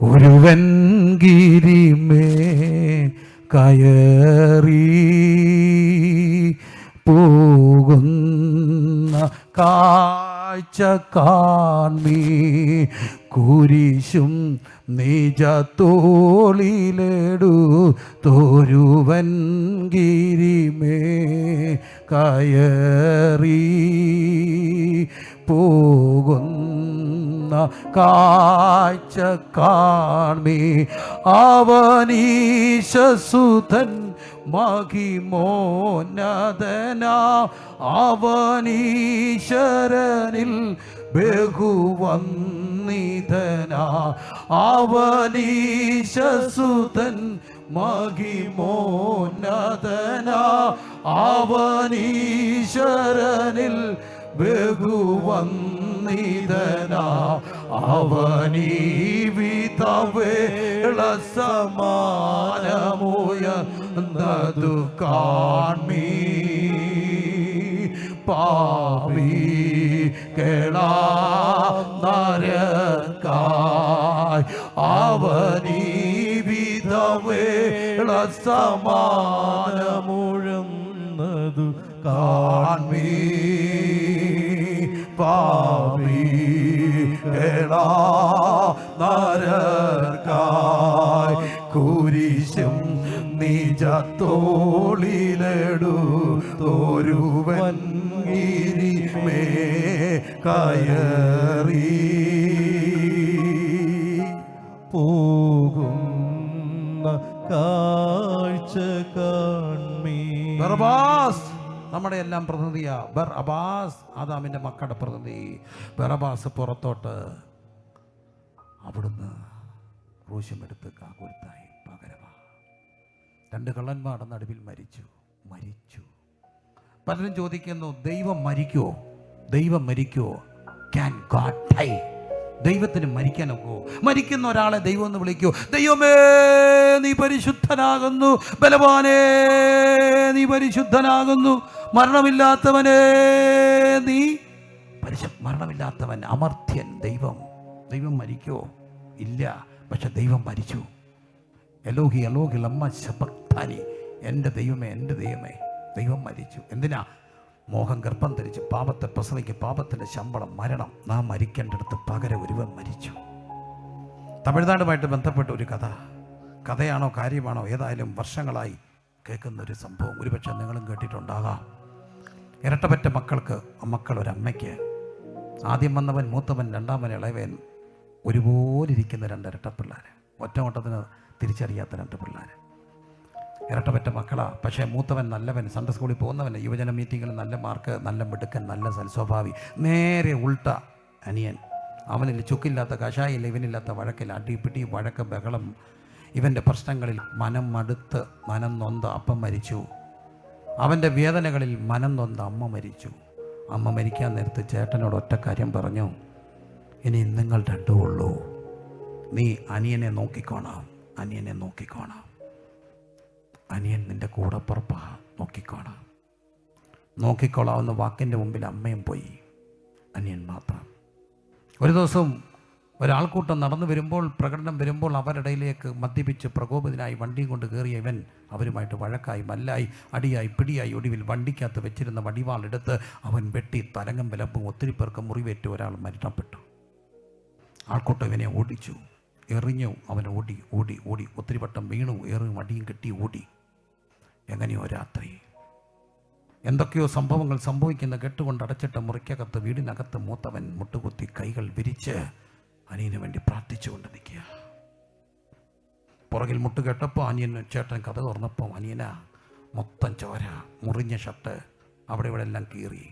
ഒരുവൻ ഗിരിമേ കയറി പോകുന്ന കാഴ്ച കാൺമീ, കുരിശും നിജത്തോളിലെടു തോരുവൻ ഗിരിമേ കയറി പോകുന്ന കാഴ്ച കാൺമീ, അവനീശസുതൻ മഹിമോന്നതനാ, അവനീശ്വരനിൽ ബഹുവന്നിതനാ, അവനീശസുതൻ മഹിമോന്നതനാ, അവനീശ്വരനിൽ ബഹുവന്നിതനാ, അവനീ വിധ വേള സമാനമുയർന്നതു കാൺമീ പാപികളായി അവനീ വിധവേള സമാനമുഴന്നതു കാൺമീ പാപികളായി കുരിശും നിജത്തോളിലെടുത്തൊരുവൻ ഗിരിമേ കയറി പോകുന്ന കാഴ്ച കാൺമീ. ബറബ്ബാസ് നമ്മുടെ എല്ലാം പ്രതിനിധിയാ. ബറബ്ബാസ് ആദാമിൻ്റെ മക്കളുടെ പ്രതിനിധി. ബറബ്ബാസ് പുറത്തോട്ട്, അവിടുന്ന് ക്രൂശമെടുത്ത് കാകുൽത്തായി പകരമാ. 2 കള്ളന്മാരുടെ നടുവിൽ മരിച്ചു. പലരും ചോദിക്കുന്നു, ദൈവം മരിക്കുമോ? ദൈവം മരിക്കുമോ? Can God dye? ദൈവത്തിന് മരിക്കാനൊക്കോ? മരിക്കുന്ന ഒരാളെ ദൈവം എന്ന് വിളിക്കൂ? ദൈവമേ നീ പരിശുദ്ധനാകുന്നു, ബലവാനേ നീ പരിശുദ്ധനാകുന്നു, മരണമില്ലാത്തവനേ നീ മരണമില്ലാത്തവൻ, അമർത്യൻ. ദൈവം മരിക്കുമോ? ഇല്ല. പക്ഷെ ദൈവം മരിച്ചു. എലോഹി എലോഹി ലമ്മ ശബക്താനി, എൻ്റെ ദൈവമേ ദൈവം മരിച്ചു. എന്തിനാ? മോഹം ഗർഭം ധരിച്ച് പാപത്തെ പ്രസവിക്ക്. പാപത്തിൻ്റെ ശമ്പളം മരണം. നാം മരിക്കേണ്ടടുത്ത് പകരം ഒരുവൻ മരിച്ചു. തമിഴ്നാടുമായിട്ട് ബന്ധപ്പെട്ട ഒരു കഥയാണോ കാര്യമാണോ ഏതായാലും വർഷങ്ങളായി കേൾക്കുന്നൊരു സംഭവം. ഒരുപക്ഷെ നിങ്ങളും കേട്ടിട്ടുണ്ടാകാം. ഇരട്ടപ്പറ്റ മക്കൾ ഒരമ്മയ്ക്ക്, ആദ്യം വന്നവൻ മൂത്തവൻ, രണ്ടാമൻ ഇളയവൻ, ഒരുപോലെ ഇരിക്കുന്ന 2 ഇരട്ടപ്പിള്ളേർ, ഒറ്റോട്ടത്തിന് തിരിച്ചറിയാത്ത 2 പിള്ളേർ. ഇരട്ടപ്പറ്റ മക്കളാ. പക്ഷേ മൂത്തവൻ നല്ലവൻ, സൺഡേ സ്കൂളിൽ പോകുന്നവൻ, യുവജന മീറ്റിങ്ങിൽ നല്ല മാർക്ക്, നല്ല മിടുക്കൻ, നല്ല സൽസ്വഭാവി. നേരെ ഉൾട്ട അനിയൻ. അവനിൽ ചുക്കില്ലാത്ത കഷായില്ല, ഇവനില്ലാത്ത വഴക്കില്ല, അടിപിടി വഴക്ക് ബഹളം. ഇവൻ്റെ പ്രശ്നങ്ങളിൽ മനം മടുത്ത് മനം നൊന്ത അപ്പം മരിച്ചു. അവൻ്റെ വേദനകളിൽ മനം നൊന്ത അമ്മ മരിച്ചു. അമ്മ മരിക്കാൻ നേരത്ത് ചേട്ടനോട് ഒറ്റ കാര്യം പറഞ്ഞു, ഇനി നിങ്ങൾ 2 ഉള്ളൂ, നീ അനിയനെ നോക്കിക്കോണം. അനിയൻ നിൻ്റെ കൂടപ്പുറപ്പാ, നോക്കിക്കോളാവുന്ന വാക്കിൻ്റെ മുമ്പിൽ അമ്മയും പോയി, അനിയൻ മാത്രം. ഒരു ദിവസം ഒരാൾക്കൂട്ടം നടന്നു വരുമ്പോൾ, പ്രകടനം വരുമ്പോൾ, അവരുടെ ഇടയിലേക്ക് മദ്യപിച്ച് പ്രകോപിതനായി വണ്ടിയും കൊണ്ട് കയറിയ ഇവൻ അവരുമായിട്ട് വഴക്കായി, മല്ലായി, അടിയായി, പിടിയായി. ഒടുവിൽ വണ്ടിക്കകത്ത് വെച്ചിരുന്ന വടിവാളെടുത്ത് അവൻ വെട്ടി തലങ്ങും വിലപ്പും ഒത്തിരി പേർക്ക് മുറിവേറ്റ് ഒരാൾ മരണപ്പെട്ടു. ആൾക്കൂട്ടം ഇവനെ ഓടിച്ചു, എറിഞ്ഞു. അവൻ ഓടി ഒത്തിരി വട്ടം വീണു, ഏറും അടിയും കെട്ടി ഓടി. എങ്ങനെയോ രാത്രി എന്തൊക്കെയോ സംഭവങ്ങൾ സംഭവിക്കുന്ന കേട്ടുകൊണ്ട് അടച്ചിട്ട മുറിക്കകത്ത്, വീടിനകത്ത് മൂത്തവൻ മുട്ടുകുത്തി കൈകൾ വിരിച്ച് അനിയന് വേണ്ടി പ്രാർത്ഥിച്ചുകൊണ്ട് നിൽക്കുക. പുറകിൽ മുട്ട് കേട്ടപ്പോൾ ചേട്ടൻ കഥ തുറന്നപ്പോൾ അനിയനാ മൊത്തം ചോര, മുറിഞ്ഞ ഷർട്ട്, അവിടെ ഇവിടെ എല്ലാം കീറി.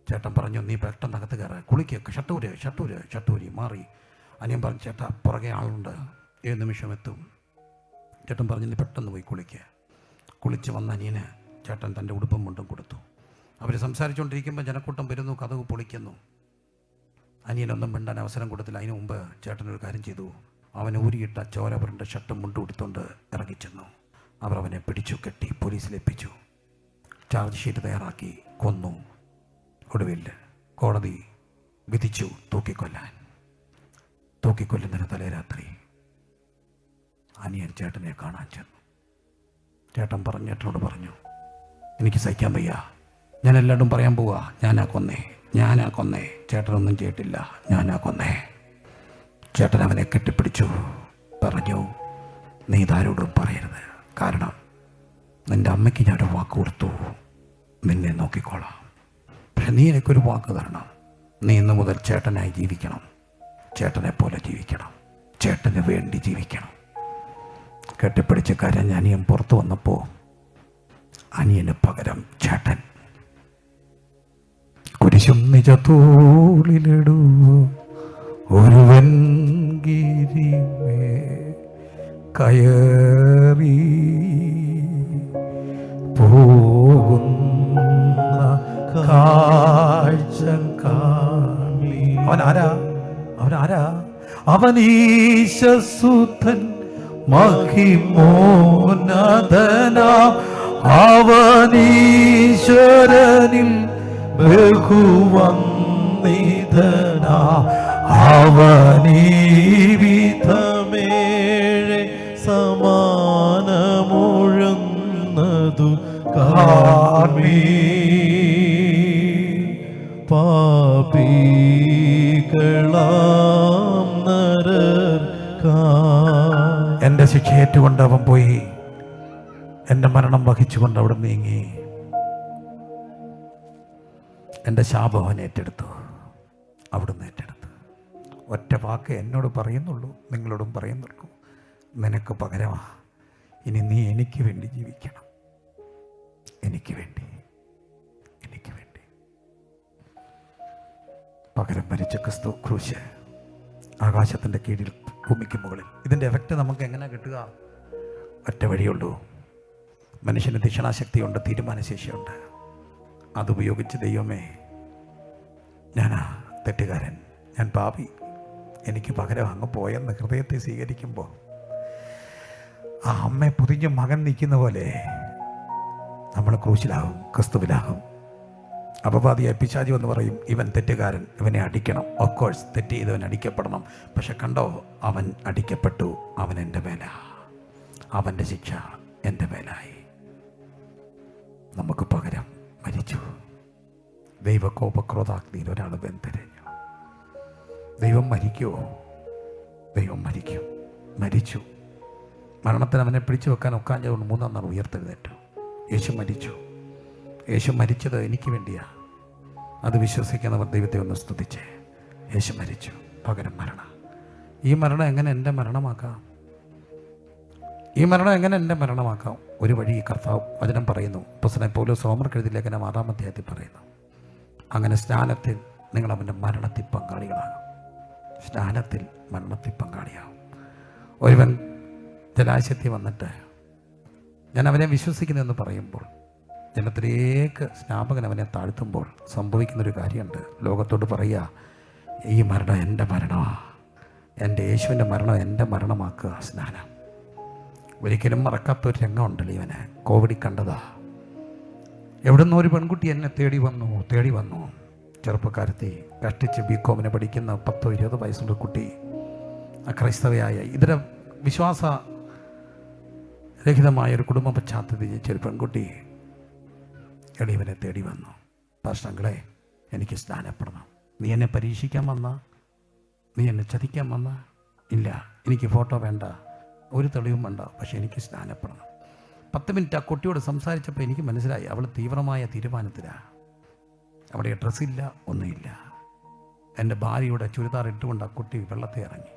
ചേട്ടൻ പറഞ്ഞു, നീ പെട്ടെന്നകത്ത് കയറ, കുളിക്കുക, ഷട്ടൂര് മാറി. അനിയൻ പറഞ്ഞു, ചേട്ടാ പുറകെ ആളുണ്ട്, 7 നിമിഷം എത്തും. ചേട്ടൻ പറഞ്ഞു, നീ പെട്ടെന്ന് പോയി കുളിച്ച് വന്ന അനിയന് ചേട്ടൻ തൻ്റെ ഉടുപ്പും മുണ്ടും കൊടുത്തു. അവർ സംസാരിച്ചുകൊണ്ടിരിക്കുമ്പോൾ ജനക്കൂട്ടം വരുന്നു, കതക് പൊളിക്കുന്നു. അനിയനൊന്നും മിണ്ടാൻ അവസരം കൊടുത്തില്ല. അതിനു മുമ്പ് ചേട്ടനൊരു കാര്യം ചെയ്തു. അവൻ ഊരിയിട്ട ചോര പുരണ്ട ഷർട്ടും മുണ്ടും എടുത്തുകൊണ്ട് ഇറങ്ങിച്ചെന്നു. അവർ അവനെ പിടിച്ചു കെട്ടി പോലീസിലേൽപ്പിച്ചു. ചാർജ് ഷീറ്റ് തയ്യാറാക്കി, കൊന്നു. ഒടുവിൽ കോടതി വിധിച്ചു തൂക്കിക്കൊല്ലുന്നതിന് തലേരാത്രി അനിയൻ ചേട്ടനെ കാണാൻ ചെന്നു. ചേട്ടനോട് പറഞ്ഞു, എനിക്ക് സഹിക്കാൻ വയ്യ, ഞാൻ എല്ലാവരും പറയാൻ പോവാ, ഞാനാ കൊന്നേ. ചേട്ടനൊന്നും ചെയ്തിട്ടില്ല, ഞാനാ കൊന്നേ. ചേട്ടൻ അവനെ കെട്ടിപ്പിടിച്ചു, പറഞ്ഞു, നീ ഇതാരോടും പറയരുത്, കാരണം നിൻ്റെ അമ്മയ്ക്ക് ഞാനൊരു വാക്ക് കൊടുത്തു, നിന്നെ നോക്കിക്കോളാം. പക്ഷെ നീ എനിക്കൊരു വാക്ക് തരണം, നീ ഇന്ന് മുതൽ ചേട്ടനായി ജീവിക്കണം, ചേട്ടനെ പോലെ ജീവിക്കണം, ചേട്ടന് വേണ്ടി ജീവിക്കണം. കെട്ടിപ്പിടിച്ച് കരഞ്ഞ അനിയൻ പുറത്തു വന്നപ്പോൾ അനിയന് പകരം ചേട്ടൻ. കുരിശും നിജത്തോളിലിടൂ ഒരുവൻ ഗിരിമേ കയറി പോകുന്ന കാഴ്ച കാണി. അവനാരാ? അവനീശസുതൻ മഹിമോന്നതനാ അവനീശ്വരനിൽ ബഹുവന്ദിതനാ അവനീവിധമേഴെ സമാനമുഴന്നതു കാമീ പാപികളാം നരർക്കാ. എൻ്റെ ശിക്ഷ ഏറ്റുകൊണ്ട് അവൻ പോയി, എൻ്റെ മരണം വഹിച്ചുകൊണ്ട് അവിടെ നീങ്ങി. എൻ്റെ ശാപം അവൻ ഏറ്റെടുത്തു, അവിടുന്ന് ഏറ്റെടുത്തു. ഒറ്റ വാക്ക് എന്നോട് പറയുന്നുള്ളൂ, നിങ്ങളോടും പറയുന്നുള്ളൂ, നിനക്ക് പകരമാ. ഇനി നീ എനിക്ക് വേണ്ടി ജീവിക്കണം, എനിക്ക് വേണ്ടി, എനിക്ക് വേണ്ടി. പകരം മരിച്ച ക്രിസ്തു ക്രൂശ് ആകാശത്തിൻ്റെ കീഴിൽ ഭൂമിക്ക് മുകളിൽ. ഇതിൻ്റെ എഫക്റ്റ് നമുക്ക് എങ്ങനെ കിട്ടുക? ഒറ്റ വഴിയുള്ളൂ. മനുഷ്യന് ദിഷണാശക്തിയുണ്ട്, തീരുമാനശേഷിയുണ്ട്. അതുപയോഗിച്ച് ദൈവമേ, ഞാനാ തെറ്റുകാരൻ, ഞാൻ പാപി, എനിക്ക് പകരം അങ്ങ് പോയെന്ന് ഹൃദയത്തെ സ്വീകരിക്കുമ്പോൾ ആ അമ്മയെ പൊതിഞ്ഞ മകൻ നിൽക്കുന്ന പോലെ നമ്മൾ ക്രൂശിലാകും, ക്രിസ്തുവിലാകും. അപവാദിയായ പിശാചി എന്ന് പറയും, ഇവൻ തെറ്റുകാരൻ, ഇവനെ അടിക്കണം. ഓഫ്കോഴ്സ് തെറ്റ് ചെയ്തവൻ അടിക്കപ്പെടണം. പക്ഷെ കണ്ടോ, അവൻ അടിക്കപ്പെട്ടു, അവൻ എൻ്റെ മേല, അവൻ്റെ ശിക്ഷ എൻ്റെ മേലായി. നമുക്ക് പകരം മരിച്ചു. ദൈവകോപക്രോധാഗ്നിയിൽ ഒരാൾ വെന്തെരിഞ്ഞു. ദൈവം മരിക്കുമോ? ദൈവം മരിക്കും. മരിച്ചു. മരണത്തിന് അവനെ പിടിച്ചു വെക്കാൻ ഒക്കാഞ്ഞതുകൊണ്ട് 3-ാം നാൾ ഉയർത്തെഴുന്നേറ്റു. യേശു മരിച്ചു. യേശു മരിച്ചത് എനിക്ക് വേണ്ടിയാ. അത് വിശ്വസിക്കുന്നവർ ദൈവത്തെ ഒന്ന് സ്തുതിച്ചേ. യേശു മരിച്ചു, പകരം മരണം. ഈ മരണം എങ്ങനെ എൻ്റെ മരണമാക്കാം? ഈ മരണം എങ്ങനെ എൻ്റെ മരണമാക്കാം? ഒരു വഴി കർത്താവ് വചനം പറയുന്നു. അപ്പോസ്തലനായ പൗലോസ് റോമർക്ക് എഴുതിയ ലേഖനം 6-ാം അധ്യായത്തിൽ പറയുന്നു, അങ്ങനെ സ്നാനത്തിൽ നിങ്ങൾ അവൻ്റെ മരണത്തിൽ പങ്കാളികളാകും. സ്നാനത്തിൽ മരണത്തിൽ പങ്കാളിയാകും. ഒരുവൻ ജലാശയത്തിൽ വന്നിട്ട് ഞാൻ അവനെ വിശ്വസിക്കുന്നതെന്ന് പറയുമ്പോൾ, ജലത്തിലേക്ക് സ്നാപകൻ അവനെ താഴ്ത്തുമ്പോൾ സംഭവിക്കുന്നൊരു കാര്യമുണ്ട്. ലോകത്തോട് പറയുക, ഈ മരണം എൻ്റെ മരണമാണ്, എൻ്റെ യേശുവിൻ്റെ മരണം എൻ്റെ മരണമാക്കുക സ്നാനം. ഒരിക്കലും മറക്കാത്തൊരു രംഗമുണ്ടല്ലോ ഇവന്. കോവിഡിൽ കണ്ടതാ. എവിടുന്നോ ഒരു പെൺകുട്ടി എന്നെ തേടി വന്നു. ചെറുപ്പക്കാരത്തി, കഷ്ടിച്ച് ബികോമിന് പഠിക്കുന്ന 10-20 വയസ്സുള്ള കുട്ടി, ക്രൈസ്തവയായ ഇതര വിശ്വാസരഹിതമായൊരു കുടുംബ പശ്ചാത്തലത്തിൽ ജനിച്ചൊരു പെൺകുട്ടി എളിയവനെ തേടി വന്നു. പാസ്റ്റങ്ങളെ, എനിക്ക് സ്നാനപ്പെടണം. നീ എന്നെ പരീക്ഷിക്കാൻ വന്ന? നീ എന്നെ ചതിക്കാൻ വന്ന? ഇല്ല, എനിക്ക് ഫോട്ടോ വേണ്ട, ഒരു തെളിവും വേണ്ട, പക്ഷെ എനിക്ക് സ്നാനപ്പെടണം. 10 മിനിറ്റ് ആ കുട്ടിയോട് സംസാരിച്ചപ്പോൾ എനിക്ക് മനസ്സിലായി, അവൾ തീവ്രമായ തീരുമാനത്തിലാണ്. അവിടെ ഡ്രസ്സില്ല, ഒന്നുമില്ല. എൻ്റെ ഭാര്യയുടെ ചുരിദാർ ഇട്ടുകൊണ്ട് ആ കുട്ടി വെള്ളത്തിൽ ഇറങ്ങി.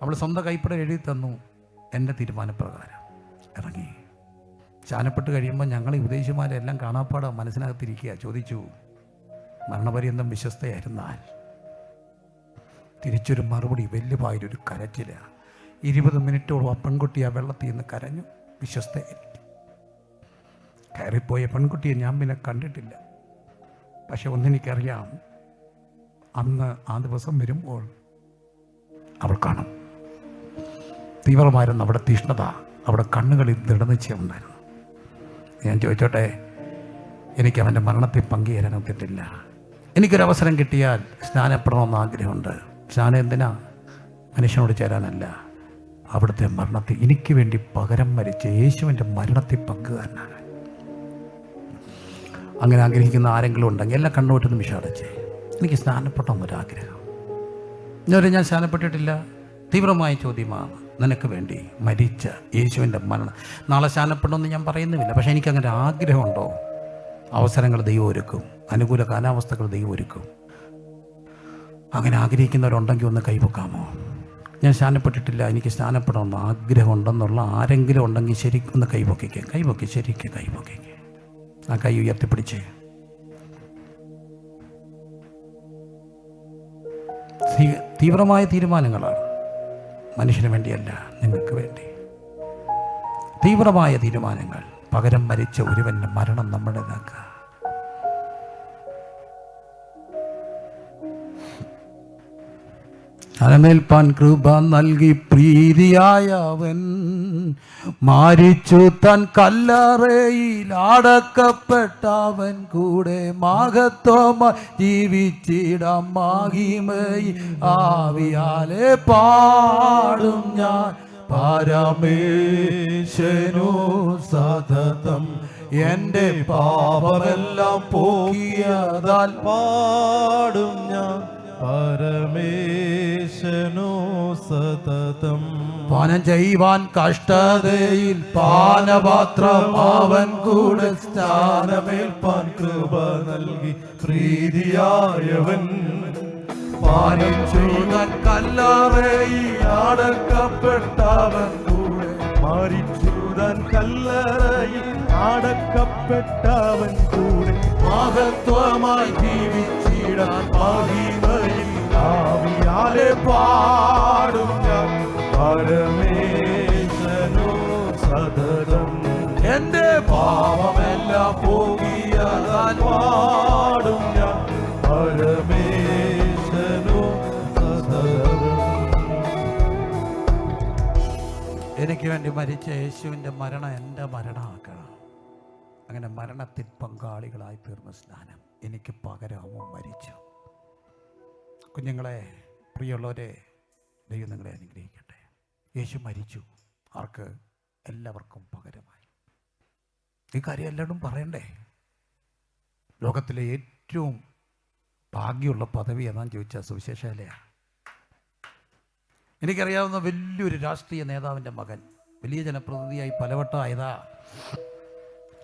അവൾ സ്വന്തം കൈപ്പട എഴുതി തന്നു, എൻ്റെ തീരുമാനപ്രകാരം ഇറങ്ങി. സ്നാനപ്പെട്ട് കഴിയുമ്പോൾ ഞങ്ങൾ ഈ ഉപദേശിമാരെല്ലാം കാണാപ്പാടെ മനസ്സിനകത്തിരിക്കുക. ചോദിച്ചു, മരണപര്യന്തം വിശ്വസ്തയായിരുന്നാൽ? തിരിച്ചൊരു മറുപടി വലിയപായൊരു കരച്ചില്ല. 20 മിനിറ്റോളം ആ പെൺകുട്ടി ആ വെള്ളത്തിൽ നിന്ന് കരഞ്ഞു. വിശ്വസ്തയായിരിക്കും. കയറിപ്പോയ പെൺകുട്ടിയെ ഞാൻ പിന്നെ കണ്ടിട്ടില്ല. പക്ഷെ ഒന്നെനിക്കറിയാം, അന്ന് ആ ദിവസം വരുമ്പോൾ അവൾ കാണും. തീവ്രമായിരുന്നു അവിടെ തീഷ്ണത, അവിടെ കണ്ണുകളിൽ ദൃഢനിശ്ചയമുണ്ടായിരുന്നു. ഞാൻ ചോദിച്ചോട്ടെ, എനിക്ക് അവൻ്റെ മരണത്തിൽ പങ്കുചേരാനൊത്തിട്ടില്ല. എനിക്കൊരവസരം കിട്ടിയാൽ സ്നാനപ്പെടണമെന്ന് ആഗ്രഹമുണ്ട്. സ്നാനം എന്തിനാ? മനുഷ്യനോട് ചേരാനല്ല, അവിടുത്തെ മരണത്തിൽ എനിക്ക് വേണ്ടി പകരം മരിച്ച യേശുവിൻ്റെ മരണത്തിൽ പങ്കുകാരനാണ്. അങ്ങനെ ആഗ്രഹിക്കുന്ന ആരെങ്കിലും ഉണ്ടെങ്കിൽ എല്ലാ കണ്ണുപറ്റുന്ന വിഷാടിച്ചേ. എനിക്ക് സ്നാനപ്പെടണമെന്നൊരാഗ്രഹം. ഞാൻ സ്നാനപ്പെട്ടിട്ടില്ല. തീവ്രമായ ചോദ്യമാണ്. നിനക്ക് വേണ്ടി മരിച്ച യേശുവിൻ്റെ മരണം. നാളെ സ്നാനപ്പെടണമെന്ന് ഞാൻ പറയുന്നുമില്ല, പക്ഷേ എനിക്കങ്ങനെ ആഗ്രഹമുണ്ടോ? അവസരങ്ങൾ ദൈവം ഒരുക്കും, അനുകൂല കാലാവസ്ഥകൾ ദൈവം ഒരുക്കും. അങ്ങനെ ആഗ്രഹിക്കുന്നവരുണ്ടെങ്കിൽ ഒന്ന് കൈവക്കാമോ? ഞാൻ സ്നാനപ്പെട്ടിട്ടില്ല, എനിക്ക് സ്നാനപ്പെടണമെന്ന് ആഗ്രഹമുണ്ടെന്നുള്ള ആരെങ്കിലും ഉണ്ടെങ്കിൽ ശരിക്കും ഒന്ന് കൈവക്കി ശരിക്കും കൈവക്കിക്കുക. ആ കൈ ഉയർത്തിപ്പിടിച്ച് തീവ്രമായ തീരുമാനങ്ങളാണ്. മനുഷ്യന് വേണ്ടിയല്ല, നിങ്ങൾക്ക് വേണ്ടി തീവ്രമായ തീരുമാനങ്ങൾ. പകരം മരിച്ച ഒരുവൻ്റെ മരണം നമ്മുടേതാക്കുക. അനമേൽപ്പാൻ കൃപ നൽകി പ്രീതിയായവൻ മാരിച്ചു തൻ കല്ലറയിൽ അടക്കപ്പെട്ടവൻ കൂടെ മഹത്വമായി ജീവിച്ചിടാം മഹിമയിൽ ആവിയാലെ പാടും ഞാൻ പരമേശനു സതതം എൻ്റെ പാപമെല്ലാം പോക്കിയതാൽ പാടും ഞാൻ പരമേശനു സതതം. പാനം ചെയ്യുവാൻ കഷ്ടതയിൽ പാനപാത്രം അവൻ കൂടെ സ്ഥാനമേൽപ്പാൻ കൃപ നൽകി പ്രീതിയായവൻ മാനിച്ചു തൻ കല്ലറയിൽ അടക്കപ്പെട്ടവൻ കൂടെ മരിച്ചുതൻ കല്ലറയിൽ അടക്കപ്പെട്ടവൻ കൂടെ മഹത്വമായി ജീവിച്ചിടാൻ മഹിമയിൽ ആവിയാലെ പാടും ഞാൻ പരമേശനു സതതം. എൻ്റെ പാപമെല്ലാം പോകിയതാൽ പാടും ഞാൻ പരമേശനു സതതം. എനിക്ക് വേണ്ടി മരിച്ച യേശുവിൻ്റെ മരണം എൻ്റെ മരണമാക്കണം. അങ്ങനെ മരണത്തിൽ പങ്കാളികളായി തീർന്ന സ്നാനം എനിക്ക് പകരമോ മരിച്ചു. കുഞ്ഞുങ്ങളെ, പ്രിയമുള്ളവരെ, ദൈവം നിങ്ങളെ അനുഗ്രഹിക്കട്ടെ. യേശു മരിച്ചു. ആർക്ക്? എല്ലാവർക്കും പകരമായി. ഈ കാര്യം എല്ലാവരും പറയണ്ടേ? ലോകത്തിലെ ഏറ്റവും ഭാഗ്യമുള്ള പദവി ഏതാണെന്ന് ചോദിച്ചാൽ സുവിശേഷയിലെയാണ്. എനിക്കറിയാവുന്ന വലിയൊരു രാഷ്ട്രീയ നേതാവിൻ്റെ മകൻ വലിയ ജനപ്രതിനിധിയായി പലവട്ടമായതാ.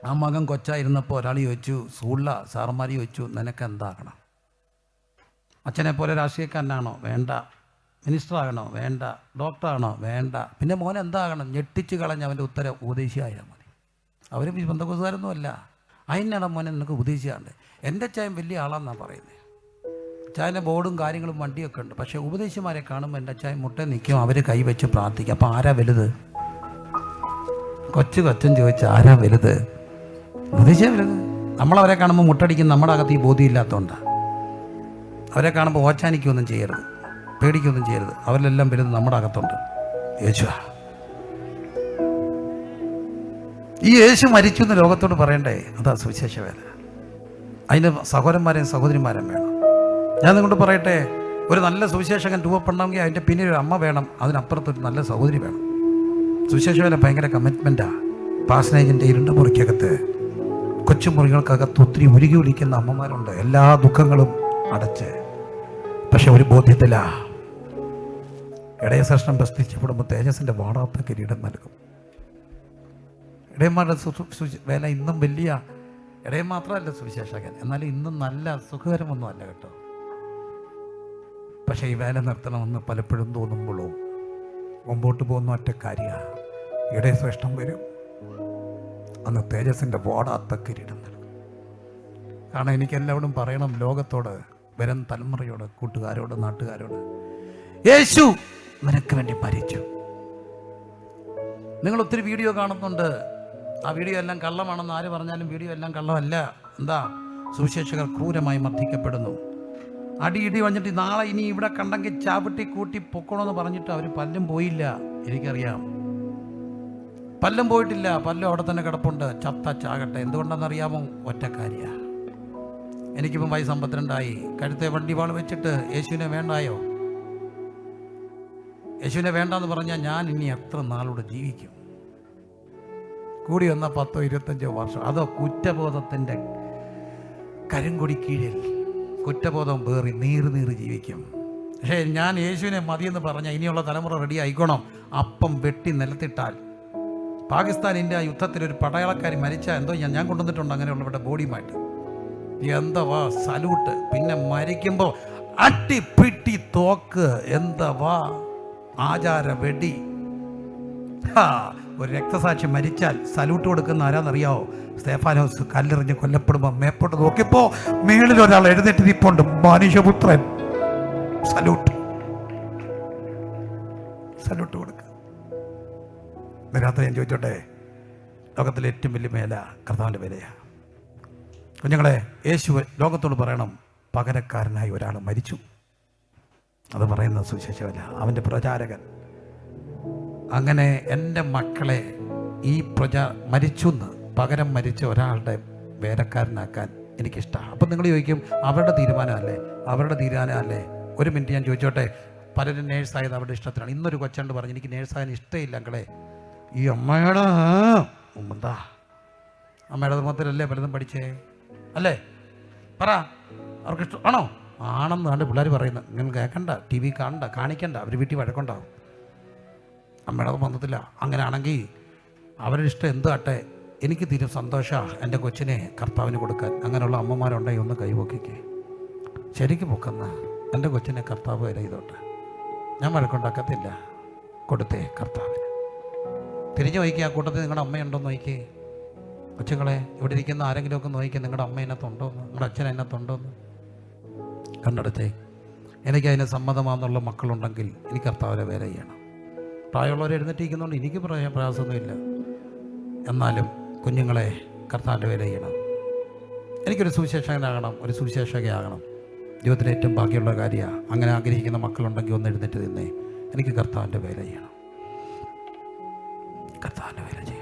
ആ മകൻ കൊച്ചായിരുന്നപ്പോൾ ഒരാൾ ചോദിച്ചു, സ്കൂളിലെ സാറന്മാർ ചോദിച്ചു, നിനക്ക് എന്താകണം? അച്ഛനെ പോലെ രാഷ്ട്രീയക്കാരനാണോ? വേണ്ട. മിനിസ്റ്ററാകണോ? വേണ്ട. ഡോക്ടറാണോ? വേണ്ട. പിന്നെ മോൻ എന്താകണം? ഞെട്ടിച്ച് കളഞ്ഞ് അവൻ്റെ ഉത്തരം ഉപദേശിയായാൽ മതി. അവരും ഈ ബന്ധുക്കാരൊന്നും അല്ല. അതിനാണ് മോനെ നിനക്ക് ഉപദേശിയാണ്ട്. എൻ്റെ അച്ചായൻ വലിയ ആളാണെന്നാണ് പറയുന്നത്. അച്ചായൻ്റെ ബോർഡും കാര്യങ്ങളും വണ്ടിയൊക്കെ ഉണ്ട്. പക്ഷേ ഉപദേശിമാരെ കാണുമ്പോൾ എൻ്റെ അച്ചായൻ മുട്ട നിൽക്കും, അവർ കൈവച്ച് പ്രാർത്ഥിക്കും. അപ്പോൾ ആരാ വലുത്? കൊച്ചൻ ചോദിച്ച ആരാ വലുത്? ഉപദേശിയാ വലുത്. നമ്മളവരെ കാണുമ്പോൾ മുട്ടടിക്കും. നമ്മുടെ അകത്ത് ഈ ബോധ്യമില്ലാത്തതുകൊണ്ടാണ്. അവരെ കാണുമ്പോൾ ഓച്ചാനിക്കൊന്നും ചെയ്യരുത്, പേടിക്കൊന്നും ചെയ്യരുത്. അവരിലെല്ലാം വലുത് നമ്മുടെ അകത്തുണ്ട്. യേശുവാ. ഈ യേശു മരിച്ചു എന്ന് ലോകത്തോട് പറയണ്ടേ? അതാ സുവിശേഷ വേല. അതിന് സഹോദരന്മാരെയും സഹോദരിമാരെയും വേണം. ഞാൻ നിങ്ങളോട് പറയട്ടെ, ഒരു നല്ല സുവിശേഷകൻ രൂപപ്പെടണമെങ്കിൽ അതിൻ്റെ പിന്നിൽ ഒരു അമ്മ വേണം, അതിനപ്പുറത്തൊരു നല്ല സഹോദരി വേണം. സുവിശേഷ വേല ഭയങ്കര കമ്മിറ്റ്മെൻറ്റാണ്. പാസനേജിൻ്റെ ഇരുണ്ട മുറിക്കകത്ത്, കൊച്ചുമുറികൾക്കകത്ത് ഒത്തിരി ഉരുകി വിളിക്കുന്ന അമ്മമാരുണ്ട്, എല്ലാ ദുഃഖങ്ങളും അടച്ച്. പക്ഷെ ഒരു ബോധ്യത്തിലാ, ഇടയ സൃഷ്ടം പ്രസ്തിച്ചപ്പെടുമ്പോൾ തേജസ്സിൻ്റെ വാടാത്ത കിരീടം നൽകും. ഇടയന്മാരുടെ വേല ഇന്നും വലിയ ഇടയൻ മാത്രമല്ല സുവിശേഷകൻ, എന്നാലും ഇന്നും നല്ല സുഖകരമൊന്നും അല്ല കേട്ടോ. പക്ഷേ ഈ വേല നിർത്തണമെന്ന് പലപ്പോഴും തോന്നുമ്പോഴും മുമ്പോട്ട് പോകുന്ന ഒറ്റ കാര്യമാണ്, ഇടയ ശ്രേഷ്ഠം വരും, അന്ന് തേജസ്സിൻ്റെ വാടാത്ത കിരീടം നൽകും. കാരണം എനിക്കെല്ലാവരും പറയണം, ലോകത്തോട്, വരും തലമുറയോട്, കൂട്ടുകാരോട്, നാട്ടുകാരോട്, യേശു നിനക്ക് വേണ്ടി മരിച്ചു. നിങ്ങൾ ഒത്തിരി വീഡിയോ കാണുന്നുണ്ട്. ആ വീഡിയോ എല്ലാം കള്ളമാണെന്ന് ആര് പറഞ്ഞാലും വീഡിയോ എല്ലാം കള്ളമല്ല. എന്താ? സുവിശേഷകർ ക്രൂരമായി മർദ്ദിക്കപ്പെടുന്നു. അടി വന്നിട്ട് നാളെ ഇനി ഇവിടെ കണ്ടെങ്കിൽ ചാവിട്ടി കൂട്ടി പൊക്കണമെന്ന് പറഞ്ഞിട്ട് അവർ പല്ലും പോയില്ല. എനിക്കറിയാം, പല്ലും പോയിട്ടില്ല. പല്ലും അവിടെ തന്നെ കിടപ്പുണ്ട്. ചത്ത ചാകട്ടെ. എന്തുകൊണ്ടെന്നറിയാമോ? ഒറ്റ കാര്യമാണ്. എനിക്കിപ്പം വയസ്സ് 52 കഴുത്തെ വണ്ടിവാൾ വെച്ചിട്ട് യേശുവിനെ വേണ്ടായോ? യേശുവിനെ വേണ്ടെന്ന് പറഞ്ഞാൽ ഞാൻ ഇനി എത്ര നാളൂടെ ജീവിക്കും? കൂടി വന്ന 10-25 വർഷം. അതോ കുറ്റബോധത്തിൻ്റെ കരിങ്കൊടി കീഴിൽ കുറ്റബോധം പേറി നീറി ജീവിക്കും. പക്ഷേ ഞാൻ യേശുവിനെ മതിയെന്ന് പറഞ്ഞാൽ ഇനിയുള്ള തലമുറ റെഡി ആയിക്കോണം. അപ്പം വെട്ടി നിലത്തിട്ടാൽ, പാകിസ്ഥാൻ ഇന്ത്യ യുദ്ധത്തിൽ ഒരു പടയാളക്കാരി മരിച്ചാൽ എന്തോ ഞാൻ കൊണ്ടുവന്നിട്ടുണ്ട് അങ്ങനെയുള്ളവരുടെ ബോഡിയുമായിട്ട്. എന്തവാ സല്യൂട്ട്. പിന്നെ മരിക്കുമ്പോൾ അട്ടിപ്പിട്ടി തോക്ക്, എന്തവാ ആചാര വെടി. ഒരു രക്തസാക്ഷി മരിച്ചാൽ സല്യൂട്ട് കൊടുക്കുന്ന ആരാന്നറിയാവോ? സ്തേഫാനോസ് കല്ലെറിഞ്ഞ് കൊല്ലപ്പെടുമ്പോൾ മേപ്പോട്ട് നോക്കിയപ്പോൾ മേളിൽ ഒരാൾ എഴുന്നേറ്റ് നിൽപ്പുണ്ട്, മനുഷ്യപുത്രൻ. സല്യൂട്ട് കൊടുക്കുക. രാത്രി ഞാൻ ചോദിച്ചോട്ടെ, ലോകത്തിലെ ഏറ്റവും വലിയ മേല കർത്താവിൻ്റെ വിലയാണ്. കുഞ്ഞുങ്ങളെ, യേശു ലോകത്തോട് പറയണം, പകരക്കാരനായി ഒരാൾ മരിച്ചു. അത് പറയുന്ന സുവിശേഷമല്ല, അവൻ്റെ പ്രചാരകൻ. അങ്ങനെ എൻ്റെ മക്കളെ ഈ മരിച്ചെന്ന് പകരം മരിച്ച ഒരാളുടെ വേലക്കാരനാക്കാൻ എനിക്കിഷ്ടമാണ്. അപ്പം നിങ്ങൾ ചോദിക്കും, അവരുടെ തീരുമാനമല്ലേ? ഒരു മിനിറ്റ് ഞാൻ ചോദിച്ചോട്ടെ. പലരും നേഴ്സായത് അവരുടെ ഇഷ്ടത്തിനാണ്. ഇന്നൊരു കൊച്ചുണ്ട് പറഞ്ഞു, എനിക്ക് നേഴ്സാകാൻ ഇഷ്ടമില്ല അങ്കളെ. ഈ അമ്മയുടെ എന്താ അമ്മയുടെ ധർമ്മത്തിലല്ലേ പലതും പഠിച്ചേ അല്ലേ? പറ, അവർക്കിഷ്ടം ആണോ? ആണെന്ന് കണ്ട് പിള്ളേർ പറയുന്നത് നിങ്ങൾ കേൾക്കണ്ട, ടി വി കാണണ്ട, കാണിക്കണ്ട, അവർ വീട്ടിൽ വഴക്കുണ്ടാവും. അമ്മയുടെ ബന്ധത്തില്ല. അങ്ങനെയാണെങ്കിൽ അവരുടെ ഇഷ്ടം എന്താട്ടെ, എനിക്ക് തീരെ സന്തോഷമാണ് എൻ്റെ കൊച്ചിനെ കർത്താവിന് കൊടുക്കാൻ. അങ്ങനെയുള്ള അമ്മമാരുണ്ടെങ്കിൽ ഒന്ന് കൈപൊക്കിക്കേ. ശരിക്കും പൊക്കുന്ന എൻ്റെ കൊച്ചിനെ കർത്താവ് വരെ ചെയ്തോട്ടെ, ഞാൻ വഴക്കുണ്ടാക്കത്തില്ല, കൊടുത്തേ കർത്താവിന്. തിരിഞ്ഞു നോക്കിക്കുക, ആ കൂട്ടത്തിൽ നിങ്ങളുടെ അമ്മയുണ്ടോയെന്ന് നോക്കിയേ. കൊച്ചുങ്ങളെ, ഇവിടെ ഇരിക്കുന്ന ആരെങ്കിലുമൊക്കെ നോക്കിക്കുക, നിങ്ങളുടെ അമ്മ അതിനകത്തുണ്ടോയെന്ന്, നിങ്ങളുടെ അച്ഛൻ അതിനകത്തുണ്ടോയെന്ന് കണ്ടെടുത്തേ. എനിക്കതിന് സമ്മതമാണെന്നുള്ള മക്കളുണ്ടെങ്കിൽ എനിക്ക് കർത്താവിനെ വേല ചെയ്യണം. പ്രായമുള്ളവർ എഴുന്നേറ്റിരിക്കുന്നതുകൊണ്ട് എനിക്ക് പ്രയാസമൊന്നുമില്ല. എന്നാലും കുഞ്ഞുങ്ങളെ കർത്താവിൻ്റെ വേല ചെയ്യണം. എനിക്കൊരു സുവിശേഷകനാകണം, ഒരു സുവിശേഷകയാകണം. ജീവിതത്തിലെ ഏറ്റവും ബാക്കിയുള്ള കാര്യമാണ്. അങ്ങനെ ആഗ്രഹിക്കുന്ന മക്കളുണ്ടെങ്കിൽ ഒന്ന് എഴുന്നേറ്റ് നിന്നേ. എനിക്ക് കർത്താവിൻ്റെ വേല ചെയ്യണം, കർത്താവിൻ്റെ വേല ചെയ്യണം.